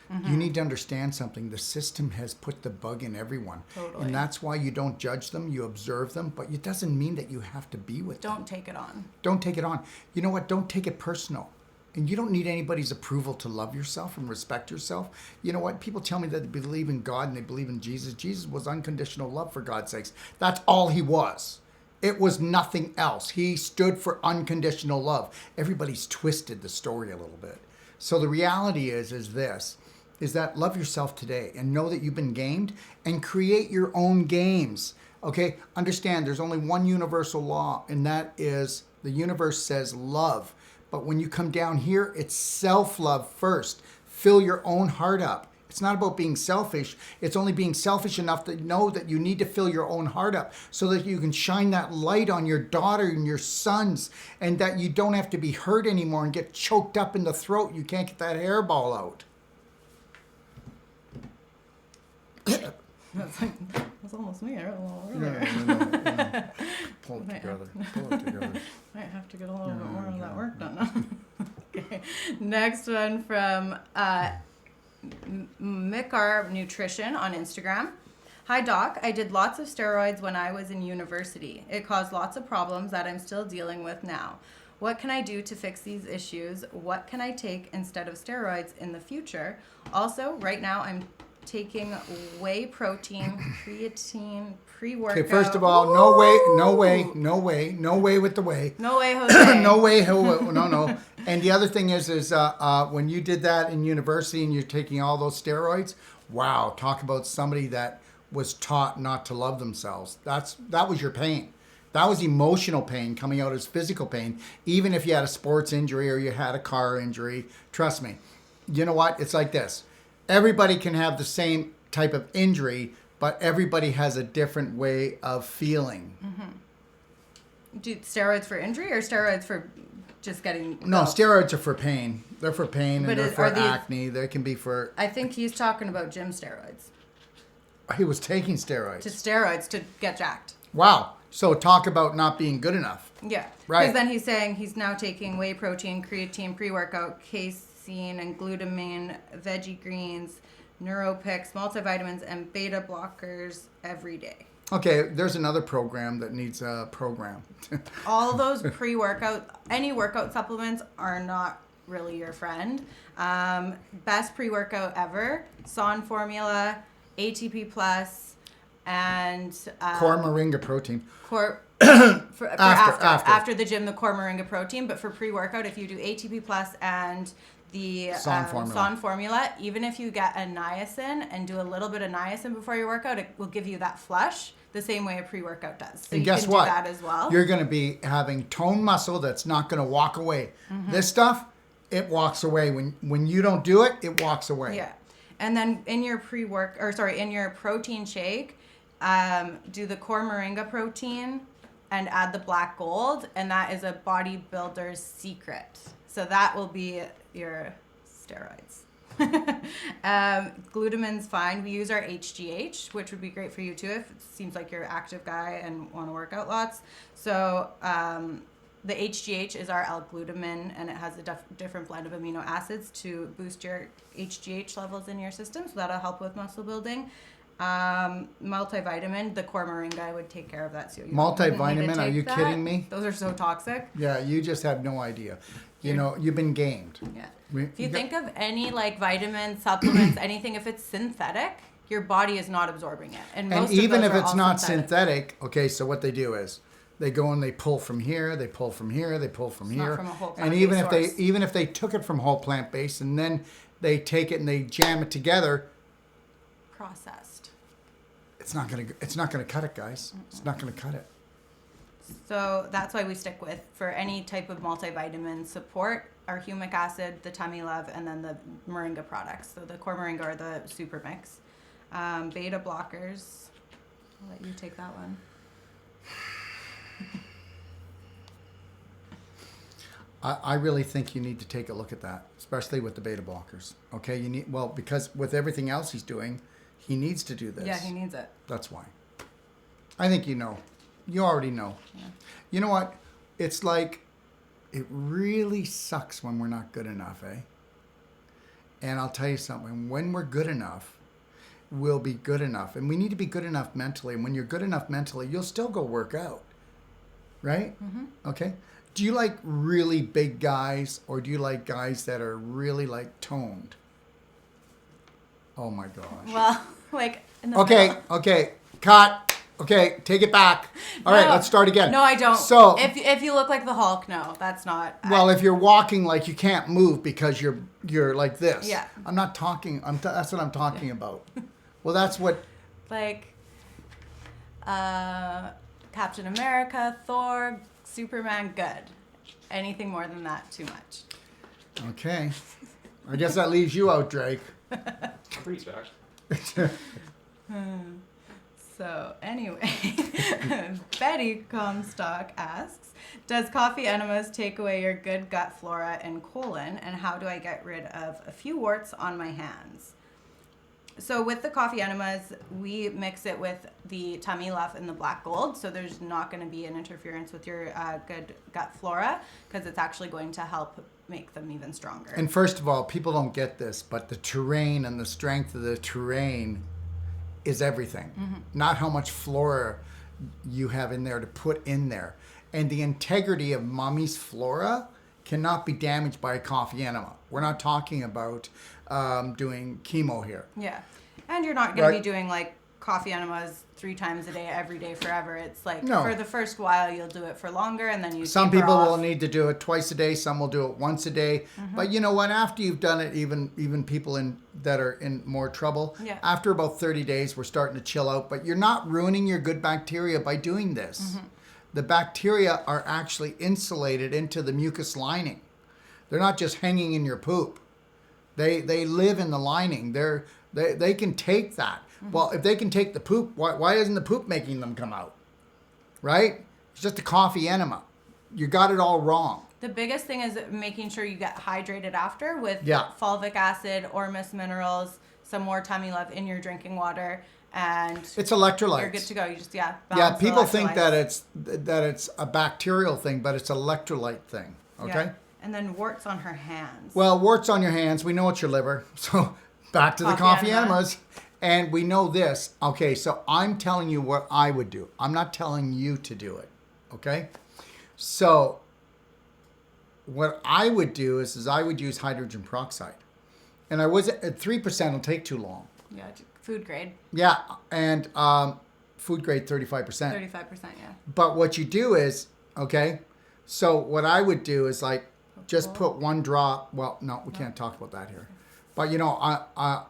Mm-hmm. You need to understand something. The system has put the bug in everyone. Totally. And that's why you don't judge them, you observe them, but it doesn't mean that you have to be with them. Don't take it on. Don't take it on. You know what? Don't take it personal. And you don't need anybody's approval to love yourself and respect yourself. You know what? People tell me that they believe in God and they believe in Jesus. Jesus was unconditional love, for God's sakes. That's all he was. It was nothing else. He stood for unconditional love. Everybody's twisted the story a little bit. So the reality is that love yourself today and know that you've been gamed and create your own games. Okay? Understand there's only one universal law, and that is the universe says love. But when you come down here, it's self-love first. Fill your own heart up. It's not about being selfish. It's only being selfish enough to know that you need to fill your own heart up so that you can shine that light on your daughter and your sons, and that you don't have to be hurt anymore and get choked up in the throat. You can't get that hairball out. That's almost me. No. Pull it together. Might have to get a little bit more of that work done. Okay. Next one from Mikar Nutrition on Instagram. Hi, Doc. I did lots of steroids when I was in university. It caused lots of problems that I'm still dealing with now. What can I do to fix these issues? What can I take instead of steroids in the future? Also, right now I'm taking whey protein, creatine, pre-workout. Okay, first of all, no way with the whey. No way, Jose. No way, no. And the other thing is when you did that in university and you're taking all those steroids, wow, talk about somebody that was taught not to love themselves. That was your pain. That was emotional pain coming out as physical pain. Even if you had a sports injury or you had a car injury, trust me. You know what? It's like this. Everybody can have the same type of injury, but everybody has a different way of feeling. Mm-hmm. Do steroids for injury or steroids for just getting... No, steroids are for pain. They're for pain and they're for are these... acne. They can be for... I think he's talking about gym steroids. He was taking steroids. To get jacked. Wow. So talk about not being good enough. Yeah. Right. Because then he's saying he's now taking whey protein, creatine, pre-workout, casein, and glutamine, veggie greens, neuropix, multivitamins, and beta blockers every day. Okay, there's another program that needs a program. All those pre-workout, any workout supplements are not really your friend. Best pre-workout ever, SON formula, ATP plus, and Core Moringa protein. After the gym, the Core Moringa protein. But for pre-workout, if you do ATP plus and the SON formula, even if you get a niacin and do a little bit of niacin before your workout, it will give you that flush the same way a pre-workout does. So and you guess can what? do that as well. You're going to be having toned muscle that's not going to walk away. Mm-hmm. This stuff, it walks away. When you don't do it, it walks away. Yeah. And then in your in your protein shake, do the Core Moringa protein and add the black gold, and that is a bodybuilder's secret. So that will be your steroids. Glutamine's fine. We use our HGH, which would be great for you too if it seems like you're an active guy and want to work out lots. So the HGH is our L-glutamine, and it has a different blend of amino acids to boost your HGH levels in your system. So that'll help with muscle building. Multivitamin, the Core Moringa would take care of that too. Multivitamin, are you kidding me? Those are so toxic. Yeah, you just have no idea. You know, you've been gamed. Yeah. If you think of any like vitamin supplements, anything, if it's synthetic, your body is not absorbing it. And most even of those if it's not synthetic, okay, so what they do is they go and they pull from here, they pull from here, they pull from here. Not from a whole and even if they took it from whole plant based and then they take it and they jam it together, processed. It's not gonna cut it, guys. Mm-mm. It's not gonna cut it. So that's why we stick with, for any type of multivitamin support, our humic acid, the Tummy Love, and then the Moringa products. So the Core Moringa or the Super Mix. Beta blockers. I'll let you take that one. I really think you need to take a look at that, especially with the beta blockers. Okay, because with everything else he's doing, he needs to do this. Yeah, he needs it. That's why. I think you know. You already know. Yeah. You know what? It's like, it really sucks when we're not good enough, eh? And I'll tell you something. When we're good enough, we'll be good enough. And we need to be good enough mentally. And when you're good enough mentally, you'll still go work out. Right? Mm-hmm. Okay? Do you like really big guys, or do you like guys that are really like toned? Oh my gosh. Well, like in the middle. Okay, cut. Okay, take it back. All right, let's start again. No, I don't. So if you look like the Hulk, no, that's not. Well, if you're walking like you can't move because you're like this. Yeah. I'm not talking. That's what I'm talking about. Well, that's what. Like, Captain America, Thor, Superman, good. Anything more than that, too much. Okay. I guess that leaves you out, Drake. I'm pretty stacked. So anyway, Betty Comstock asks, does coffee enemas take away your good gut flora and colon, and how do I get rid of a few warts on my hands? So with the coffee enemas, we mix it with the Tummy Love and the Black Gold, so there's not going to be an interference with your good gut flora, because it's actually going to help make them even stronger. And first of all, people don't get this, but the terrain and the strength of the terrain is everything. Mm-hmm. Not how much flora you have in there to put in there. And the integrity of mommy's flora cannot be damaged by a coffee enema. We're not talking about doing chemo here. Yeah. And you're not going to Right. be doing like coffee enemas 3 times a day, every day, forever. It's like No. for the first while, you'll do it for longer, and then you Some taper people off. will need to do it twice a day. Some will do it once a day. But you know what? After you've done it, even people that are in more trouble, Yeah. after about 30 days, we're starting to chill out. But you're not ruining your good bacteria by doing this. The bacteria are actually insulated into the mucus lining. They're not just hanging in your poop. They live in the lining. They can take that. Well, if they can take the poop, why isn't the poop making them come out? Right? It's just a coffee enema. You got it all wrong. The biggest thing is making sure you get hydrated after with Yeah. fulvic acid, Ormus minerals, some more tummy love in your drinking water, and It's electrolytes. you're good to go. You just Yeah, balance the people think electrolytes. that it's a bacterial thing, but it's an electrolyte thing. Okay. Yeah. And then warts on her hands. Well, warts on your hands. We know it's your liver. So back to the Coffee coffee enema. enemas. And we know this. Okay, so I'm telling you what I would do. I'm not telling you to do it. Okay? So what I would do is I would use hydrogen peroxide. And I was at 3% will take too long. Yeah, food grade, Yeah, and food grade 35%. 35%. Yeah. But what you do is, okay, so what I would do is like just put one drop. Well, no, we can't talk about that here. But you know, I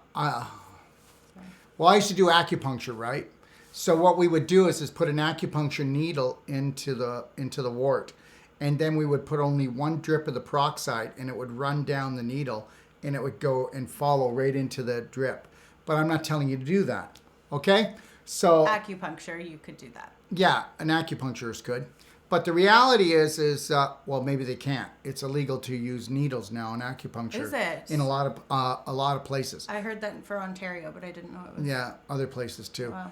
used to do acupuncture, right? So what we would do is put an acupuncture needle into the wart, and then we would put only one drip of the peroxide, and it would run down the needle, and it would go and follow right into the drip. But I'm not telling you to do that, okay? So Acupuncture, you could do that. yeah, an acupuncturist could. But the reality is well, maybe they can't. It's illegal to use needles now in acupuncture. Is it? In a lot of places. I heard that for Ontario, but I didn't know it was. Yeah, other places too. Wow.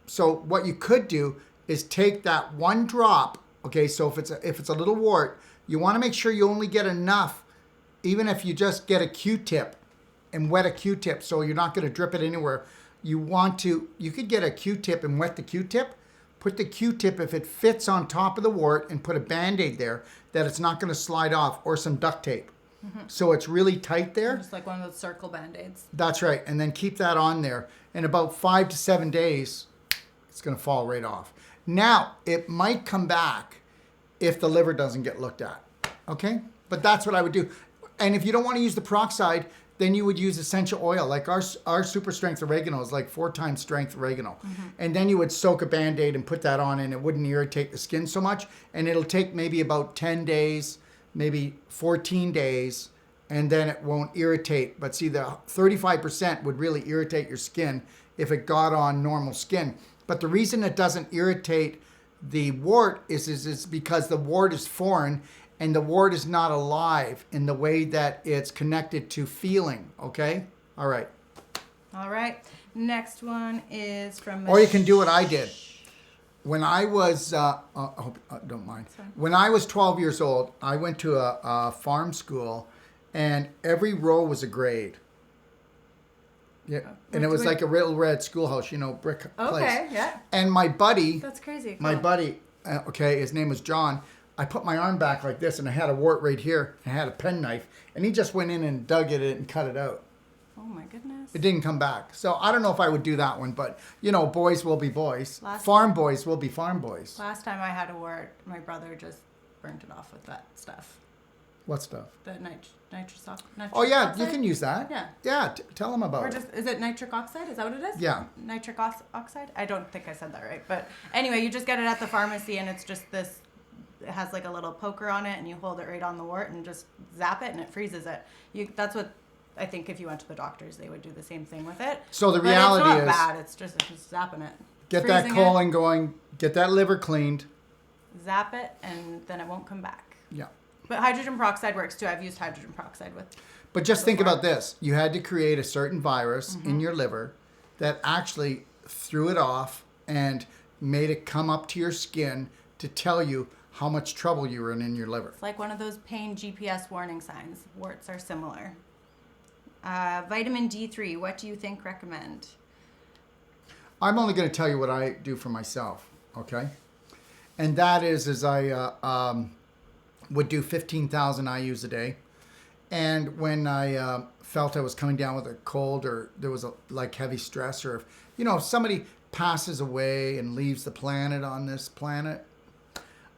So what you could do is take that one drop. Okay, so if it's a little wart, you want to make sure you only get enough. Even if you just get a Q-tip and wet a Q-tip, so you're not going to drip it anywhere. You could get a Q-tip and wet the Q-tip. Put the Q-tip, if it fits on top of the wart, and put a Band-Aid there that it's not going to slide off, or some duct tape. So it's really tight there. Just like one of those circle Band-Aids. That's right. And then keep that on there. In about 5 to 7 days, it's going to fall right off. Now, it might come back if the liver doesn't get looked at. Okay? But that's what I would do. And if you don't want to use the peroxide, then you would use essential oil. Like our super strength oregano is like 4 times strength oregano. And then you would soak a Band-Aid and put that on, and it wouldn't irritate the skin so much. And it'll take maybe about 10 days, maybe 14 days, and then it won't irritate. But see, the 35% would really irritate your skin if it got on normal skin. But the reason it doesn't irritate the wart is because the wart is foreign, and the wart is not alive in the way that it's connected to feeling, okay? All right. All right. Next one is from... Or you can do what I did. When I was, I hope, don't mind. When I was 12 years old, I went to a farm school, and every row was a grade. Yeah, and it was like a real red schoolhouse, brick place. Okay, yeah. And my buddy... That's crazy. Cool. My buddy, okay, his name was John. I put my arm back like this, and I had a wart right here. I had a penknife, and he just went in and dug at it and cut it out. Oh my goodness. It didn't come back. So I don't know if I would do that one, but boys will be boys. Last- Farm boys will be farm boys. Last time I had a wart, my brother just burnt it off with that stuff. What stuff? The nitrous oxide. Oh yeah, you can use that. Yeah. Yeah, tell them about Or it. just, is it nitric oxide? Is that what it is? Yeah. Nitric oxide? I don't think I said that right. But anyway, you just get it at the pharmacy, and it's just this, it has like a little poker on it, and you hold it right on the wart and just zap it, and it freezes it. That's what I think if you went to the doctors, they would do the same thing with it. So the But reality it's not is, bad. It's just zapping it. get that Freezing colon going, get that liver cleaned. it, zap it, and then it won't come back. Yeah. But hydrogen peroxide works too. I've used hydrogen peroxide with. But just think before. about this. You had to create a certain virus in your liver that actually threw it off and made it come up to your skin to tell you how much trouble you were in your liver. It's like one of those pain GPS warning signs. Warts are similar. Vitamin D3, what do you think recommend? I'm only going to tell you what I do for myself, okay? And that is I would do 15,000 IUs a day. And when I felt I was coming down with a cold, or there was like heavy stress, or if somebody passes away and leaves the planet on this planet,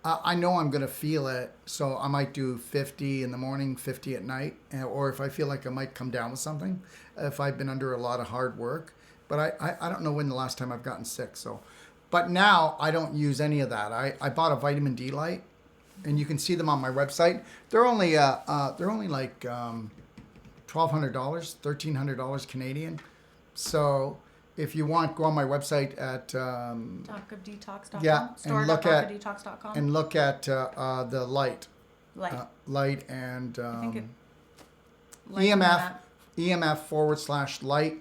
I know I'm going to feel it. So I might do 50 in the morning, 50 at night, or if I feel like I might come down with something, if I've been under a lot of hard work. But I don't know when the last time I've gotten sick. But now I don't use any of that. I bought a vitamin D light, and you can see them on my website. They're only like $1,200, $1,300 Canadian. So if you want, go on my website at DocTalk.com. Yeah, and look at Detox.com. the light. Light and I think EMF/light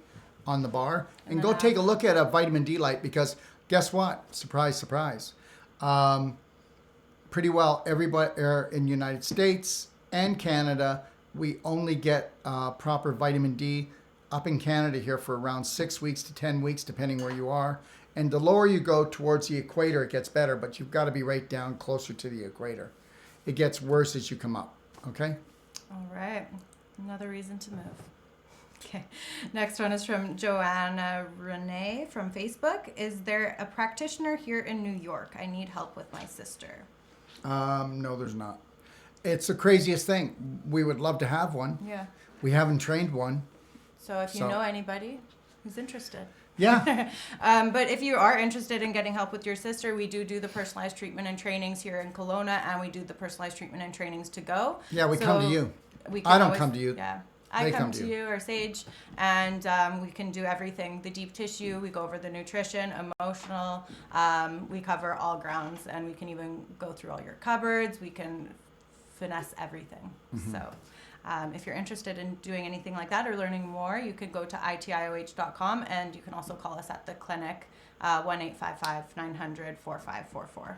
on the bar, and go take a look at a vitamin D light, because guess what? Surprise, surprise. Pretty well everybody in the United States and Canada, we only get proper vitamin D up in Canada here for around 6 weeks to 10 weeks, depending where you are. And the lower you go towards the equator, it gets better, but you've got to be right down closer to the equator. It gets worse as you come up, okay? All right. Another reason to move. Okay. Next one is from Joanna Renee from Facebook. Is there a practitioner here in New York? I need help with my sister. No, there's not. It's the craziest thing. We would love to have one. Yeah. We haven't trained one. So if you know anybody who's interested. Yeah. But if you are interested in getting help with your sister, we do the personalized treatment and trainings here in Kelowna, and we do the personalized treatment and trainings to go. Yeah, we come to you. I don't come to you. Yeah. I come to you or Sage, and we can do everything. The deep tissue, we go over the nutrition, emotional, we cover all grounds, and we can even go through all your cupboards. We can finesse everything. Mm-hmm. So if you're interested in doing anything like that or learning more, you could go to itioh.com, and you can also call us at the clinic, 1-855-900-4544.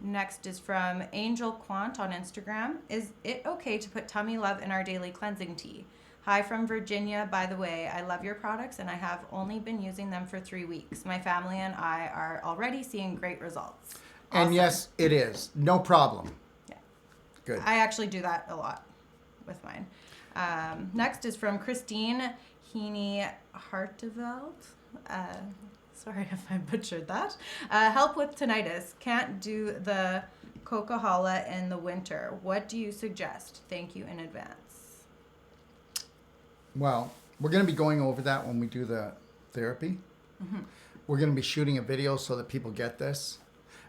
Next is from Angel Quant on Instagram. Is it okay to put tummy love in our daily cleansing tea? Hi from Virginia. By the way, I love your products and I have only been using them for 3 weeks. My family and I are already seeing great results. And yes, it is. No problem. Yeah. Good. I actually do that a lot with mine. Next is from Christine Heaney Harteveld. Sorry if I butchered that. Help with tinnitus. Can't do the Coca-Cola in the winter. What do you suggest? Thank you in advance. Well, we're going to be going over that when we do the therapy. Mm-hmm. We're going to be shooting a video so that people get this,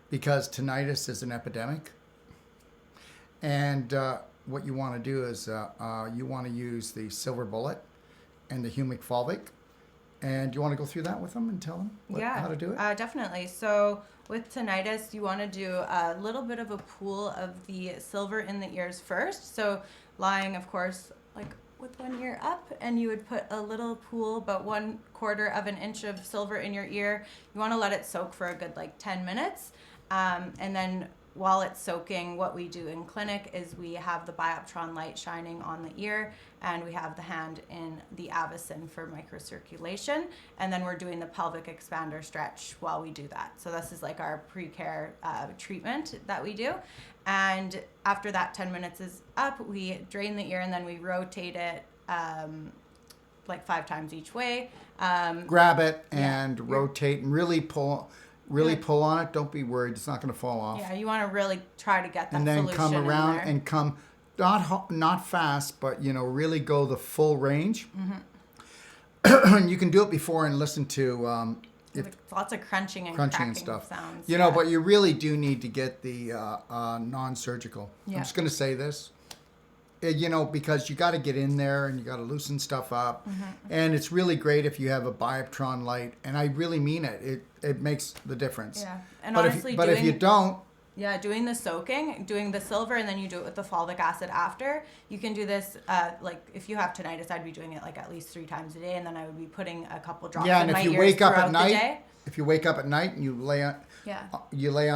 because tinnitus is an epidemic. And what you want to do is you want to use the silver bullet and the humic fulvic. And do you want to go through that with them and tell them how to do it? Definitely. So with tinnitus, you want to do a little bit of a pool of the silver in the ears first. So lying, of course, like with one ear up, and you would put a little pool about 1/4 of an inch of silver in your ear. You want to let it soak for a good 10 minutes. And then while it's soaking, what we do in clinic is we have the bioptron light shining on the ear, and we have the hand in the avicin for microcirculation, and then we're doing the pelvic expander stretch while we do that. So this is like our pre-care treatment that we do. And after that 10 minutes is up, we drain the ear, and then we rotate it 5 times each way. Grab it and rotate and really pull. Pull on it. Don't be worried. It's not going to fall off. Yeah, you want to really try to get that and then solution come around in there. and come not fast, but really go the full range. Mm-hmm. You can do it before and listen to lots of crunching and cracking and stuff. Sounds. But you really do need to get the non-surgical. Yeah. I'm just going to say this. Because you got to get in there and you got to loosen stuff up. Mm-hmm. And it's really great if you have a bioptron light. And I really mean it. It makes the difference. Yeah. And but honestly, if you don't. Yeah, doing the soaking, doing the silver, and then you do it with the fulvic acid after. You can do this, if you have tinnitus, I'd be doing it at least 3 times a day. And then I would be putting a couple drops in my ears throughout the day. Yeah, and if you wake up at night and you lay on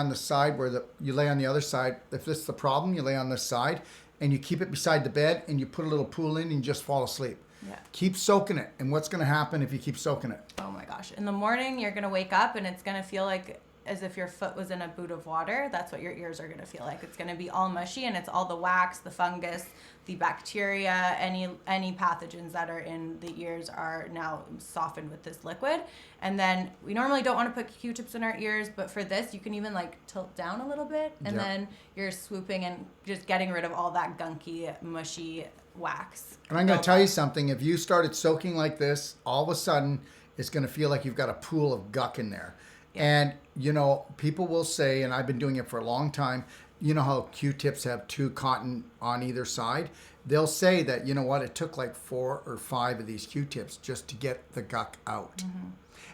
the side you lay on the other side. If this is the problem, you lay on this side. And you keep it beside the bed, and you put a little pool in, and you just fall asleep. Yeah. Keep soaking it. And what's going to happen if you keep soaking it? Oh my gosh! In the morning, you're going to wake up, and it's going to feel like as if your foot was in a boot of water. That's what your ears are going to feel like. It's going to be all mushy, and it's all the wax, the fungus, the bacteria, any pathogens that are in the ears are now softened with this liquid. And then we normally don't want to put Q-tips in our ears, but for this, you can even like tilt down a little bit, and then you're swooping and just getting rid of all that gunky, mushy wax. And I'm going to tell you something. If you started soaking like this, all of a sudden, it's going to feel like you've got a pool of guck in there. Yeah. And, you know, people will say, and I've been doing it for a long time, you know how Q-tips have 2 cotton on either side? They'll say that, you know what, it took like 4 or 5 of these Q-tips just to get the guck out. Mm-hmm.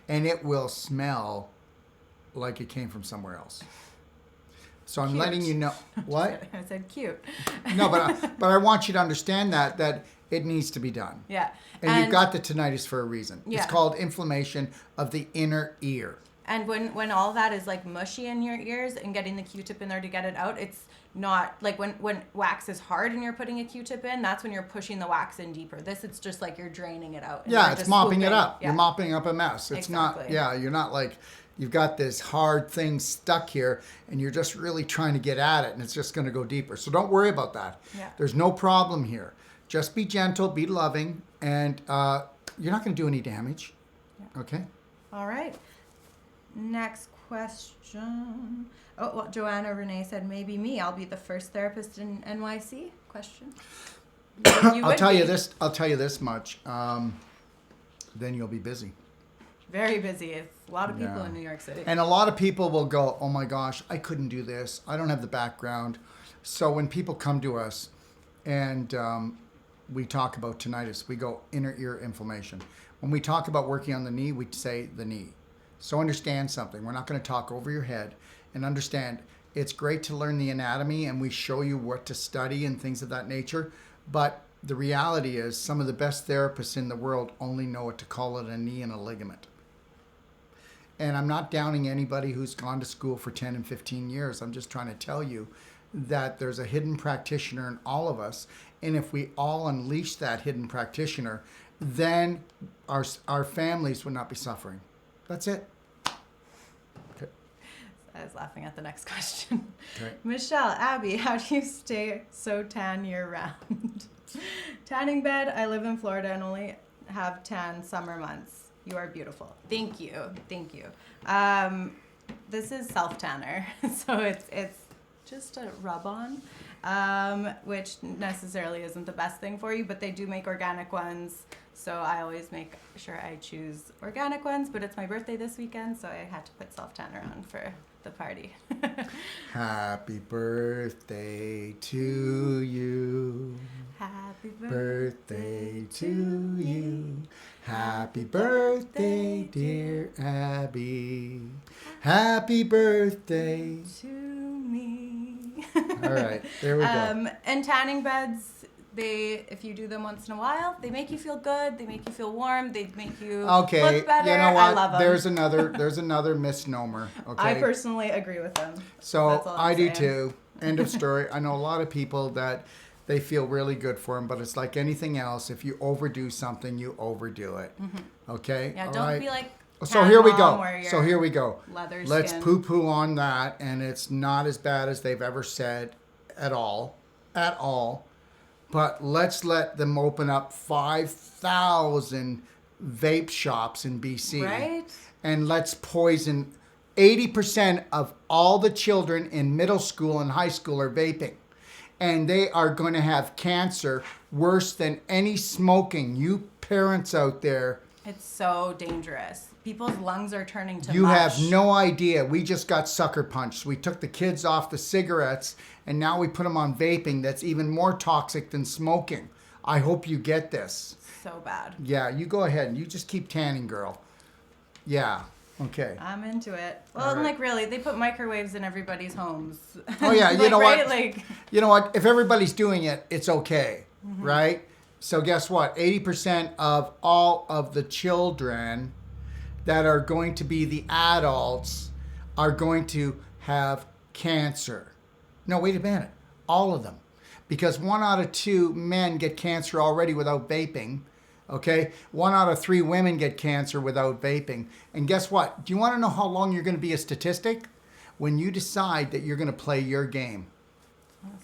And it will smell like it came from somewhere else. So I'm letting you know. What? I said cute. No, but I want you to understand that it needs to be done. Yeah. And you've got the tinnitus for a reason. Yeah. It's called inflammation of the inner ear. And when all that is like mushy in your ears and getting the Q-tip in there to get it out, it's not like when wax is hard and you're putting a Q-tip in, that's when you're pushing the wax in deeper. This, it's just like you're draining it out. Yeah, it's mopping it up. Yeah. You're mopping up a mess. It's exactly. you're not like you've got this hard thing stuck here and you're just really trying to get at it and it's just going to go deeper. So don't worry about that. Yeah. There's no problem here. Just be gentle, be loving, and you're not going to do any damage. Yeah. Okay? All right. Next question. Oh, well, Joanna Renee said, maybe me. I'll be the first therapist in NYC? Question. I'll tell you this much. Then you'll be busy. Very busy. It's a lot of people in New York City. And a lot of people will go, oh my gosh, I couldn't do this. I don't have the background. So when people come to us and we talk about tinnitus, we go inner ear inflammation. When we talk about working on the knee, we say the knee. So understand something. We're not going to talk over your head, and understand it's great to learn the anatomy and we show you what to study and things of that nature. But the reality is some of the best therapists in the world only know what to call it a knee and a ligament. And I'm not downing anybody who's gone to school for 10 and 15 years. I'm just trying to tell you that there's a hidden practitioner in all of us. And if we all unleash that hidden practitioner, then our families would not be suffering. That's it. Okay. I was laughing at the next question. Okay. Michelle, Abby, how do you stay so tan year round? Tanning bed. I live in Florida and only have tan summer months. You are beautiful. Thank you. Thank you. This is self tanner, so it's just a rub on, which necessarily isn't the best thing for you, but they do make organic ones. So I always make sure I choose organic ones, but it's my birthday this weekend, so I had to put self tanner on for the party. Happy birthday to you. Happy Birthday to you. Happy birthday, dear Abby. Happy birthday to me. All right, there we go. And tanning beds, if you do them once in a while, they make you feel good. They make you feel warm. They make you look better. You know what? I love them. There's another misnomer. Okay. I personally agree with them. So I do too. End of story. I know a lot of people that they feel really good for them, but it's like anything else. If you overdo something, you overdo it. Mm-hmm. Okay. Yeah. Don't be like. So here we go. Leather Let's skin. poo-poo on that, and it's not as bad as they've ever said at all. But let's let them open up 5,000 vape shops in BC. Right? And let's poison 80% of all the children in middle school and high school are vaping. And they are going to have cancer worse than any smoking. You parents out there. It's so dangerous. People's lungs are turning to You mush. have no idea. We just got sucker punched. We took the kids off the cigarettes, and now we put them on vaping that's even more toxic than smoking. I hope you get this. So bad. Yeah, you go ahead and you just keep tanning, girl. Yeah, okay. I'm into it. Well, and like really, they put microwaves in everybody's homes. Oh yeah, you know right? what? You know what? If everybody's doing it, it's okay, right? So guess what? 80% of all of the children that are going to be the adults are going to have cancer. No, wait a minute. All of them. Because 1 out of 2 men get cancer already without vaping. Okay? 1 out of 3 women get cancer without vaping. And guess what? Do you want to know how long you're going to be a statistic? When you decide that you're going to play your game.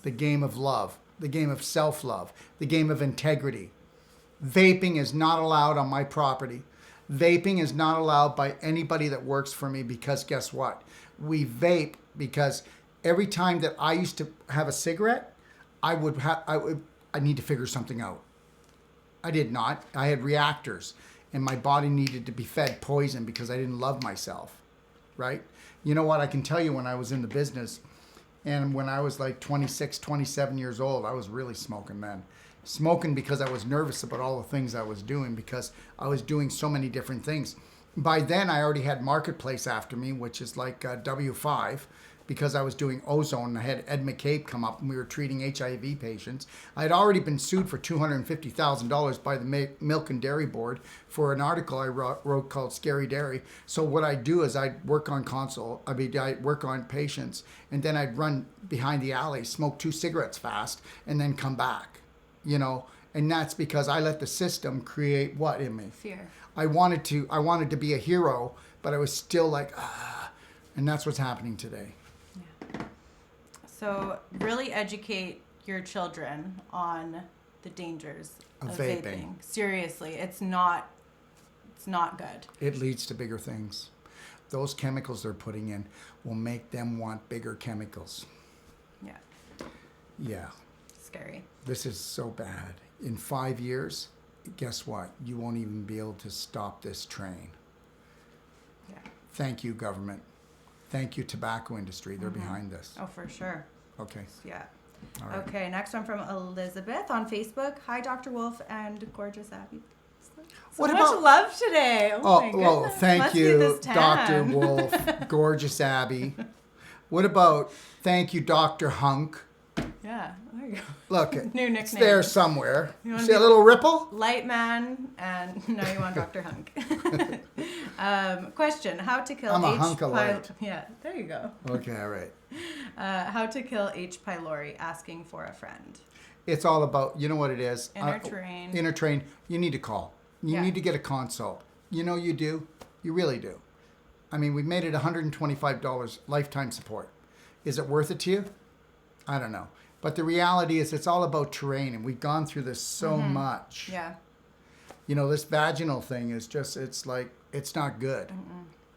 The game of love. The game of self-love. The game of integrity. Vaping is not allowed on my property. Vaping is not allowed by anybody that works for me because guess what? We vape because every time that I used to have a cigarette, I need to figure something out. I did not. I had reactors and my body needed to be fed poison because I didn't love myself, right? You know what? I can tell you when I was in the business and when I was like 26, 27 years old, I was really smoking then. Smoking because I was nervous about all the things I was doing because I was doing so many different things. By then, I already had Marketplace after me, which is like W5, because I was doing ozone. I had Ed McCabe come up and we were treating HIV patients. I had already been sued for $250,000 by the Milk and Dairy Board for an article I wrote called Scary Dairy. So what I do is I'd work on I'd work on patients, and then I'd run behind the alley, smoke 2 cigarettes fast, and then come back. You know, and that's because I let the system create what in me? Fear. I wanted to be a hero, but I was still like, and that's what's happening today. Yeah. So really educate your children on the dangers of vaping. Seriously, it's not good. It leads to bigger things. Those chemicals they're putting in will make them want bigger chemicals. Yeah. Yeah. Scary. This is so bad. In 5 years, guess what? You won't even be able to stop this train. Yeah. Thank you, government. Thank you, tobacco industry. They're behind this. Oh, for sure. Okay. Yeah. All right. Okay, next one from Elizabeth on Facebook. Hi, Dr. Wolfe and gorgeous Abby. So What much about love today? Oh my goodness. thank Must be you, this Dr. tan. Wolfe, gorgeous Abby. What about thank you, Dr. Hunk? Yeah, there you go. Look, New it's nickname. there somewhere. You You wanna see a be- little ripple? Light man, and now you want Dr. Hunk. Question: How to kill I'm a H. hunk of light. Yeah, there you go. Okay, all right. How to kill H. pylori? Asking for a friend. It's all about, you know what it is? Inner train. Inner train. You need to call. You Yeah. need to get a consult. You know you do. You really do. I mean, we made it $125 lifetime support. Is it worth it to you? I don't know. But the reality is it's all about terrain, and we've gone through this so much. Yeah. You know, this vaginal thing is just, it's like, it's not good.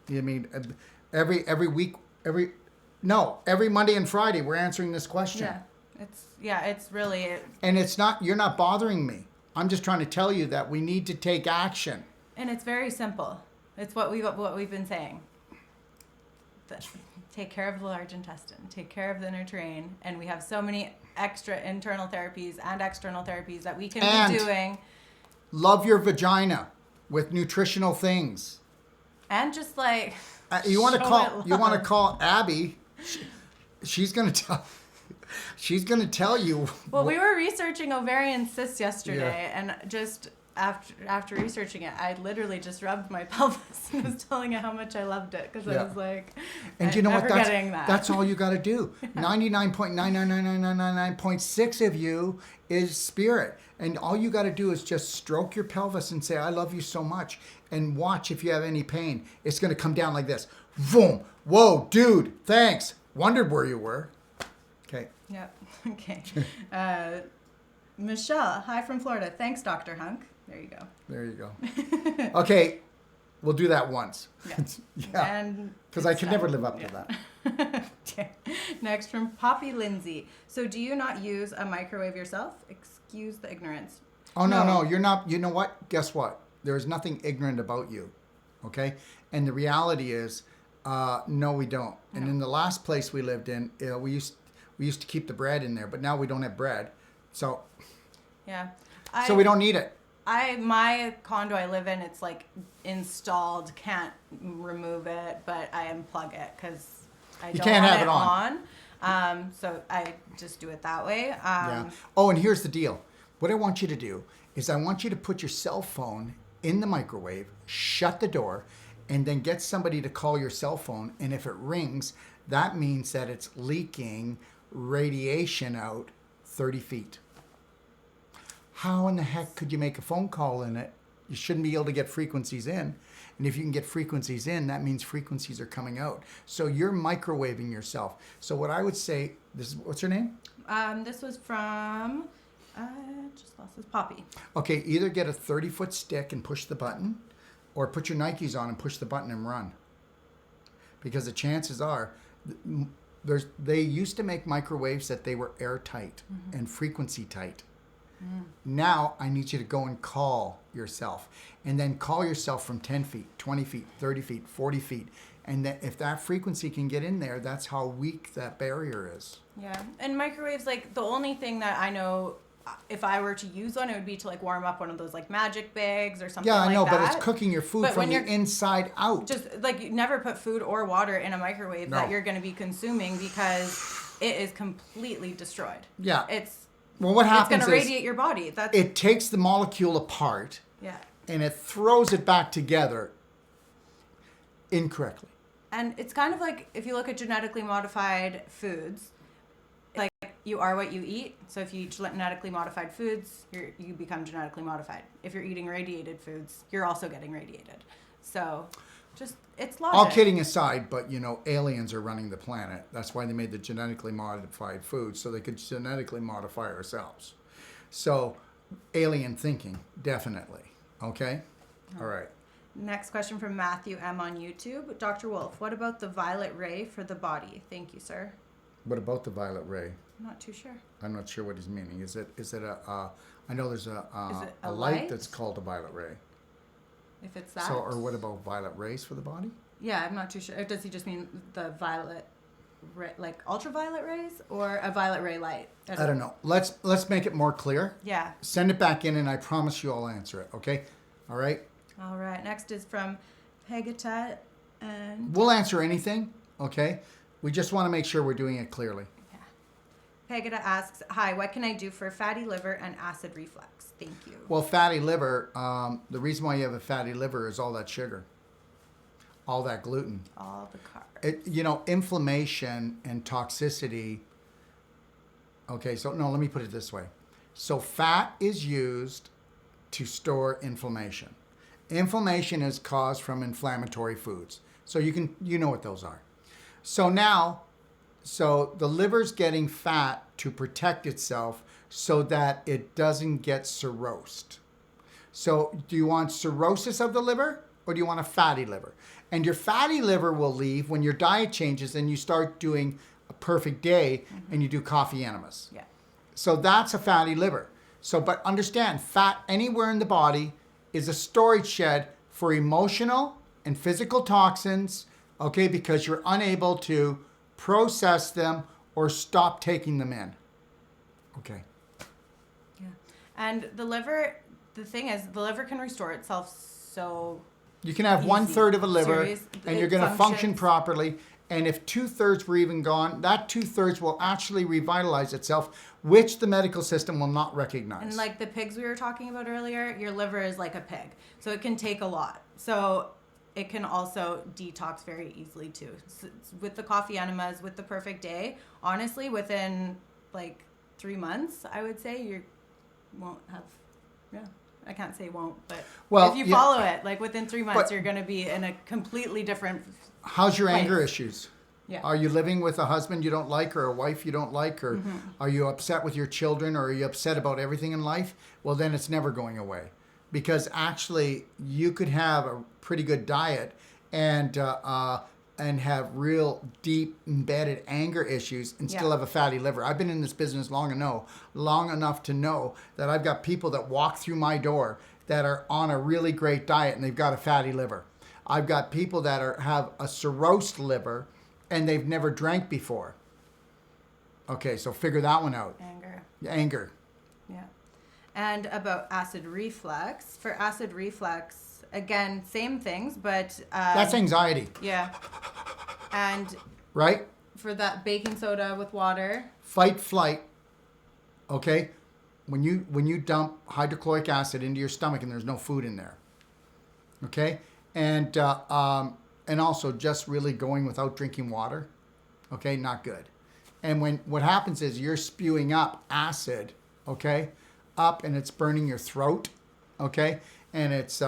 I mean, every Monday and Friday we're answering this question. Yeah. It's really. And it's not, you're not bothering me. I'm just trying to tell you that we need to take action. And it's very simple. It's what we've been saying. Take care of the large intestine. Take care of the inner train. And we have so many extra internal therapies and external therapies that we can be doing. Love your vagina with nutritional things. And just like You want to show call Abby? She's gonna tell you. Well, we were researching ovarian cysts yesterday, and just after researching it, I literally just rubbed my pelvis and was telling it how much I loved it because I was like, and you know what? That. That's all you got to do. 99.99999.6 of you is spirit, and all you got to do is just stroke your pelvis and say, "I love you so much," and watch if you have any pain. It's going to come down like this. Boom! Whoa, dude! Thanks. Wondered where you were. Okay. Yep. Okay. Michelle, hi from Florida. Thanks, Dr. Hunk. There you go. There you go. Okay, we'll do that once. Yeah. Because I could never live up to that. Okay. Next from Poppy Lindsay. So do you not use a microwave yourself? Excuse the ignorance. Oh, no, you're not. You know what? Guess what? There's nothing ignorant about you. Okay? And the reality is, no, we don't. And in the last place we lived in, we used to keep the bread in there, but now we don't have bread. So, yeah. So we don't need it. My condo I live in, it's like installed, can't remove it, but I unplug it because I don't can't want have it it on. So I just do it that way. Yeah. Oh, and here's the deal. What I want you to do is I want you to put your cell phone in the microwave, shut the door, and then get somebody to call your cell phone. And if it rings, that means that it's leaking radiation out 30 feet. How in the heck could you make a phone call in it You shouldn't be able to get frequencies in. And if you can get frequencies in, that means frequencies are coming out. So you're microwaving yourself. So what I would say, what's her name? This was from, just lost his Poppy. Okay, either get a 30-foot stick and push the button, or put your Nikes on and push the button and run. Because the chances are, they used to make microwaves that they were airtight and frequency tight. Now I need you to go and call yourself, and then call yourself from 10 feet, 20 feet, 30 feet, 40 feet. And that if that frequency can get in there, that's how weak that barrier is. Yeah. And microwaves, like, the only thing that I know, if I were to use one, it would be to, like, warm up one of those, like, magic bags or something like that. Yeah, I know, but it's cooking your food But from when the you're inside out. Just, like, you never put food or water in a microwave that you're going to be consuming, because it is completely destroyed. Yeah. Well, what happens it's going to is radiate your body. it takes the molecule apart. Yeah. And it throws it back together incorrectly. And it's kind of like, if you look at genetically modified foods, like, you are what you eat. So if you eat genetically modified foods, you become genetically modified. If you're eating radiated foods, you're also getting radiated. So it's logic. All kidding aside, but aliens are running the planet. That's why they made the genetically modified food, so they could genetically modify ourselves. So alien thinking, definitely. Okay? All right. Next question from Matthew M. on YouTube. Dr. Wolfe, what about the violet ray for the body? Thank you, sir. What about the violet ray? I'm not too sure. I'm not sure what he's meaning. Is it I know there's a a light light that's called a violet ray. If it's that. So, or what about violet rays for the body? Yeah, I'm not too sure. Does he just mean the violet ray, like ultraviolet rays, or a violet ray light? I don't know. Let's make it more clear. Yeah. Send it back in, and I promise you I'll answer it. Okay? All right? All right. Next is from Pegata, and We'll answer anything, okay? We just want to make sure we're doing it clearly. Pegata asks, "Hi, what can I do for fatty liver and acid reflux? Thank you." Well, fatty liver, the reason why you have a fatty liver is all that sugar, all that gluten. All the carbs. Inflammation and toxicity. Okay, so no, let me put it this way. So fat is used to store inflammation. Inflammation is caused from inflammatory foods. So you know what those are. So the liver's getting fat to protect itself so that it doesn't get cirrhosed. So do you want cirrhosis of the liver, or do you want a fatty liver? And your fatty liver will leave when your diet changes and you start doing a perfect day and you do coffee enemas. Yeah. So that's a fatty liver. So, but understand, fat anywhere in the body is a storage shed for emotional and physical toxins, okay, because you're unable to process them or stop taking them in. Okay. Yeah. And the liver, the thing is, the liver can restore itself so you can have easy. 1/3 of a liver, and you're going to function functions properly. And if 2/3 were even gone, that 2/3 will actually revitalize itself, which the medical system will not recognize. And like the pigs we were talking about earlier, your liver is like a pig. So it can take a lot. So it can also detox very easily too. So with the coffee enemas, with the perfect day, honestly, within like 3 months, I would say you won't have, I can't say won't, but if you follow it, like within 3 months, you're going to be in a completely different How's your place. anger issues? Yeah. Are you living with a husband you don't like, or a wife you don't like, or are you upset with your children, or are you upset about everything in life? Well, then it's never going away, because actually you could have a pretty good diet and have real deep embedded anger issues and still have a fatty liver. I've been in this business long enough to know that I've got people that walk through my door that are on a really great diet and they've got a fatty liver. I've got people that have a cirrhosed liver and they've never drank before. Okay, so figure that one out. Anger. Yeah. And about acid reflux. For acid reflux, again, same things, but... that's anxiety. Yeah. And... Right? For that baking soda with water. Fight, flight. Okay? When you dump hydrochloric acid into your stomach and there's no food in there. Okay? And also just really going without drinking water. Okay? Not good. And what happens is you're spewing up acid, okay? Up, and it's burning your throat, okay? and it's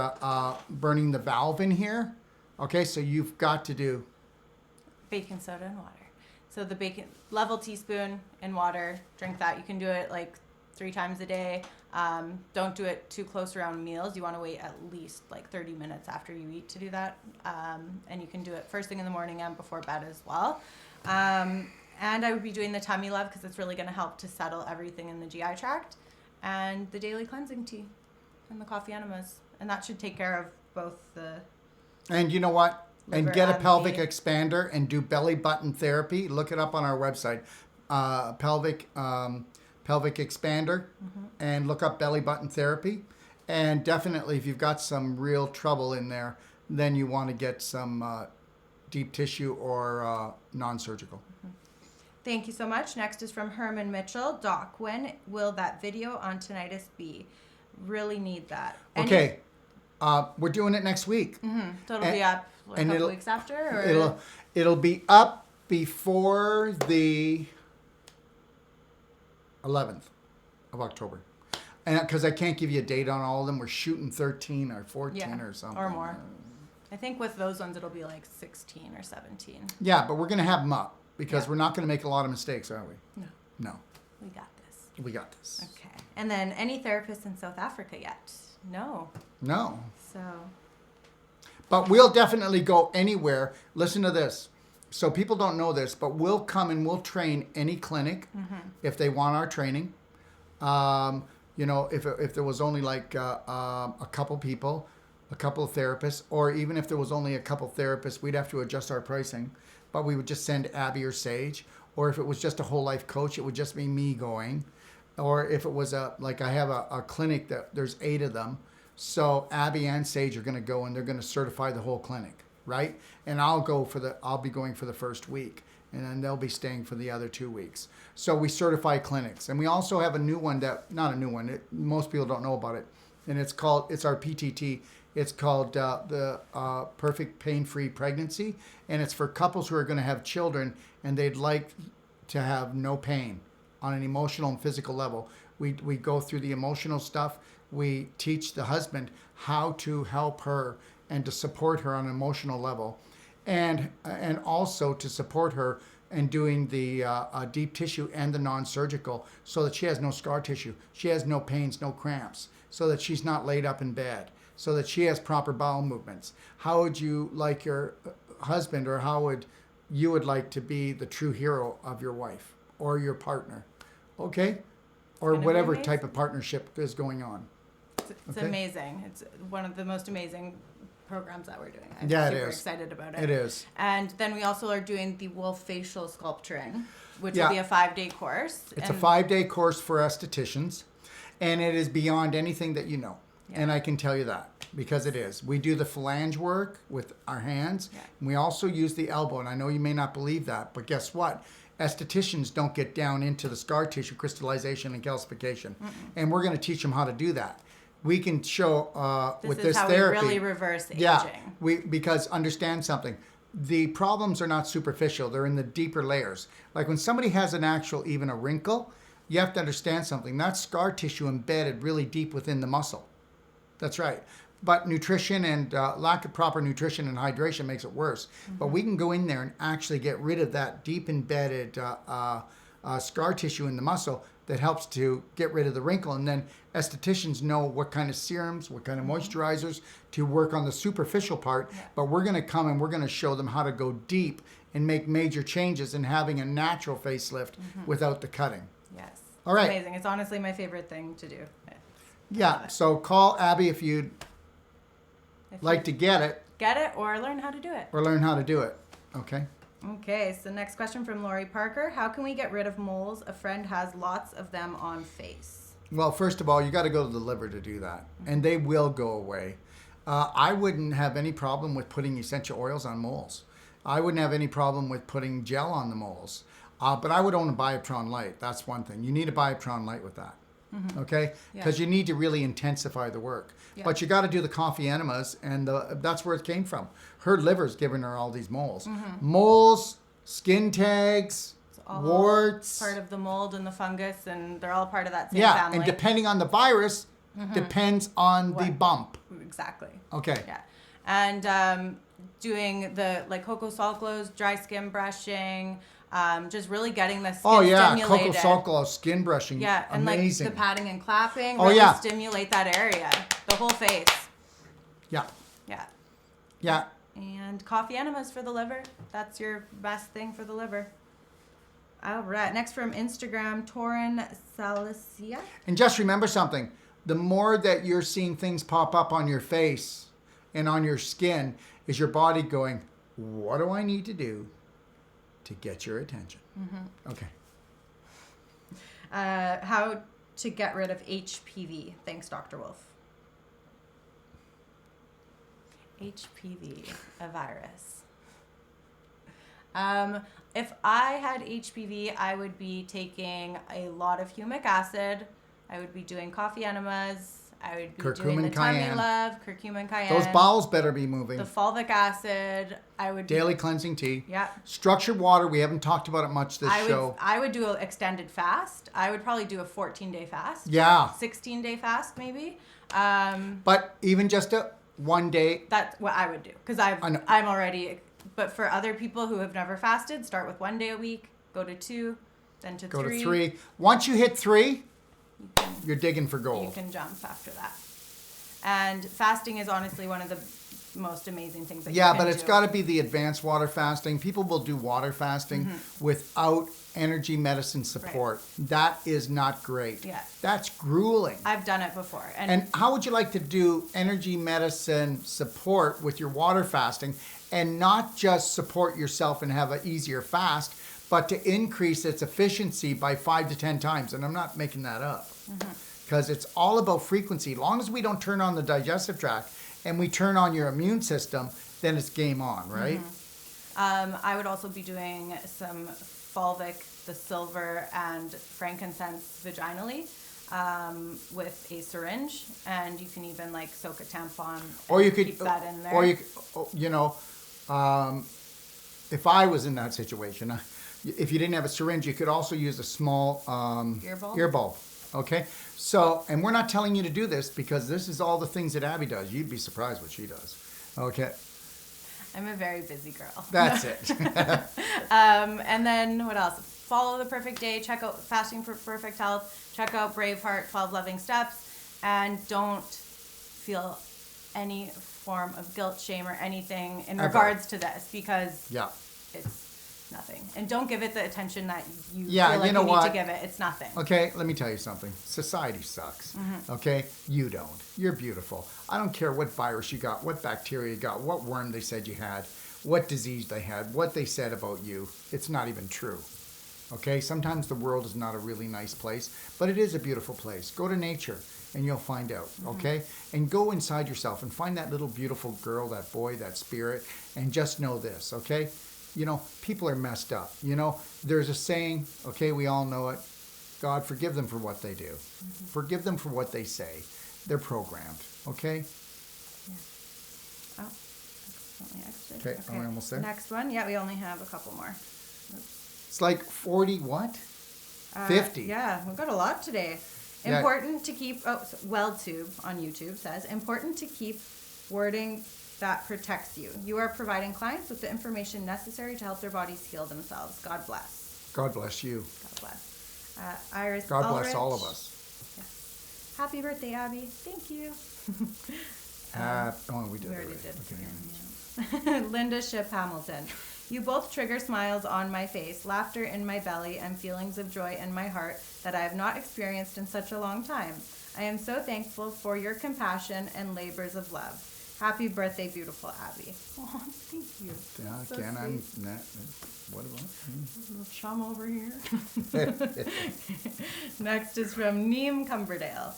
burning the valve in here. Okay, so you've got to do baking soda and water. So the level teaspoon in water, drink that. You can do it like 3 times a day. Don't do it too close around meals. You want to wait at least like 30 minutes after you eat to do that. And you can do it first thing in the morning and before bed as well. And I would be doing the tummy love because it's really going to help to settle everything in the GI tract. And the daily cleansing tea and the coffee enemas. And that should take care of both the... And you know what? And get a and pelvic the- expander and do belly button therapy. Look it up on our website. Pelvic expander, and look up belly button therapy. And definitely, if you've got some real trouble in there, then you want to get some deep tissue or non-surgical. Thank you so much. Next is from Herman Mitchell. Doc, when will that video on tinnitus be? Really need that. Okay. We're doing it next week. So it'll be up a and couple weeks after? Or? It'll be up before the 11th of October. And because I can't give you a date on all of them. We're shooting 13 or 14 or something. Or more. I think with those ones, it'll be like 16 or 17. Yeah, but we're going to have them up because we're not going to make a lot of mistakes, are we? No. We got this. We got this. Okay. And then any therapists in South Africa yet? No. So. But we'll definitely go anywhere. Listen to this. So people don't know this, but we'll come and we'll train any clinic if they want our training. If there was only like a couple people, a couple of therapists, or even if there was only a couple therapists, we'd have to adjust our pricing. But we would just send Abby or Sage. Or if it was just a whole life coach, it would just be me going. Or if it was I have a clinic that there's 8 of them. So Abby and Sage are going to go and they're going to certify the whole clinic, right? And I'll be going for the first week, and then they'll be staying for the other 2 weeks. So we certify clinics, and we also have a new one most people don't know about it, and it's our PTT. It's called the Perfect Pain-Free Pregnancy, and it's for couples who are going to have children and they'd like to have no pain on an emotional and physical level. We go through the emotional stuff. We teach the husband how to help her and to support her on an emotional level, and also to support her in doing the deep tissue and the non-surgical, so that she has no scar tissue, she has no pains, no cramps, so that she's not laid up in bed, so that she has proper bowel movements. How would you like your husband, or how would you would like to be the true hero of your wife or your partner? Okay? Or whatever type of partnership is going on. It's amazing. It's one of the most amazing programs that we're doing. I'm Yeah, super it is. excited about it. It is. And then we also are doing the Wolfe facial sculpturing, which will be a 5-day course. It's a 5-day course for estheticians, and it is beyond anything that you know. Yeah. And I can tell you that, because it is. We do the phalange work with our hands. Yeah. And we also use the elbow, and I know you may not believe that, but guess what? Estheticians don't get down into the scar tissue crystallization and calcification. And we're going to teach them how to do that. We can show with this therapy. This is how we really reverse aging. Yeah, because understand something. The problems are not superficial. They're in the deeper layers. Like when somebody has even a wrinkle, you have to understand something. That's scar tissue embedded really deep within the muscle. That's right. But nutrition and lack of proper nutrition and hydration makes it worse. But we can go in there and actually get rid of that deep embedded scar tissue in the muscle that helps to get rid of the wrinkle. And then estheticians know what kind of serums, what kind of moisturizers to work on the superficial part. Yeah. But we're going to come and we're going to show them how to go deep and make major changes in having a natural facelift without the cutting. Yes. All right. It's amazing. It's honestly my favorite thing to do. Yeah. So call Abby if you'd like to get it. Get it or learn how to do it. Or learn how to do it. Okay. Okay, so next question from Lori Parker. How can we get rid of moles? A friend has lots of them on face. Well, first of all, you got to go to the liver to do that, and they will go away. I wouldn't have any problem with putting essential oils on moles. I wouldn't have any problem with putting gel on the moles. But I would own a Bioptron Light. That's one thing. You need a Bioptron Light with that. Okay? Because you need to really intensify the work. Yeah. But you got to do the coffee enemas, and that's where it came from. Her liver's giving her all these moles. Moles, skin tags, warts. Part of the mold and the fungus, and they're all part of that same family. And depending on the virus, depends on the bump. Exactly. Okay. Yeah. And doing the like cocoa salt glows, dry skin brushing, just really getting the skin stimulated. Cocoa salt glow, skin brushing. Yeah, and amazing. like the patting and clapping, Oh, really yeah. stimulate that area, the whole face. Yeah. Yeah. Yeah. And coffee enemas for the liver. That's your best thing for the liver. All right. Next from Instagram, Torin Salicia. And just remember something. The more that you're seeing things pop up on your face and on your skin is your body going, what do I need to do to get your attention? Okay. How to get rid of HPV. Thanks, Dr. Wolfe. HPV, a virus. If I had HPV, I would be taking a lot of humic acid. I would be doing coffee enemas. I would be doing the tummy love, curcumin cayenne. Those bowels better be moving. The fulvic acid. I would Daily cleansing tea. Yeah. Structured water. We haven't talked about it much this show. I would do an extended fast. I would probably do a 14-day fast. Yeah. 16-day fast, maybe. But even just a 1 day. That's what I would do because I'm already. But for other people who have never fasted, start with 1 day a week, go to 2, then to 3. Go to 3. Once you hit 3, you're digging for gold. You can jump after that. And fasting is honestly one of the most amazing things that you can do. Yeah, but it's got to be the advanced water fasting. People will do water fasting without energy medicine support. Right. That is not great. Yeah. That's grueling. I've done it before. And how would you like to do energy medicine support with your water fasting and not just support yourself and have an easier fast, but to increase its efficiency by 5 to 10 times? And I'm not making that up. Because it's all about frequency. As long as we don't turn on the digestive tract and we turn on your immune system, then it's game on, right? I would also be doing some Fulvic, the silver, and frankincense vaginally with a syringe. And you can even like soak a tampon or you could keep that in there. Or if I was in that situation, if you didn't have a syringe, you could also use a small ear bulb. Okay, so, and we're not telling you to do this because this is all the things that Abby does. You'd be surprised what she does. Okay. I'm a very busy girl. That's it. And then what else? Follow the perfect day. Check out Fasting for Perfect Health. Check out Braveheart 12 Loving Steps. And don't feel any form of guilt, shame, or anything in regards to this because it's nothing. And don't give it the attention that you feel like you need to give it. It's nothing. Okay, let me tell you something. Society sucks. Okay? You don't. You're beautiful. I don't care what virus you got, what bacteria you got, what worm they said you had, what disease they had, what they said about you. It's not even true. Okay? Sometimes the world is not a really nice place, but it is a beautiful place. Go to nature and you'll find out. Okay? And go inside yourself and find that little beautiful girl, that boy, that spirit, and just know this. Okay? You know, people are messed up. You know, there's a saying, okay, we all know it. God, forgive them for what they do. Forgive them for what they say. They're programmed, okay? Yeah. Oh, accidentally exited. Okay, are we almost there? Next one. Yeah, we only have a couple more. It's like 40 what? 50. Yeah, we've got a lot today. Yeah. Important to keep, WellTube on YouTube says, important to keep wording that protects you. You are providing clients with the information necessary to help their bodies heal themselves. God bless. God bless you. God bless. Iris God Ulrich. bless all of us. Yes. Happy birthday, Abby. Thank you. We did. We already did. Okay. Yeah. Linda Ship Hamilton. You both trigger smiles on my face, laughter in my belly, and feelings of joy in my heart that I have not experienced in such a long time. I am so thankful for your compassion and labors of love. Happy birthday, beautiful Abby. Oh, thank you. Yeah, so again, sweet. what about? Little chum over here. Next is from Neem Cumberdale.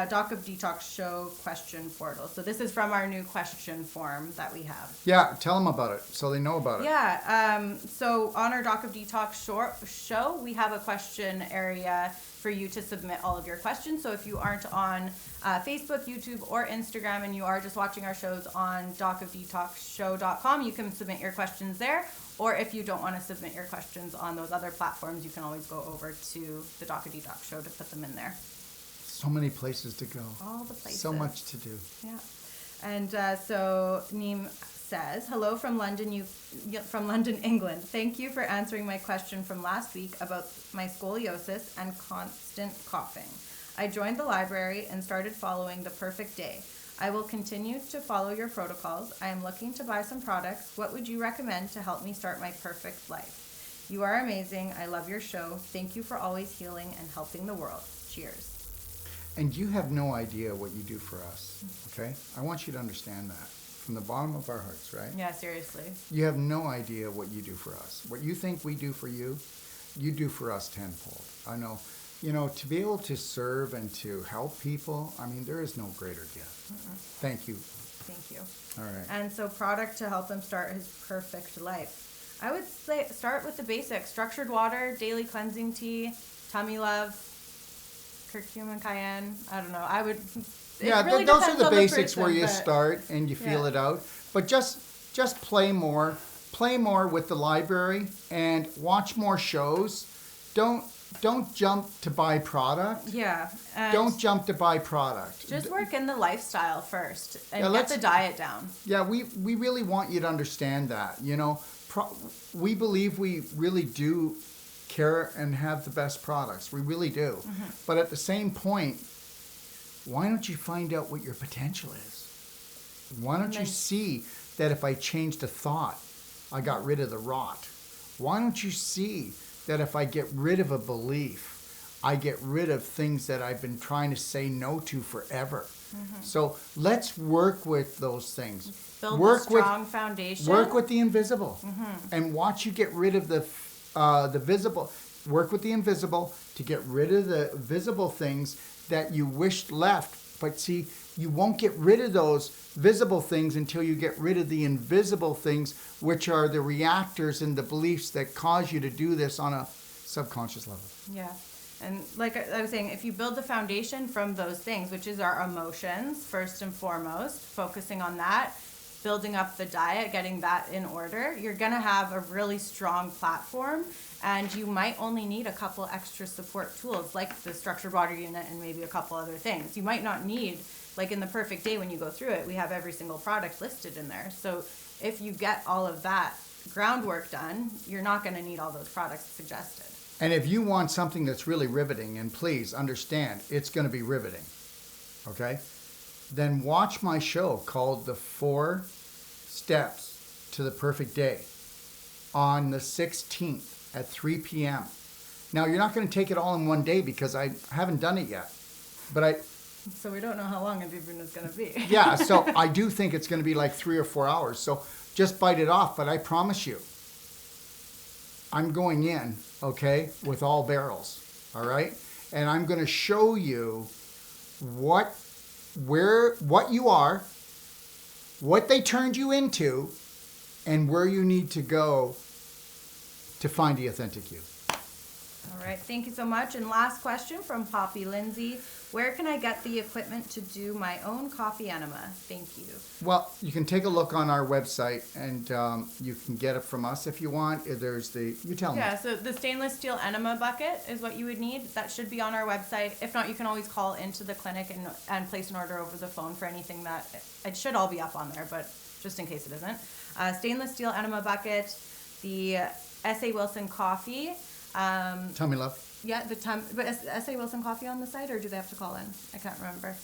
Doc of Detox show question portal. So this is from our new question form that we have. Yeah, tell them about it so they know about it. Yeah. So on our Doc of Detox show, we have a question area for you to submit all of your questions. So if you aren't on Facebook, YouTube, or Instagram, and you are just watching our shows on docofdetoxshow.com, you can submit your questions there. Or if you don't want to submit your questions on those other platforms, you can always go over to the Doc of Detox show to put them in there. So many places to go. All the places. So much to do. Yeah. And so Neem says, hello from London, England. Thank you for answering my question from last week about my scoliosis and constant coughing. I joined the library and started following the perfect day. I will continue to follow your protocols. I am looking to buy some products. What would you recommend to help me start my perfect life? You are amazing. I love your show. Thank you for always healing and helping the world. Cheers. And you have no idea what you do for us, okay? I want you to understand that from the bottom of our hearts, right? Yeah, seriously. You have no idea what you do for us. What you think we do for you, you do for us tenfold. I know, to be able to serve and to help people, I mean, there is no greater gift. Thank you. Thank you. All right. And so product to help him start his perfect life. I would say start with the basics. Structured water, daily cleansing tea, tummy love, curcumin, cayenne. I don't know. I would. Yeah, really those are depends the on basics person, where you but- start and you feel Yeah. it out. But just play more with the library and watch more shows. Don't jump to buy product. Yeah. And Don't jump to buy product. just work in the lifestyle first and Yeah, get let's- the diet down. Yeah, we really want you to understand that. We believe we really do care and have the best products. We really do. But at the same point, why don't you find out what your potential is? Why don't you see that if I changed a thought, I got rid of the rot? Why don't you see that if I get rid of a belief, I get rid of things that I've been trying to say no to forever? So let's work with those things. Build work a strong foundation. Work with the invisible, and watch you get rid of the visible. Work with the invisible to get rid of the visible things that you wished left. But see, you won't get rid of those visible things until you get rid of the invisible things, which are the reactors and the beliefs that cause you to do this on a subconscious level. Yeah. And like I was saying, if you build the foundation from those things, which is our emotions, first and foremost, focusing on that, building up the diet, getting that in order, you're going to have a really strong platform. And you might only need a couple extra support tools like the structured water unit and maybe a couple other things. You might not need, like in the perfect day when you go through it, we have every single product listed in there. So if you get all of that groundwork done, you're not going to need all those products suggested. And if you want something that's really riveting, and please understand, it's going to be riveting, okay? Then watch my show called The 4 Steps to the Perfect Day on the 16th at 3 p.m. Now, you're not going to take it all in one day because I haven't done it yet. But So we don't know how long everything is going to be. yeah, so I do think it's going to be like 3 or 4 hours. So just bite it off. But I promise you, I'm going in, okay, with all barrels, all right? And I'm going to show you what you are, what they turned you into, and where you need to go to find the authentic you. All right, thank you so much. And last question from Poppy Lindsay. Where can I get the equipment to do my own coffee enema? Thank you. Well, you can take a look on our website, and you can get it from us if you want. There's you tell me. Yeah, so the stainless steel enema bucket is what you would need. That should be on our website. If not, you can always call into the clinic and place an order over the phone for anything that, it should all be up on there, but just in case it isn't. Stainless steel enema bucket, the S.A. Wilson coffee. Tell me, love. Yeah, but is S.A. Wilson coffee on the site, or do they have to call in? I can't remember.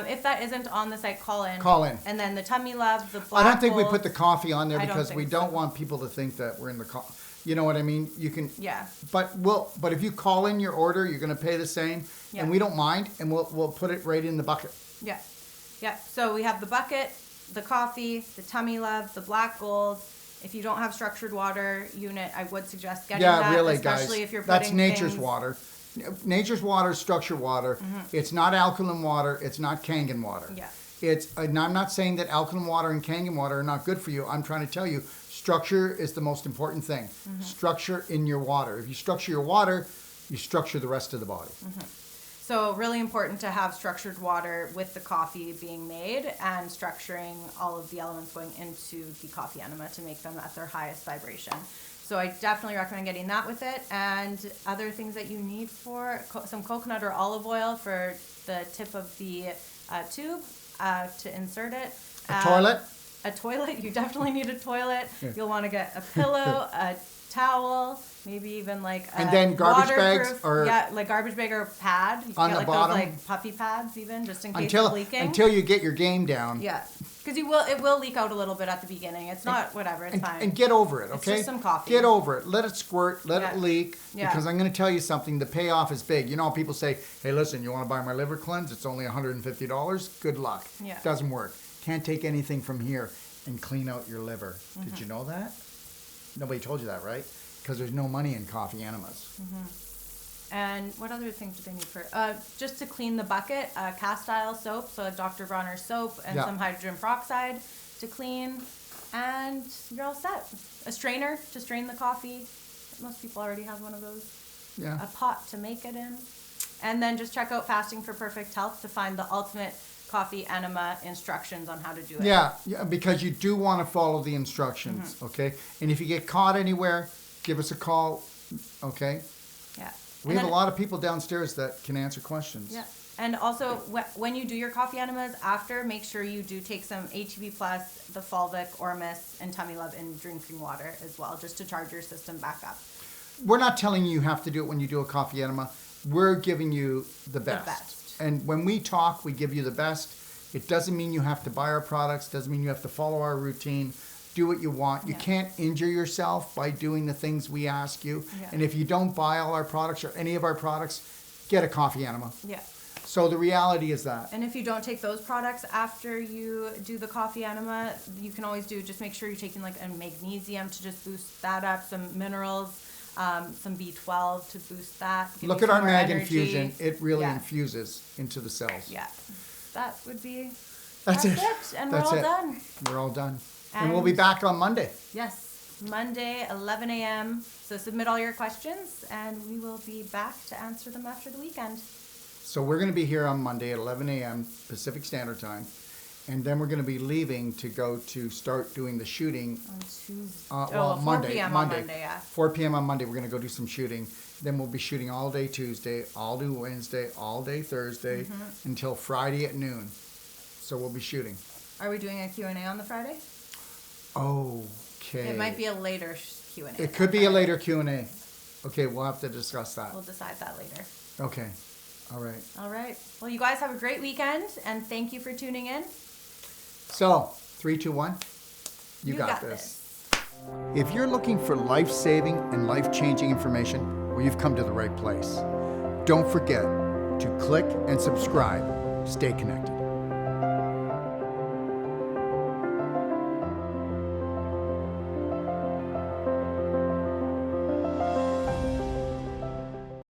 If that isn't on the site, call in. Call in. And then the Tummy Love, the Black I don't think we Gold. put the coffee on there I don't because think we so. don't want people to think that we're in the you know what I mean? You can. Yeah. But if you call in your order, you're going to pay the same, Yeah. and we don't mind, and we'll put it right in the bucket. Yeah. Yeah. So we have the bucket, the coffee, the Tummy Love, the Black Gold. If you don't have structured water unit, I would suggest getting that. Yeah, really, especially guys. if you're That's putting nature's things- water. Nature's water is structured water. It's not alkaline water. It's not Kangen water. Yeah. And I'm not saying that alkaline water and Kangen water are not good for you. I'm trying to tell you, structure is the most important thing. Structure in your water. If you structure your water, you structure the rest of the body. So really important to have structured water with the coffee being made and structuring all of the elements going into the coffee enema to make them at their highest vibration. So I definitely recommend getting that with it. And other things that you need for some coconut or olive oil for the tip of the tube to insert it. A toilet? A toilet. You definitely need a toilet. Yeah. You'll want to get a pillow, a towel, maybe even like a And then garbage bags waterproof- or- yeah, like garbage bag or pad. You can On get the like bottom? those like puffy pads even, just in case it's leaking. Until you get your game down. Yeah, because it will leak out a little bit at the beginning. It's not whatever. It's fine. And get over it, It's okay? just some coffee. Get over it. Let it squirt. Let Yeah. it leak. Yeah. Because I'm going to tell you something. The payoff is big. You know how people say, hey, listen, you want to buy my liver cleanse? It's only $150. Good luck. Yeah. Doesn't work. Can't take anything from here and clean out your liver. Did you know that? Nobody told you that, right? Because there's no money in coffee enemas. And what other things do they need for? Just to clean the bucket, cast iron soap, so Dr. Bronner's soap and Yeah. some hydrogen peroxide to clean, and you're all set. A strainer to strain the coffee. Most people already have one of those. Yeah. A pot to make it in. And then just check out Fasting for Perfect Health to find the ultimate coffee enema instructions on how to do it. Yeah, because you do want to follow the instructions, okay? And if you get caught anywhere, give us a call, okay? Yeah. We And have a then- lot of people downstairs that can answer questions. Yeah. And also, when you do your coffee enemas after, make sure you do take some ATP Plus, the Fulvic, Ormus, and Tummy Love in drinking water as well, just to charge your system back up. We're not telling you have to do it when you do a coffee enema. We're giving you the best. best. And when we talk, we give you the best. It doesn't mean you have to buy our products. Doesn't mean you have to follow our routine. Do what you want. You Yeah. can't injure yourself by doing the things we ask you. Yeah. And if you don't buy all our products or any of our products, get a coffee enema. Yeah. So the reality is that. And if you don't take those products after you do the coffee enema, you can always just make sure you're taking like a magnesium to just boost that up, some minerals, some B12 to boost that. give Look you at our some more Mag energy. infusion. It really Yeah. infuses into the cells. Yeah. That would be. That's it. And That's we're all it. done. We're all done. And we'll be And- back on Monday. Yes. Monday, 11 a.m. So submit all your questions and we will be back to answer them after the weekend. So we're going to be here on Monday at 11 a.m. Pacific Standard Time. And then we're going to be leaving to go to start doing the shooting. On Tuesday. 4 Monday. On Monday, yeah. 4 p.m. on Monday, we're going to go do some shooting. Then we'll be shooting all day Tuesday, all day Wednesday, all day Thursday, until Friday at noon. So we'll be shooting. Are we doing a Q&A on the Friday? Okay. It might be a later Q&A. It could be a later Q&A. Okay, we'll have to discuss that. We'll decide that later. Okay. All right. All right. Well, you guys have a great weekend, and thank you for tuning in. So, 3, 2, 1. You got this. If you're looking for life-saving and life-changing information, well, you've come to the right place. Don't forget to click and subscribe. Stay connected.